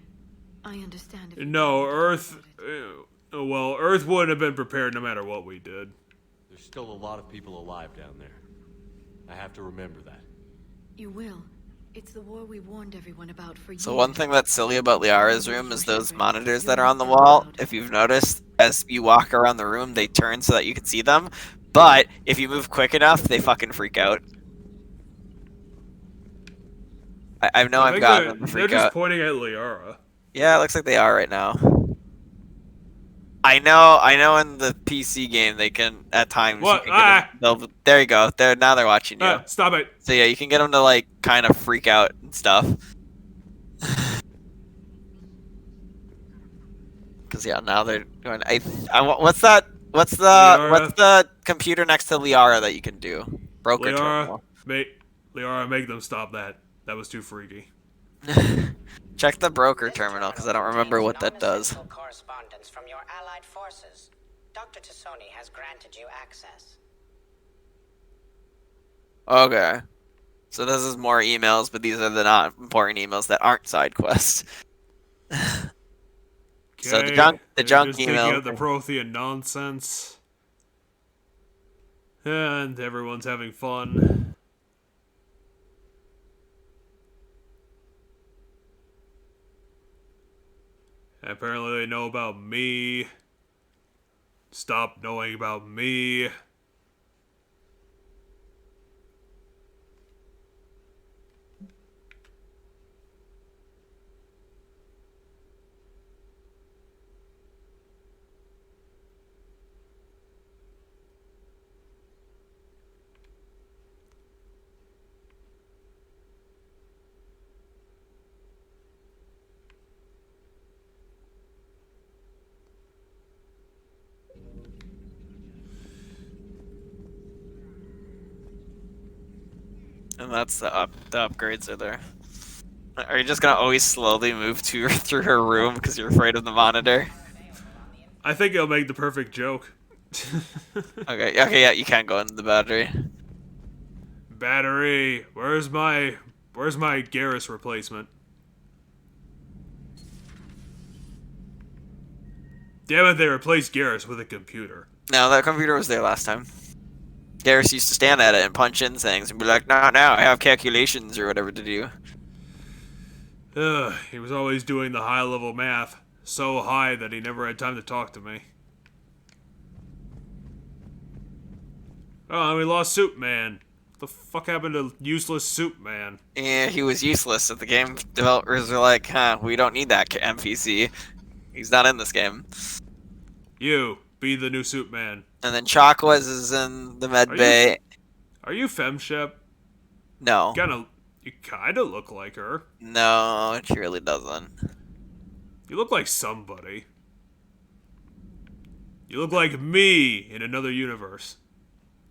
I understand if... No, Earth... well, Earth wouldn't have been prepared no matter what we did. There's still a lot of people alive down there. I have to remember that. You will. It's the war we warned everyone about for years. So one thing that's silly about Liara's room is those monitors that are on the wall. If you've noticed, as you walk around the room, they turn so that you can see them. But if you move quick enough, they fucking freak out. I know I've gotten them to freak out. They're just pointing at Liara. Yeah, it looks like they are right now. I know in the PC game they can, at times... What? There you go. Now they're watching you. Stop it. So yeah, you can get them to, like, kind of freak out and stuff. Because, yeah, now they're going... what's the computer next to Liara that you can do? Broker terminal. Liara, make them stop that. That was too freaky. Check the broker terminal, because I don't remember what that does. Correspondence from your allied forces. Dr. Tassoni has granted you access. Okay. So this is more emails, but these are the not important emails that aren't side quests. So the junk email. The Prothean nonsense. And everyone's having fun. Apparently they know about me. Stop knowing about me. And that's the upgrades are there. Are you just gonna always slowly move through her room because you're afraid of the monitor? I think it'll make the perfect joke. Okay, yeah, you can't go into the battery. Battery, where's my Garrus replacement? Damn it, they replaced Garrus with a computer. No, that computer was there last time. Garrus used to stand at it and punch in things and be like, no, I have calculations or whatever to do. He was always doing the high-level math. So high that he never had time to talk to me. Oh, and we lost Soup Man. What the fuck happened to useless Soup Man? Yeah, he was useless. The game developers were like, we don't need that NPC. He's not in this game. You, be the new Soup Man. And then Chakwas is in the med bay. Are you FemShep? No. You kinda look like her. No, she really doesn't. You look like somebody. You look like me in another universe.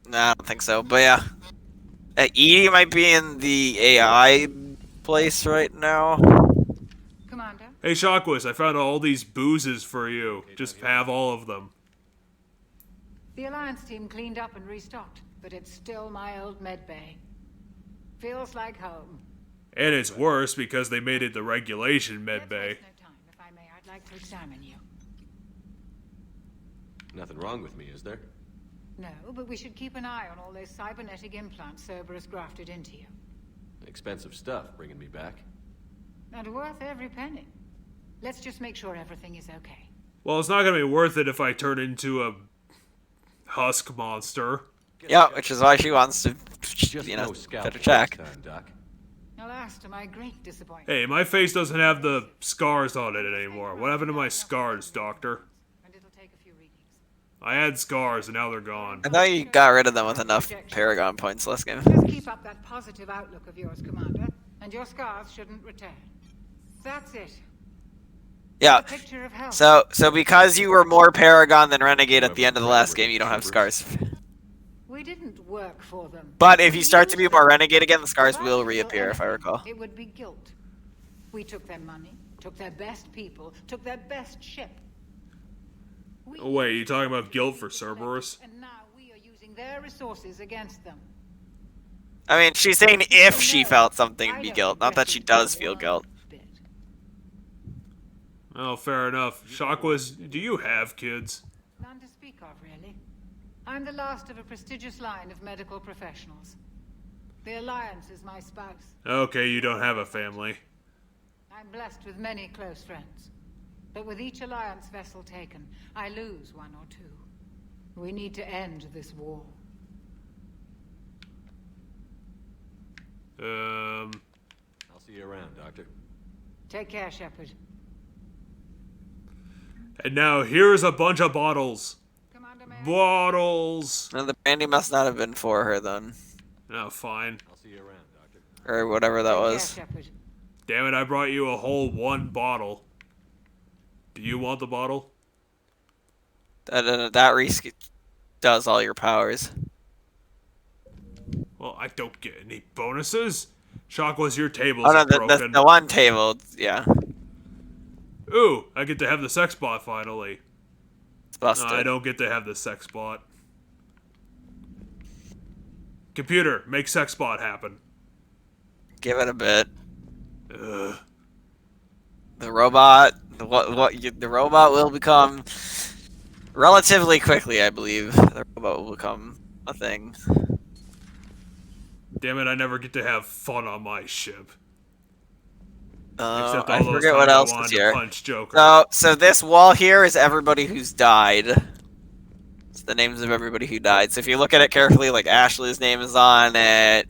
No, I don't think so, but yeah. Edie might be in the AI place right now. Commander? Hey, Shockwist, I found all these boozes for you. Just have all of them. The Alliance team cleaned up and restocked, but it's still my old medbay. Feels like home. And it's worse because they made it the regulation medbay. If I may, I'd like to examine you. Nothing wrong with me, is there? No, but we should keep an eye on all those cybernetic implants Cerberus grafted into you. Expensive stuff, bringing me back. And worth every penny. Let's just make sure everything is okay. Well, it's not gonna be worth it if I turn into a husk monster. Yeah, which is why she wants to, better check. Alas, to my great disappointment. Hey, my face doesn't have the scars on it anymore. What happened to my scars, Doctor? I had scars and now they're gone. I thought you got rid of them with enough Paragon points last game. Just keep up that positive outlook of yours, Commander, and your scars shouldn't return. That's it. Yeah. A picture of health. So because you were more Paragon than Renegade at the end of the last game, you don't have scars. We didn't work for them. But if you start to used be more them. Renegade again, the scars If I will could feel reappear, if I anything, recall. It would be guilt. We took their money, took their best people, took their best ship. Oh, wait, you talking about guilt for Cerberus? And now we are using their resources against them. I mean, she's saying if she felt something to be guilt, not that she does feel guilt. Oh, fair enough. Shockwas, do you have kids? None to speak of, really. I'm the last of a prestigious line of medical professionals. The Alliance is my spouse. Okay, you don't have a family. I'm blessed with many close friends. But with each Alliance vessel taken, I lose one or two. We need to end this war. I'll see you around, Doctor. Take care, Shepard. And now here's a bunch of bottles. Bottles! No, the brandy must not have been for her then. Oh, fine. I'll see you around, Doctor. Or whatever that was. Damn it, I brought you a whole one bottle. Do you want the bottle? That does all your powers. Well, I don't get any bonuses. Shockwas, your table's Oh no, broken. the one table, yeah. Ooh, I get to have the sex bot finally. It's busted. No, I don't get to have the sex bot. Computer, make sex bot happen. Give it a bit. Ugh. The robot, the robot will become relatively quickly, I believe. The robot will become a thing. Damn it, I never get to have fun on my ship. Except all I those forget times what else I is wanted here. to punch Joker. So this wall here is everybody who's died. It's the names of everybody who died. So if you look at it carefully, like Ashley's name is on it.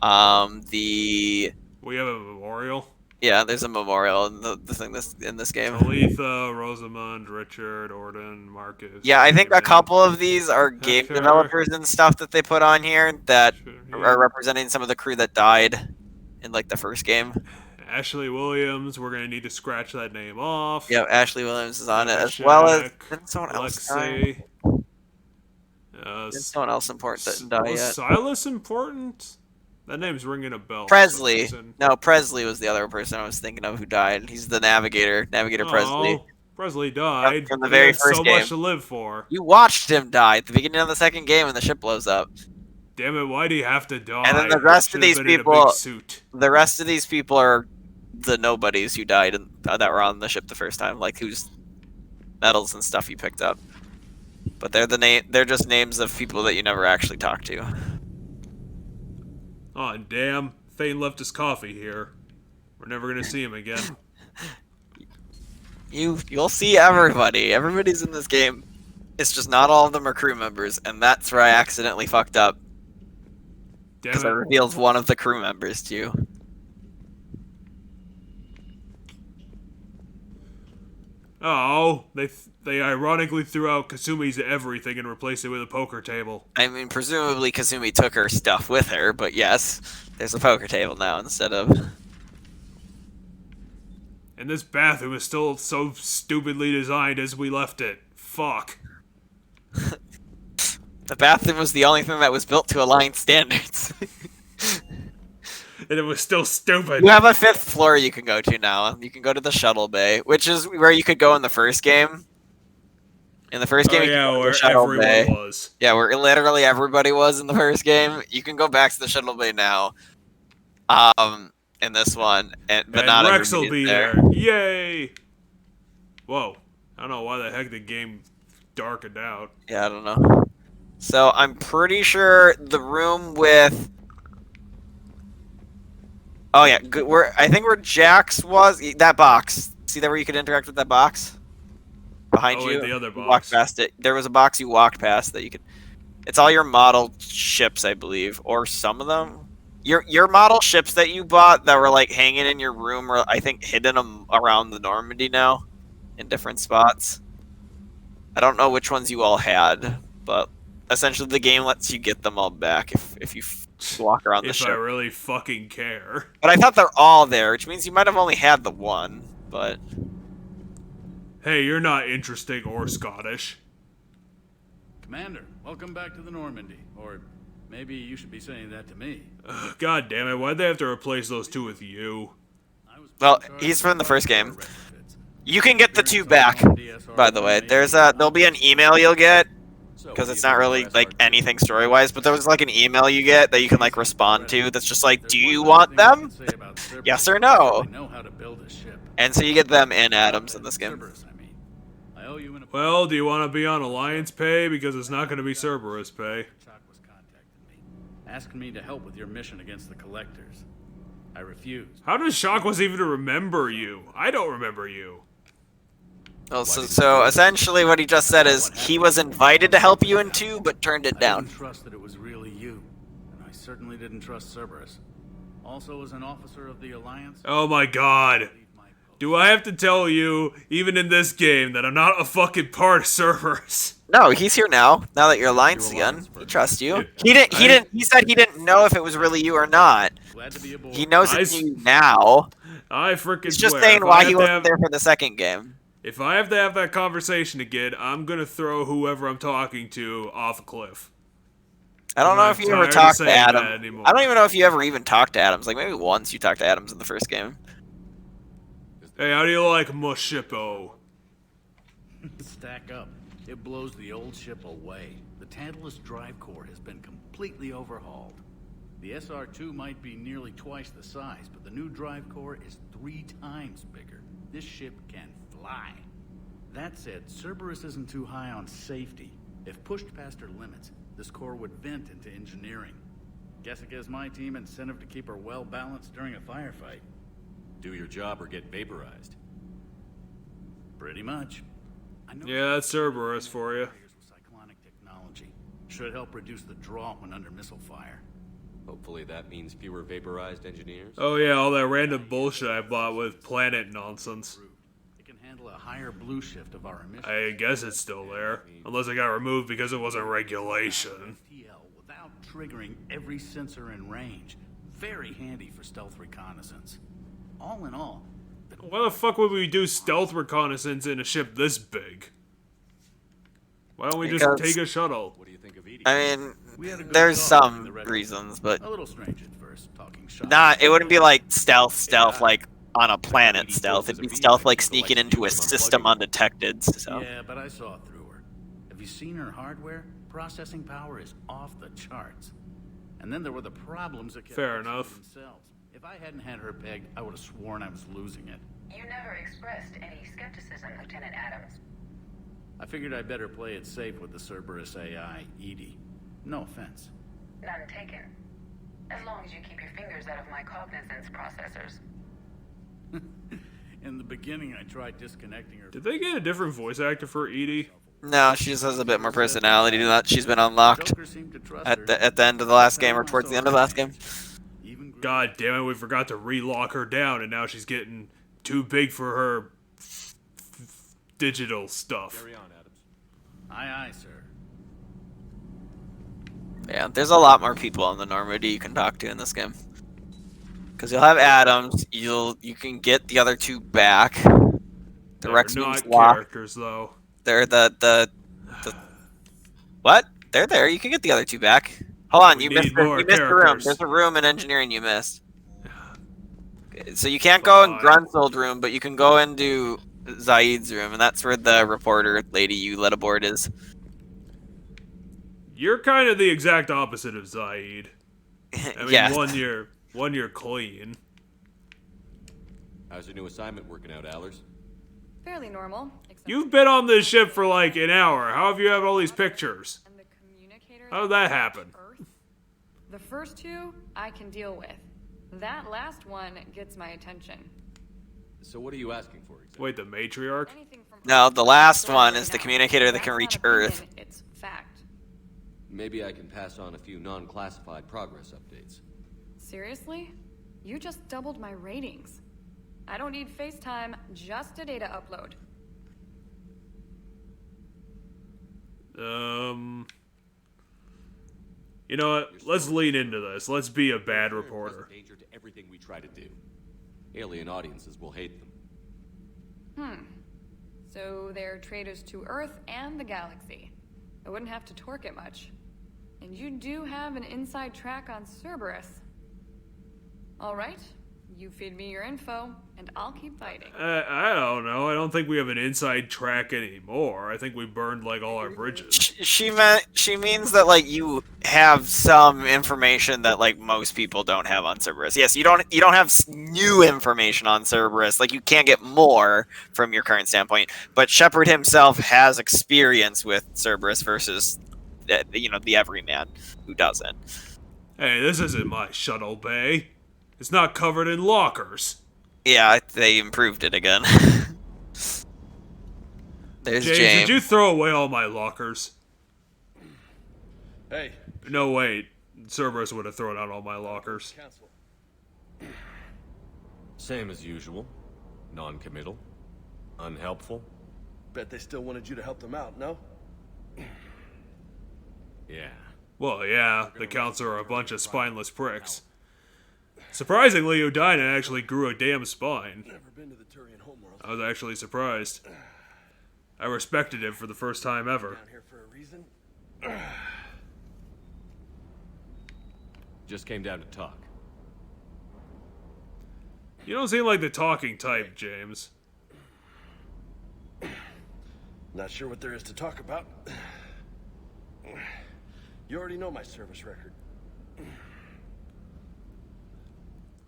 We have a memorial. Yeah, there's a memorial in the thing in this game. Aletha, Rosamund, Richard, Orden, Marcus. Yeah, I think a David. couple of these are game Sure. developers and stuff that they put on here that are representing some of the crew that died in like the first game. Ashley Williams, we're gonna need to scratch that name off. Yeah, Ashley Williams is on it, as Shaq, well as didn't someone else die? Alexei. Didn't someone else important that didn't die Was yet? Silas important? That name's ringing a bell. for some Presley. reason. No, Presley was the other person I was thinking of who died. He's the navigator. Navigator Presley. Oh, Presley died. From the He very had first so game. much to live for. You watched him die at the beginning of the second game when the ship blows up. Damn it, why'd he have to die? And then the rest of Should've these been in a people, big suit. the rest of these people are the nobodies who died that were on the ship the first time, like whose medals and stuff you picked up. But they're just names of people that you never actually talked to. Oh, damn. Thane left his coffee here. We're never gonna see him again. You'll see everybody. Everybody's in this game. It's just not all of them are crew members, and that's where I accidentally fucked up. Damn Because it it. reveals one of the crew members to you. Oh, they ironically threw out Kasumi's everything and replaced it with a poker table. I mean, presumably Kasumi took her stuff with her, but yes, there's a poker table now instead of... And this bathroom is still so stupidly designed as we left it. Fuck. The bathroom was the only thing that was built to Alliance standards. And it was still stupid. You have a 5th floor you can go to now. You can go to the shuttle bay, which is where you could go in the first game. In the first game, you could go to where the shuttle everyone bay. was. Yeah, where literally everybody was in the first game. You can go back to the shuttle bay now. In this one, but not Rex will everybody's be there. there. Yay! Whoa. I don't know why the heck the game darkened out. Yeah, I don't know. So I'm pretty sure the room with... Oh yeah, I think where Jax was, that box. See that where you could interact with that box? Behind you? The other You box. walked past it. There was a box you walked past that you could... It's all your model ships, I believe. Or some of them. Your model ships that you bought that were like hanging in your room are, I think, hidden around the Normandy now. In different spots. I don't know which ones you all had. But essentially the game lets you get them all back if you walk around the If ship. I really fucking care. But I thought they're all there, which means you might have only had the one, but... Hey, you're not interesting or Scottish. Commander, welcome back to the Normandy. Or maybe you should be saying that to me. God damn it, why'd they have to replace those two with you? Well, he's from the first game. You can get the two back, by the way. There'll be an email you'll get, because it's not really, like, anything story-wise, but there's, like, an email you get that you can, like, respond to that's just like, do you want them? Yes or no? And so you get them and Adams in this game. Well, do you want to be on Alliance pay? Because it's not going to be Cerberus pay. Asking me to help with your mission against the Collectors. I refused. How does Shockwave even remember you? I don't remember you. Well, so essentially what he just said is he was invited to help you in 2, but turned it down. I didn't trust that it was really you, and I certainly didn't trust Cerberus. Also, as an officer of the Alliance... Oh my god. Do I have to tell you, even in this game, that I'm not a fucking part of Cerberus? No, he's here now. Now that you're Alliance again, he trusts you. He said he didn't know if it was really you or not. He knows it's you now. I freaking He's just saying why he wasn't there for the second game. If I have to have that conversation again, I'm gonna throw whoever I'm talking to off a cliff. I don't know if you ever talked to Adam. I don't even know if you ever even talked to Adams. Like, maybe once you talked to Adams in the first game. Hey, how do you like Mushippo? Stack up. It blows the old ship away. The Tantalus drive core has been completely overhauled. The SR-2 might be nearly twice the size, but the new drive core is 3 times bigger. This ship can fly. That said, Cerberus isn't too high on safety. If pushed past her limits, this core would vent into engineering. Guess it gives my team incentive to keep her well balanced during a firefight. Do your job or get vaporized. Pretty much. Yeah, that's Cerberus for you. Cyclonic technology should help reduce the draw when under missile fire. Hopefully that means fewer vaporized engineers. Oh yeah, all that random bullshit I bought with planet nonsense. It can handle a higher blue shift of our emissions. I guess it's still there, unless it got removed because it wasn't regulation. Without triggering every sensor in range. Very handy for stealth reconnaissance. All in all, why the fuck would we do stealth reconnaissance in a ship this big? Why don't we just take a shuttle? What do you think of Edie? I mean, there's some reasons, but a little strange at first, talking shop. it wouldn't be like stealth like on a planet stealth. It'd be stealth like sneaking into a system undetected. So. Yeah, but I saw through her. Have you seen her hardware? Processing power is off the charts. And then there were the problems that kept Fair enough. themselves. If I hadn't had her pegged, I would have sworn I was losing it. You never expressed any skepticism, Lieutenant Adams. I figured I'd better play it safe with the Cerberus AI, Edie. No offense. None taken. As long as you keep your fingers out of my cognizance processors. In the beginning, I tried disconnecting her. Did they get a different voice actor for Edie? No, she just has a bit more personality than that. She's been unlocked at the end of the last game or towards the end of the last game. God damn it, we forgot to relock her down, and now she's getting too big for her digital stuff. Carry on, Adams. Aye, aye, sir. Yeah, there's a lot more people on the Normandy you can talk to in this game. Because you'll have Adams, you can get the other 2 back. They're Rex not locked. characters, though. They're the what? They're there. You can get the other 2 back. Hold on, you missed the room. There's a room in engineering you missed. So you can't go in Grunt's old room, but you can go into Zaid's room, and that's where the reporter lady you let aboard is. You're kind of the exact opposite of Zaid. I mean, Yes. one year clean. How's your new assignment working out, Allers? Fairly normal. You've been on this ship for like an hour. How have you had all these pictures? How did that happen? The first 2, I can deal with. That last one gets my attention. So what are you asking for exactly? Wait, the matriarch? No, the last one is the communicator that can reach Earth. It's fact. Maybe I can pass on a few non-classified progress updates. Seriously? You just doubled my ratings. I don't need FaceTime, just a data upload. You know what? Let's lean into this. Let's be a bad reporter. Danger to everything we try to do. Alien audiences will hate them. So they're traitors to Earth and the galaxy. I wouldn't have to torque it much. And you do have an inside track on Cerberus. All right, you feed me your info, and I'll keep fighting. I don't know. I don't think we have an inside track anymore. I think we burned like all our bridges. She means that like you have some information that like most people don't have on Cerberus. Yes, you don't have new information on Cerberus. Like you can't get more from your current standpoint. But Shepard himself has experience with Cerberus versus the everyman who doesn't. Hey, this isn't my shuttle bay. It's not covered in lockers. Yeah, they improved it again. There's James. Did you throw away all my lockers? Hey. No, wait. Cerberus would have thrown out all my lockers. Same as usual. Non-committal. Unhelpful. Bet they still wanted you to help them out, no? Yeah. Well, yeah. The Council are a bunch of spineless pricks. Surprisingly, Udina actually grew a damn spine. Never been to the Turian homeworld. I was actually surprised. I respected it for the first time ever. Down here for a reason? Just came down to talk. You don't seem like the talking type, James. Not sure what there is to talk about. You already know my service record.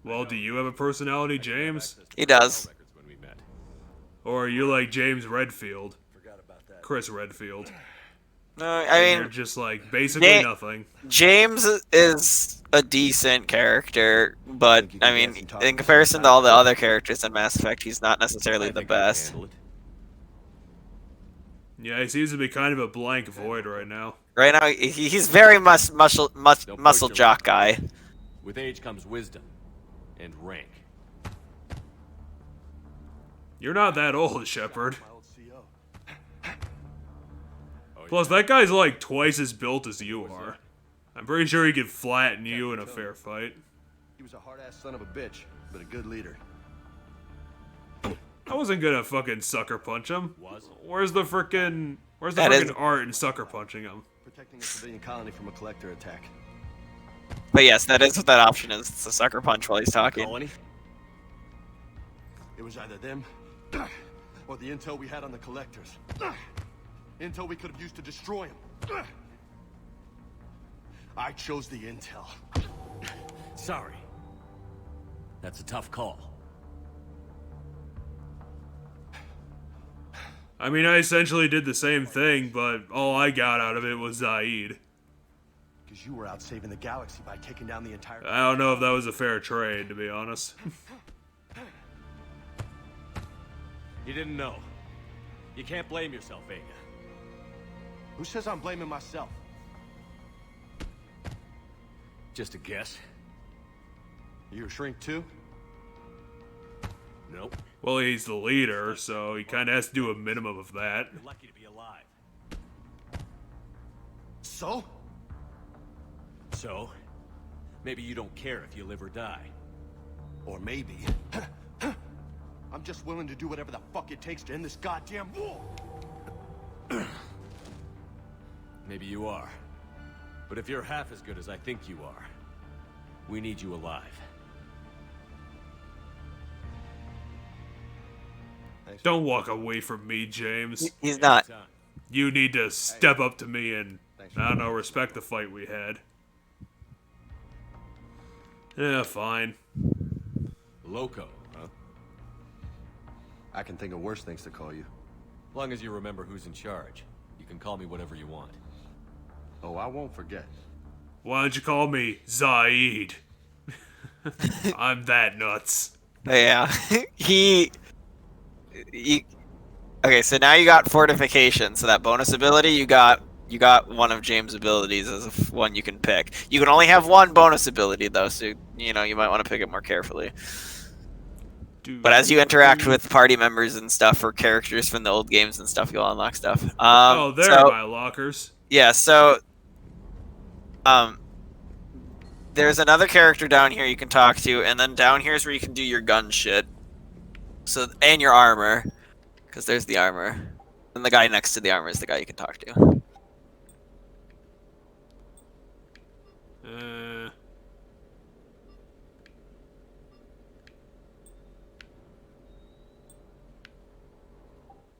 Well, do you have a personality, James? He does. Or are you like James Redfield? Chris Redfield. No, I mean, you're just like basically nothing. James is a decent character, but I mean, in comparison to all the other characters in Mass Effect, he's not necessarily the best. Yeah, he seems to be kind of a blank void right now. Right now, he's very much muscle jock guy. With age comes wisdom. And rank. You're not that old, Shepard. Plus, that guy's like twice as built as you are. I'm pretty sure he could flatten you in a fair fight. He was a hard-ass son of a bitch, but a good leader. I wasn't gonna fucking sucker punch him. Where's the frickin' art in sucker punching him? Protecting a civilian colony from a collector attack. But yes, that is what that option is. It's a sucker punch while he's talking. Colony? It was either them or the intel we had on the collectors. Intel we could have used to destroy them. I chose the intel. Sorry. That's a tough call. I mean, I essentially did the same thing, but all I got out of it was Zaid. Because you were out saving the galaxy by taking down the entire... I don't know if that was a fair trade, to be honest. You didn't know. You can't blame yourself, Vega. Who says I'm blaming myself? Just a guess. You a shrink too? Nope. Well, he's the leader, so he kind of has to do a minimum of that. You're lucky to be alive. So? So? Maybe you don't care if you live or die. Or maybe... I'm just willing to do whatever the fuck it takes to end this goddamn war! Maybe you are. But if you're half as good as I think you are, we need you alive. Don't walk away from me, James. He's not. You need to step up to me and, I don't know, respect the fight we had. Yeah, fine. Loco, huh? I can think of worse things to call you. As long as you remember who's in charge, you can call me whatever you want. Oh, I won't forget. Why don't you call me Zaid? I'm that nuts. Yeah, Okay, so now you got fortification. So that bonus ability, you got one of James' abilities as one you can pick. You can only have one bonus ability though, so you might want to pick it more carefully. But as you interact with party members and stuff, or characters from the old games and stuff, you'll unlock stuff. There are my lockers. Yeah, so there's another character down here you can talk to, and then down here is where you can do your gun shit. So, and your armor, because there's the armor. And the guy next to the armor is the guy you can talk to.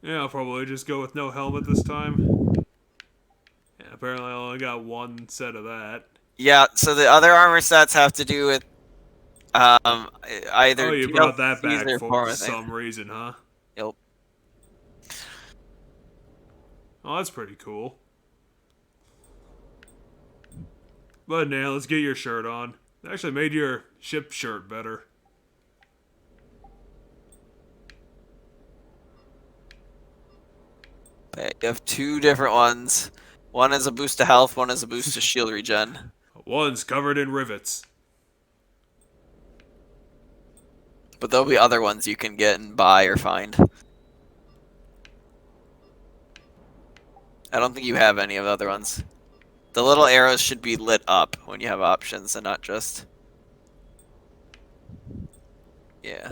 Yeah, I'll probably just go with no helmet this time. Yeah, apparently I only got one set of that. Yeah, so the other armor sets have to do with either Oh, you brought that back for some reason, huh? Yep. Oh, that's pretty cool. But now, let's get your shirt on. It actually made your ship shirt better. Okay, you have two different ones. One is a boost to health, one is a boost to shield regen. One's covered in rivets. But there'll be other ones you can get and buy or find. I don't think you have any of the other ones. The little arrows should be lit up when you have options and not just... Yeah.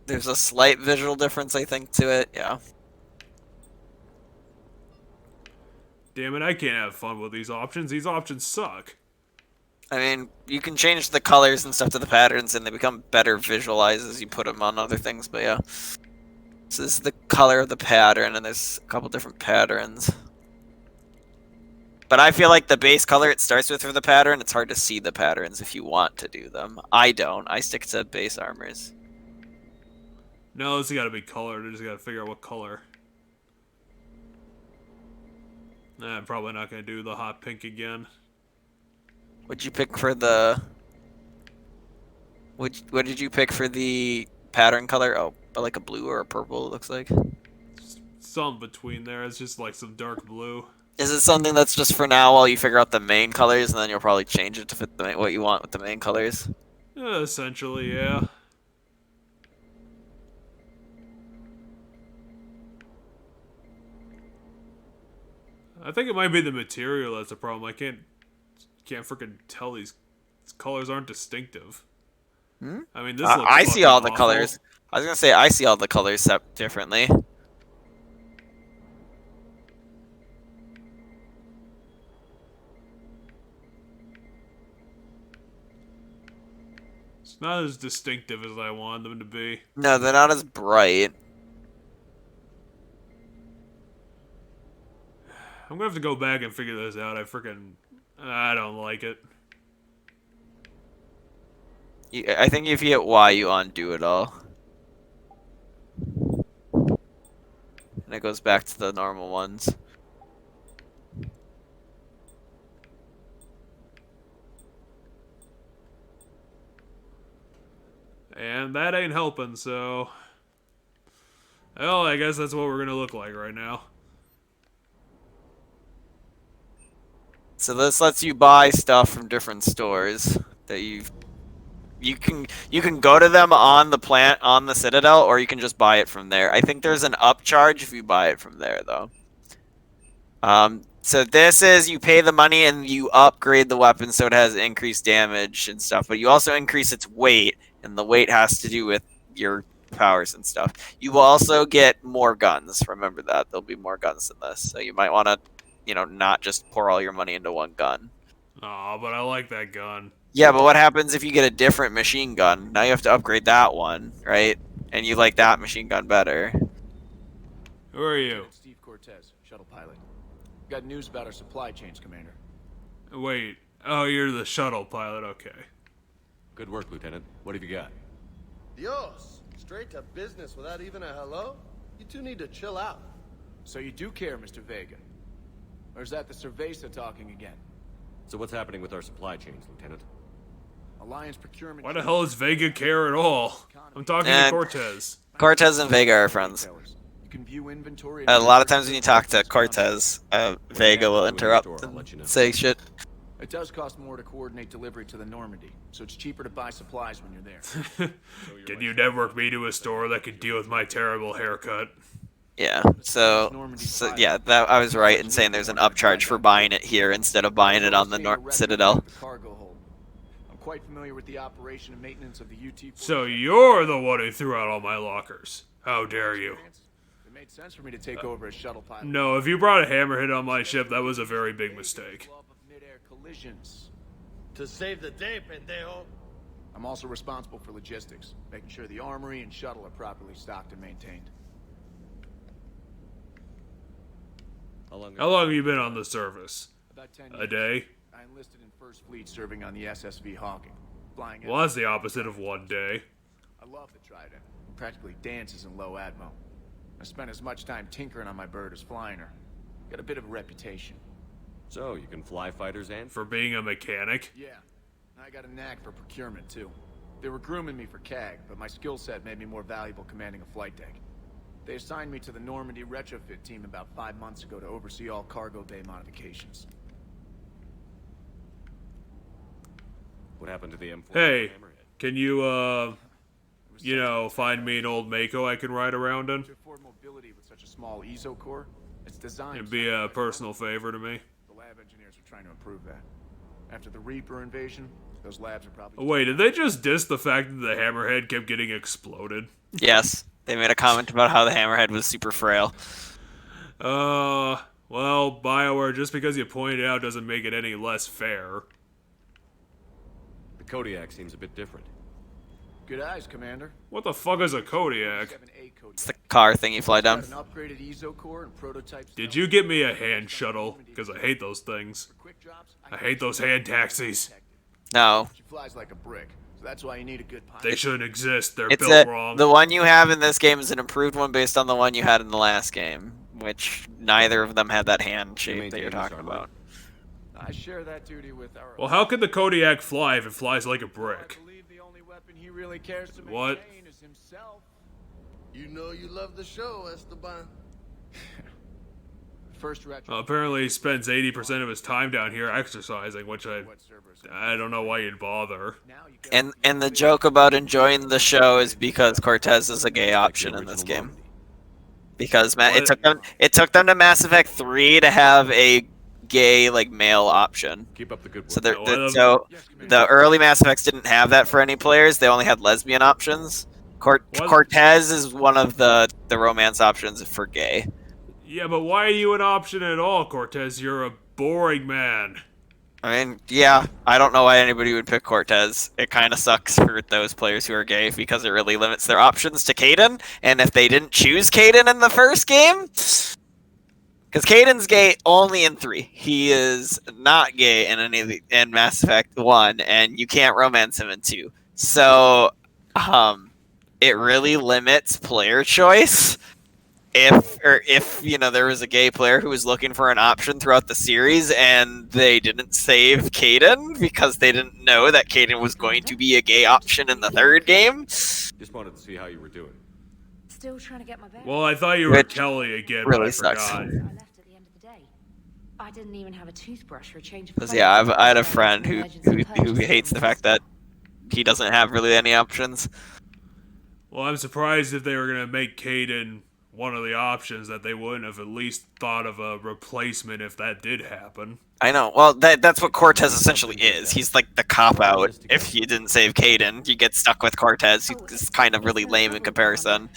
There's a slight visual difference, I think, to it, yeah. Damn it, I can't have fun with these options. These options suck. I mean, you can change the colors and stuff to the patterns, and they become better visualized as you put them on other things, but yeah. So this is the color of the pattern, and there's a couple different patterns. But I feel like the base color it starts with for the pattern, it's hard to see the patterns if you want to do them. I don't. I stick to base armors. No, this has got to be colored. I just got to figure out what color. Nah, I'm probably not going to do the hot pink again. What'd you pick for the... What did you pick for the pattern color? Oh, like a blue or a purple, it looks like. Some between there. It's just like some dark blue. Is it something that's just for now while you figure out the main colors, and then you'll probably change it to fit what you want with the main colors? Essentially, yeah. I think it might be the material that's a problem. I can't freaking tell these colors aren't distinctive. Hmm? I mean, this looks I see all the awful. colors. I was gonna say I see all the colors set differently. It's not as distinctive as I want them to be. No, they're not as bright. I'm gonna have to go back and figure this out. I don't like it. I think if you hit Y, you undo it all. And it goes back to the normal ones. And that ain't helping, so... Well, I guess that's what we're gonna look like right now. So this lets you buy stuff from different stores that you can go to them on the Citadel, or you can just buy it from there. I think there's an upcharge if you buy it from there, though. So this is you pay the money and you upgrade the weapon so it has increased damage and stuff, but you also increase its weight, and the weight has to do with your powers and stuff. You will also get more guns. Remember that there'll be more guns than this, so you might want to, not just pour all your money into one gun. Aw, but I like that gun. Yeah, but what happens if you get a different machine gun? Now you have to upgrade that one, right? And you like that machine gun better. Who are you? Steve Cortez, shuttle pilot. Got news about our supply chains, Commander. Wait. Oh, you're the shuttle pilot. Okay. Good work, Lieutenant. What have you got? Dios, straight to business without even a hello? You two need to chill out. So you do care, Mr. Vega? Or is that the Cerveza talking again? So what's happening with our supply chains, Lieutenant? Alliance procurement... Why the hell does Vega care at all? I'm talking to Cortez. Cortez and Vega are friends. You can view inventory... A lot of times when you talk to Cortez, Vega will interrupt and say shit. It does cost more to coordinate delivery to the Normandy, so it's cheaper to buy supplies when you're there. Can you network me to a store that could deal with my terrible haircut? Yeah, so yeah, that I was right in saying there's an upcharge for buying it here instead of buying it on the Citadel. I'm quite familiar with the operation and maintenance of the UT. So you're the one who threw out all my lockers. How dare you? It made sense for me to take over as shuttle pilot. No, if you brought a hammerhead on my ship, that was a very big mistake. Mid-air collisions. To save the day, pendejo. I'm also responsible for logistics, making sure the armory and shuttle are properly stocked and maintained. How long have you been on the service? About 10 A years. day? I enlisted in First Fleet serving on the SSV Hawking. Flying Well, that's the opposite of one day. I love the Trident. It practically dances in low atmo. I spent as much time tinkering on my bird as flying her. Got a bit of a reputation. So, you can fly fighters and... For being a mechanic? Yeah. I got a knack for procurement, too. They were grooming me for CAG, but my skill set made me more valuable commanding a flight deck. They assigned me to the Normandy retrofit team about 5 months ago to oversee all cargo bay modifications. What happened to the M4? Hey, can you, you know, find me an old Mako I can ride around in? To afford mobility with such a small ESO core, it's designed... It'd be a personal favor to me. The lab engineers are trying to improve that. After the Reaper invasion, those labs are probably... Oh, wait, did they just diss the fact that the hammerhead kept getting exploded? Yes, they made a comment about how the hammerhead was super frail. Well, BioWare, just because you point it out doesn't make it any less fair. The Kodiak seems a bit different. Good eyes, Commander. What the fuck is a Kodiak? It's the car thing you fly down. An upgraded ESO core and prototypes. Did you get me a hand shuttle? Because I hate those things. I hate those hand taxis. No. She flies like a brick, so that's why you need a good pilot. They shouldn't exist. They're It's built wrong. the one you have in this game is an improved one based on the one you had in the last game, which neither of them had that hand shape that you're talking about. I share that duty with our... Well, how could the Kodiak fly if it flies like a brick? I believe the only weapon he really cares to What? maintain is himself. You know you love the show, Esteban. First retro. Well, apparently he spends 80% of his time down here exercising, which I don't know why you'd bother. And the joke about enjoying the show is because Cortez is a gay option in this game. Because it took them to Mass Effect 3 to have a gay male option. Keep up the good work. So the early Mass Effects didn't have that for any players. They only had lesbian options. Cortez is one of the romance options for gay. Yeah, but why are you an option at all, Cortez? You're a boring man. I mean, yeah, I don't know why anybody would pick Cortez. It kind of sucks for those players who are gay because it really limits their options to Kaidan. And if they didn't choose Kaidan in the first game, because Kaidan's gay only in 3. He is not gay in any of in Mass Effect 1, and you can't romance him in 2. So, it really limits player choice. If you know there was a gay player who was looking for an option throughout the series and they didn't save Kaidan because they didn't know that Kaidan was going to be a gay option in the 3rd game. Just wanted to see how you were doing. Still trying to get my bearings. Well, I thought you were Kelly again, really but I sucks. forgot. I left at the end of the day. I didn't even have a toothbrush or a change of Because clothes. yeah, I had a friend who hates the fact that he doesn't have really any options. Well, I'm surprised if they were going to make Kaidan one of the options that they wouldn't have at least thought of a replacement if that did happen. I know. Well, that's what Cortez essentially is. He's like the cop-out. If you didn't save Kaidan, you get stuck with Cortez. He's kind of really lame in comparison.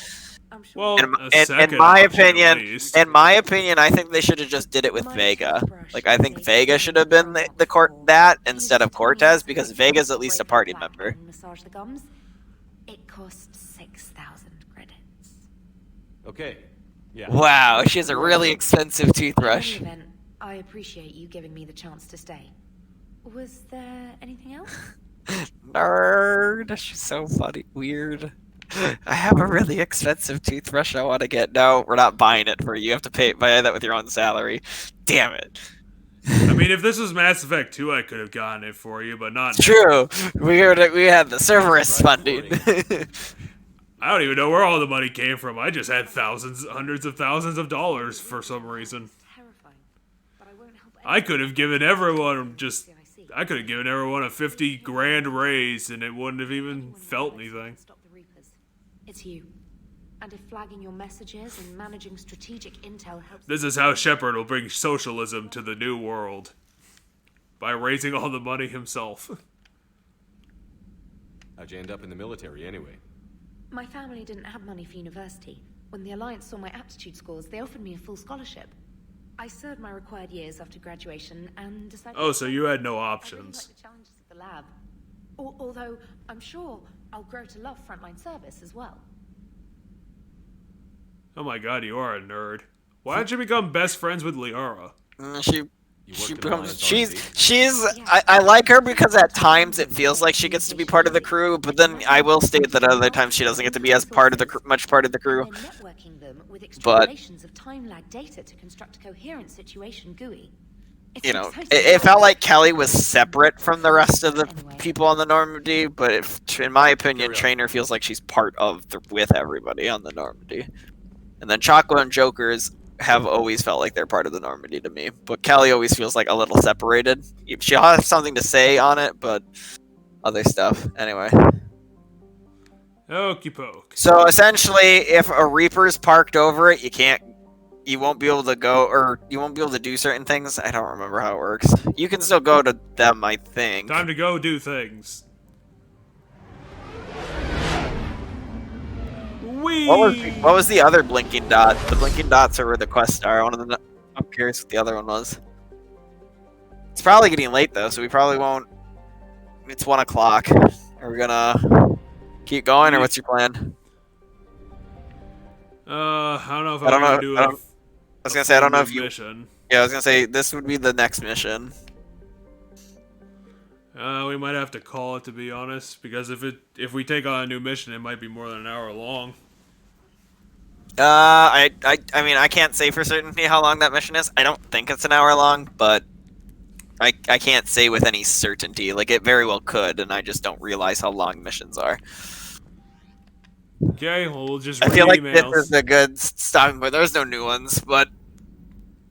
Well, in my opinion, I think they should have just did it with Vega. Like, I think Vega should have been that instead of Cortez, because Vega's at least a party member. Massage the gums. It costs 6,000 credits. Okay. Yeah. Wow, she has a really expensive toothbrush. In any event, I appreciate you giving me the chance to stay. Was there anything else? Nerd. She's so funny. Weird. I have a really expensive toothbrush I want to get. No, we're not buying it for you. You have to buy that with your own salary. Damn it. I mean, if this was Mass Effect 2, I could have gotten it for you, but not. True. We had the Cerberus funding. I don't even know where all the money came from. I just had hundreds of thousands of dollars for some reason. I could have given everyone a 50 grand raise and it wouldn't have even felt anything. It's you. And if flagging your messages and managing strategic intel helps... This is how Shepard will bring socialism to the new world. By raising all the money himself. How'd you end up in the military anyway? My family didn't have money for university. When the Alliance saw my aptitude scores, they offered me a full scholarship. I served my required years after graduation and decided... Oh, so you had no I really options. like the challenges of the lab. Although, I'm sure I'll grow to love frontline service as well. Oh my god, you are a nerd. Why don't you become best friends with Liara? I like her because at times it feels like she gets to be part of the crew, but then I will state that other times she doesn't get to be as part of the much part of the crew. Networking them with But extrapolations of time lag data to construct a coherent situation GUI. you know, it felt like Kelly was separate from the rest of the people on the Normandy, but in my opinion, Trainer feels like she's part of with everybody on the Normandy. And then Choco and Jokers have always felt like they're part of the Normandy to me, but Kelly always feels like a little separated. She'll have something to say on it, but other stuff. Anyway. Okey poke. So essentially, if a Reaper's parked over it, you won't be able to go, or you won't be able to do certain things. I don't remember how it works. You can still go to them, I think. Time to go do things. Whee! What was the other blinking dot? The blinking dots are where the quests are. I'm curious what the other one was. It's probably getting late though, so we probably won't. It's 1 o'clock. Are we gonna keep going, or what's your plan? I don't know if I'm gonna do it. I was gonna say I don't know if you. Mission. Yeah, I was gonna say this would be the next mission. We might have to call it, to be honest, because if we take on a new mission, it might be more than an hour long. I mean, I can't say for certainty how long that mission is. I don't think it's an hour long, but I can't say with any certainty. Like, it very well could, and I just don't realize how long missions are. Okay, well, we'll just I read feel like emails. this is a good stopping point. There's no new ones, but...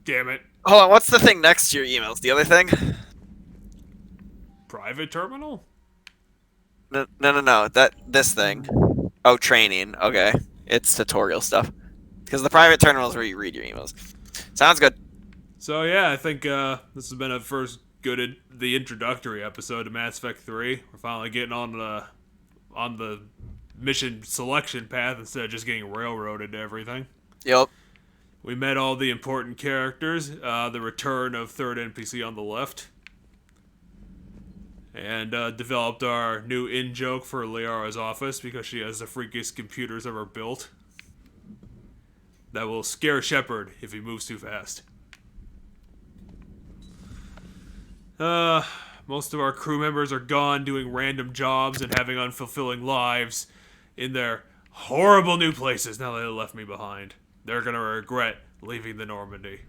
Damn it. Hold on, what's the thing next to your emails? The other thing? Private terminal? No. This thing. Oh, training. Okay. It's tutorial stuff. Because the private terminal is where you read your emails. Sounds good. So yeah, I think this has been a first the introductory episode to Mass Effect 3. We're finally getting on the mission selection path instead of just getting railroaded to everything. Yep. We met all the important characters. The return of third NPC on the left. And developed our new in-joke for Liara's office because she has the freakiest computers ever built. That will scare Shepard if he moves too fast. Most of our crew members are gone doing random jobs and having unfulfilling lives in their horrible new places now that they left me behind. They're gonna regret leaving the Normandy.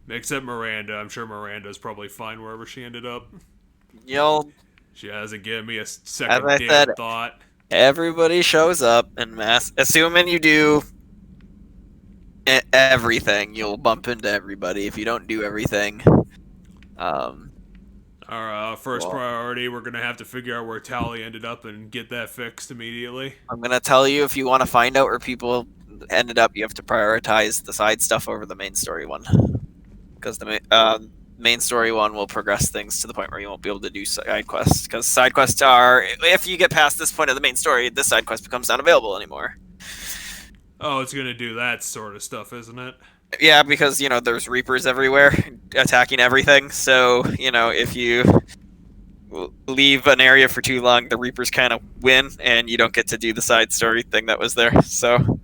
Except Miranda. I'm sure Miranda's probably fine wherever she ended up. She hasn't given me a second As I said, thought. Everybody shows up in mass. Assuming you do everything, you'll bump into everybody. If you don't do everything, our first priority, we're gonna have to figure out where Tally ended up and get that fixed immediately. I'm gonna tell you, if you want to find out where people ended up, you have to prioritize the side stuff over the main story one, because the main story one will progress things to the point where you won't be able to do side quests, because side quests are, if you get past this point of the main story, this side quest becomes not available anymore. Oh, it's gonna do that sort of stuff, isn't it? Yeah, because, you know, there's Reapers everywhere attacking everything, so, you know, if you leave an area for too long, the Reapers kind of win, and you don't get to do the side story thing that was there, so...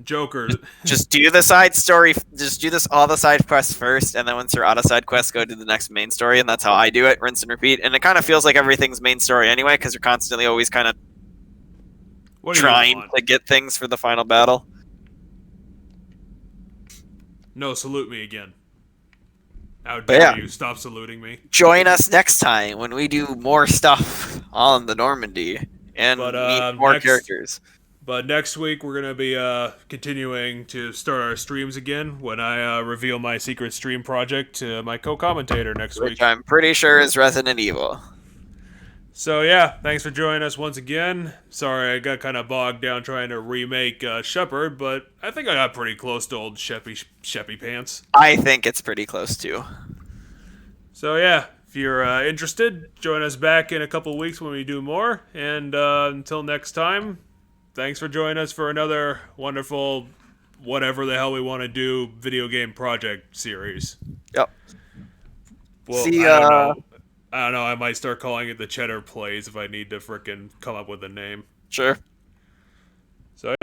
Joker. Just do the side story, just do all the side quests first, and then once you're out of side quests, go to the next main story, and that's how I do it, rinse and repeat. And it kind of feels like everything's main story anyway, because you're constantly always kind of trying to get things for the final battle. No, salute me again. How dare you stop saluting me. Join us next time when we do more stuff on the Normandy and meet more characters. But next week we're going to be continuing to start our streams again when I reveal my secret stream project to my co-commentator next week. Which I'm pretty sure is Resident Evil. So yeah, thanks for joining us once again. Sorry I got kind of bogged down trying to remake Shepard, but I think I got pretty close to old Sheppy Pants. I think it's pretty close too. So yeah, if you're interested, join us back in a couple weeks when we do more. And until next time, thanks for joining us for another wonderful, whatever the hell we want to do, video game project series. Yep. Well, See, I don't know. I might start calling it the Cheddar Plays if I need to frickin' come up with a name. Sure. So yeah.